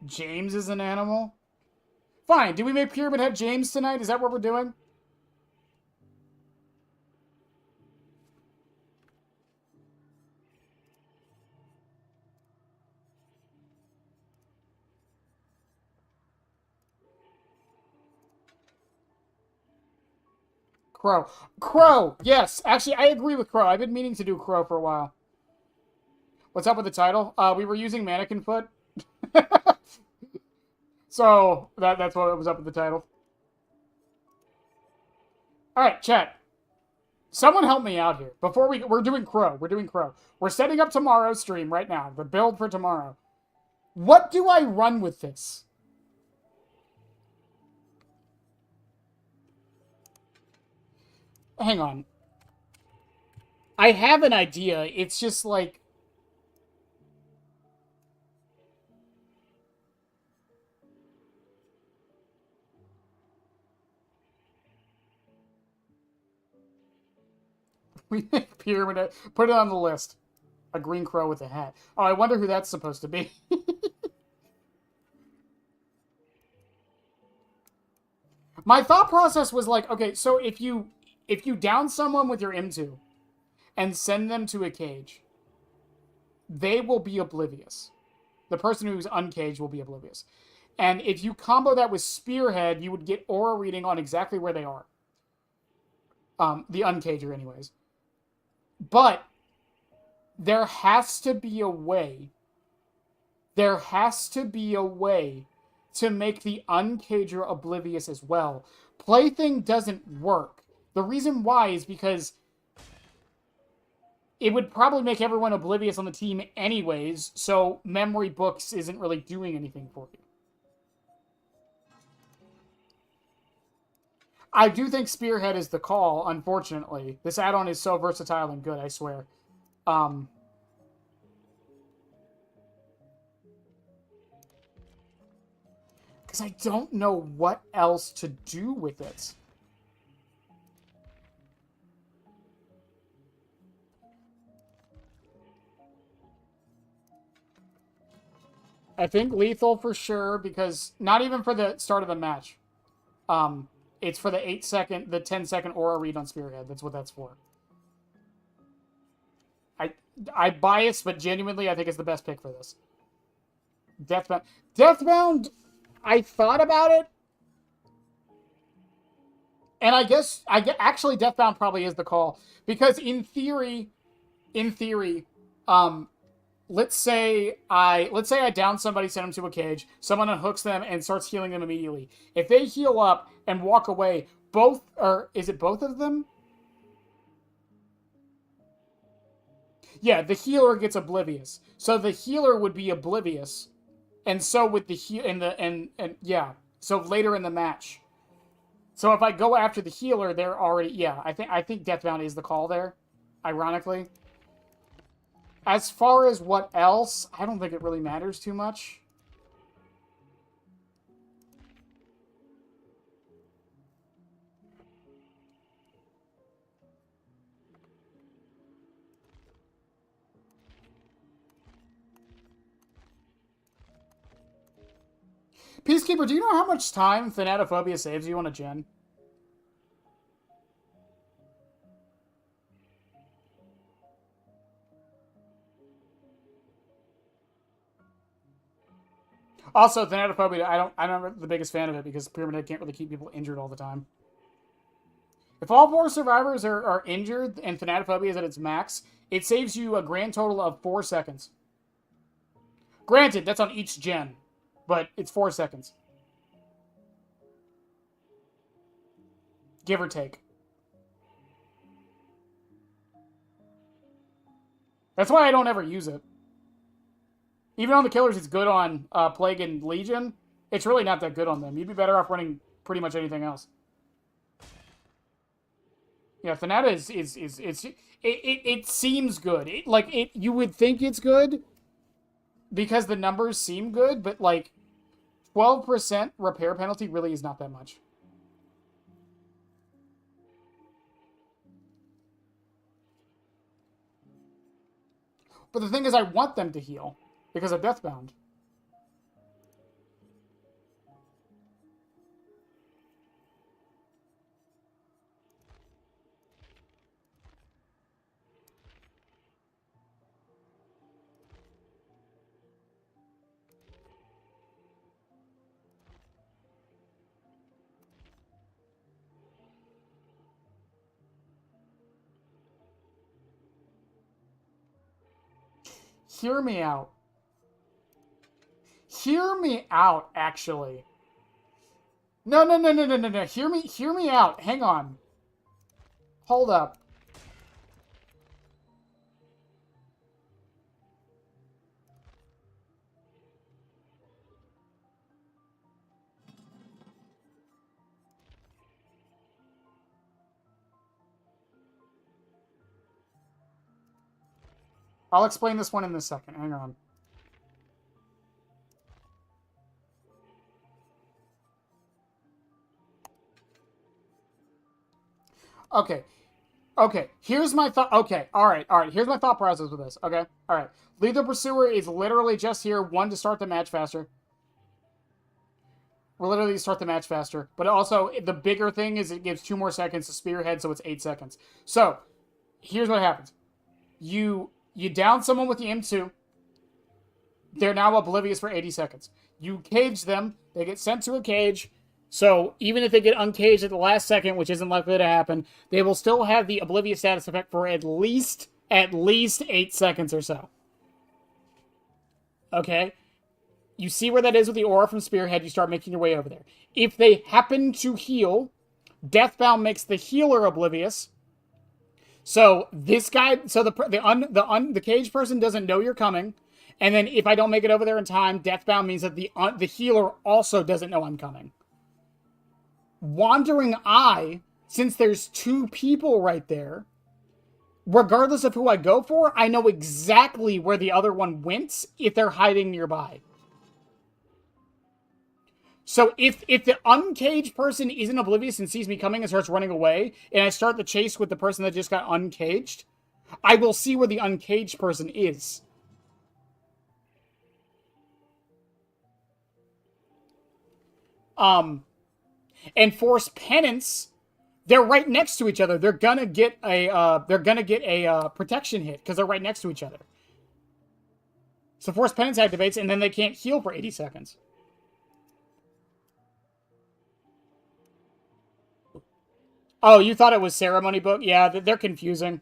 James is an animal? Fine, do we make Pyramid Head James tonight? Is that what we're doing? Crow. Crow! Yes! Actually, I agree with Crow. I've been meaning to do Crow for a while. What's up with the title? We were using Mannequin Foot. So, that's what was up with the title. Alright, chat. Someone help me out here. Before we're doing Crow. We're doing Crow. We're setting up tomorrow's stream right now. The build for tomorrow. What do I run with this? Hang on. I have an idea. It's just like... We make Pyramid. Put it on the list. A green crow with a hat. Oh, I wonder who that's supposed to be. My thought process was like, okay, so if you down someone with your M2 and send them to a cage, they will be oblivious. The person who's uncaged will be oblivious. And if you combo that with Spearhead, you would get aura reading on exactly where they are. The uncager, anyways. But there has to be a way. There has to be a way to make the uncager oblivious as well. Plaything doesn't work. The reason why is because it would probably make everyone oblivious on the team anyways, so memory books isn't really doing anything for you. I do think Spearhead is the call, unfortunately. This add-on is so versatile and good, I swear. Because I don't know what else to do with it. I think lethal for sure, because not even for the start of the match. It's for the 8-second, the 10-second aura read on Spearhead. That's what that's for. I bias, but genuinely, I think it's the best pick for this. Deathbound. Deathbound, I thought about it. And I guess, actually, Deathbound probably is the call. Because in theory, let's say I down somebody, send them to a cage, someone unhooks them and starts healing them immediately. If they heal up and walk away, is it both of them? Yeah, the healer gets oblivious. So the healer would be oblivious. And so would the yeah. So later in the match. So if I go after the healer, they're already, yeah, I think Deathbound is the call there, ironically. As far as what else, I don't think it really matters too much. Peacekeeper, do you know how much time Thanatophobia saves you on a gen? Also, Thanatophobia, I'm not the biggest fan of it because Pyramid Head can't really keep people injured all the time. If all 4 survivors are injured and Thanatophobia is at its max, it saves you a grand total of 4 seconds. Granted, that's on each gen, but it's 4 seconds. Give or take. That's why I don't ever use it. Even on the killers, it's good on Plague and Legion. It's really not that good on them. You'd be better off running pretty much anything else. Yeah, Thanata it seems good. You would think it's good because the numbers seem good, but like 12% repair penalty really is not that much. But the thing is, I want them to heal because of Deathbound. Hear me out. Hear me out, actually. No. Hear me out. Hang on. Hold up. I'll explain this one in a second. Hang on. Okay. Here's my thought. Okay. All right. Here's my thought process with this. Okay. All right. Lethal Pursuer is literally just here, one, to start the match faster. We're literally start the match faster. But also, the bigger thing is it gives 2 more seconds to Spearhead, so it's 8 seconds. So, here's what happens. You down someone with the M2. They're now oblivious for 80 seconds. You cage them. They get sent to a cage. So even if they get uncaged at the last second, which isn't likely to happen, they will still have the oblivious status effect for at least 8 seconds or so. Okay? You see where that is with the aura from Spearhead. You start making your way over there. If they happen to heal, Deathbound makes the healer oblivious. So this guy, so the cage person doesn't know you're coming, and then if I don't make it over there in time, Deathbound means that the healer also doesn't know I'm coming. Wandering Eye, since there's 2 people right there, regardless of who I go for, I know exactly where the other one went if they're hiding nearby. So if the uncaged person isn't oblivious and sees me coming and starts running away, and I start the chase with the person that just got uncaged, I will see where the uncaged person is. And Force Penance, they're right next to each other. They're gonna get a protection hit because they're right next to each other. So Force Penance activates, and then they can't heal for 80 seconds. Oh, you thought it was Ceremony Book? Yeah, they're confusing.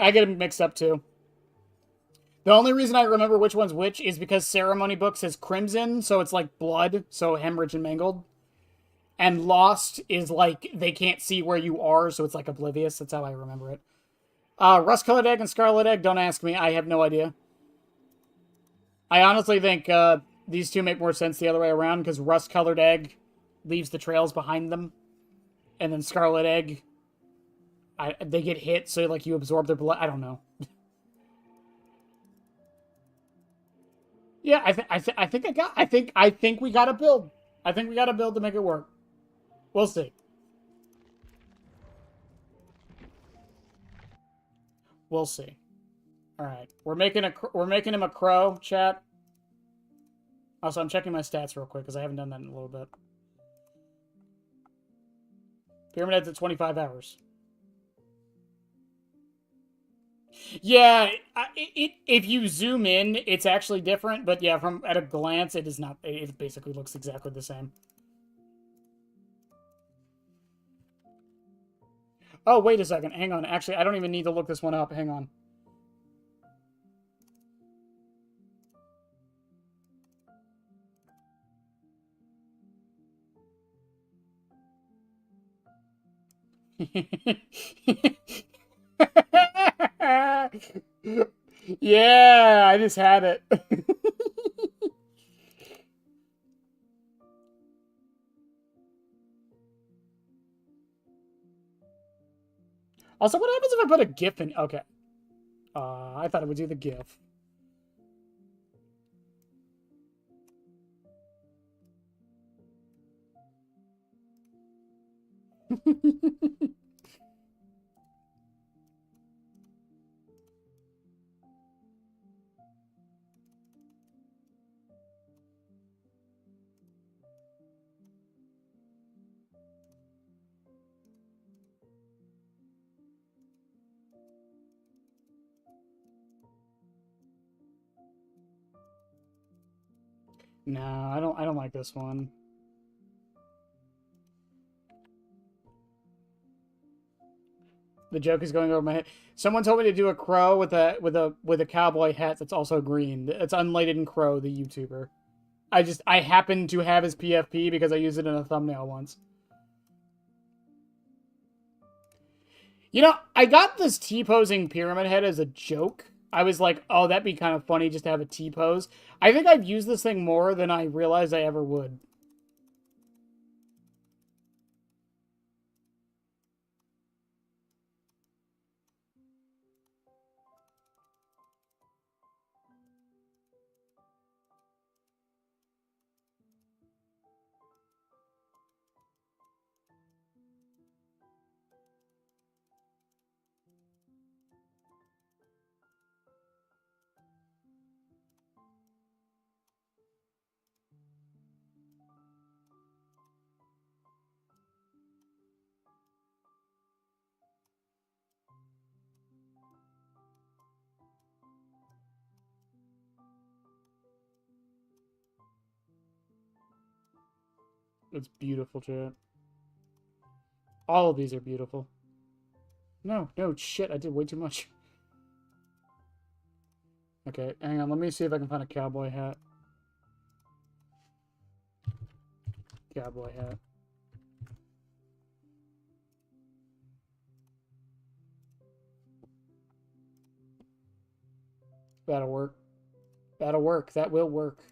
I get them mixed up, too. The only reason I remember which one's which is because Ceremony Book says Crimson, so it's like blood, so hemorrhage and mangled. And Lost is like, they can't see where you are, so it's like oblivious. That's how I remember it. Rust-Colored Egg and Scarlet Egg, don't ask me. I have no idea. I honestly think these two make more sense the other way around, because Rust-Colored Egg leaves the trails behind them. And then Scarlet Egg, they get hit, so like you absorb their blood. I don't know. Yeah, I think we got a build. I think we got a build to make it work. We'll see. We'll see. All right, we're making him a crow, chat. Also, I'm checking my stats real quick because I haven't done that in a little bit. Pyramid Head's at 25 hours. Yeah, if you zoom in, it's actually different. But yeah, from at a glance, it is not. It basically looks exactly the same. Oh, wait a second. Hang on. Actually, I don't even need to look this one up. Hang on. Yeah, I just had it. Also, what happens if I put a GIF in? Okay. I thought it would do the GIF. No, I don't like this one. The joke is going over my head. Someone told me to do a crow with a cowboy hat that's also green. It's Unlighted Crow, the YouTuber. I happen to have his PFP because I used it in a thumbnail once. You know, I got this T-posing Pyramid Head as a joke. I was like, oh, that'd be kind of funny just to have a T-pose. I think I've used this thing more than I realized I ever would. It's beautiful, chat. All of these are beautiful. No, shit, I did way too much. Okay, hang on, let me see if I can find a cowboy hat. Cowboy hat. That'll work. That'll work. That will work.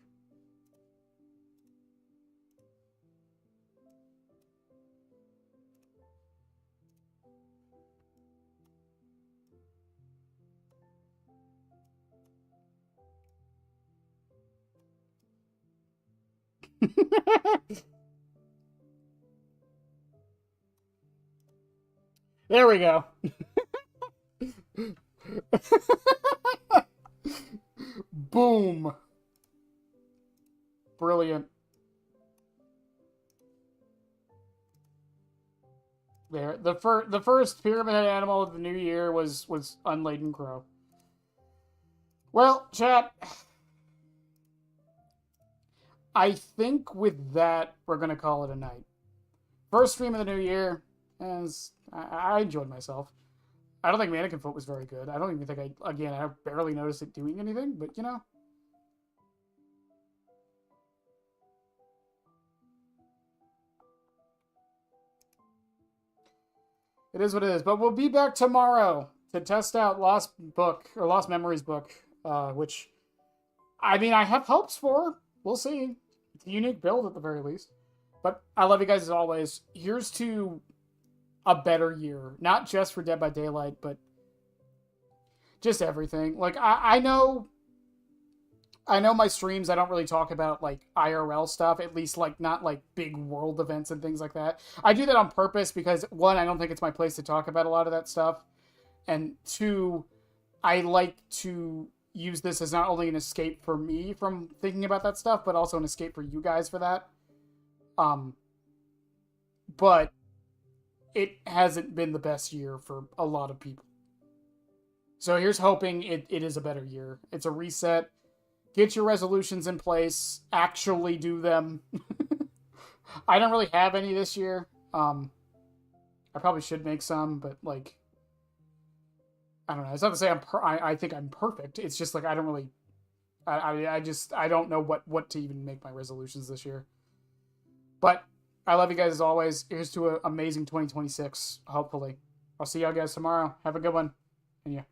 There we go. Boom. Brilliant. There. The first Pyramid Head animal of the new year was Unladen Crow. Well, chat, I think with that, we're going to call it a night. First stream of the new year, as I enjoyed myself. I don't think Mannequin Foot was very good. I don't even think I barely noticed it doing anything, but you know. It is what it is. But we'll be back tomorrow to test out Lost Memories book, which, I mean, I have hopes for. We'll see. It's a unique build at the very least. But I love you guys as always. Here's to a better year. Not just for Dead by Daylight, but just everything. Like, I know I know my streams, I don't really talk about, like, IRL stuff, at least, like, not, like, big world events and things like that. I do that on purpose because, one, I don't think it's my place to talk about a lot of that stuff, and two, I like to use this as not only an escape for me from thinking about that stuff, but also an escape for you guys for that. But it hasn't been the best year for a lot of people. So here's hoping it is a better year. It's a reset. Get your resolutions in place. Actually do them. I don't really have any this year. I probably should make some, but, like, I don't know. It's not to say I think I'm perfect. It's just, like, I don't really... I don't know what to even make my resolutions this year. But I love you guys as always. Here's to an amazing 2026, hopefully. I'll see y'all guys tomorrow. Have a good one. And yeah.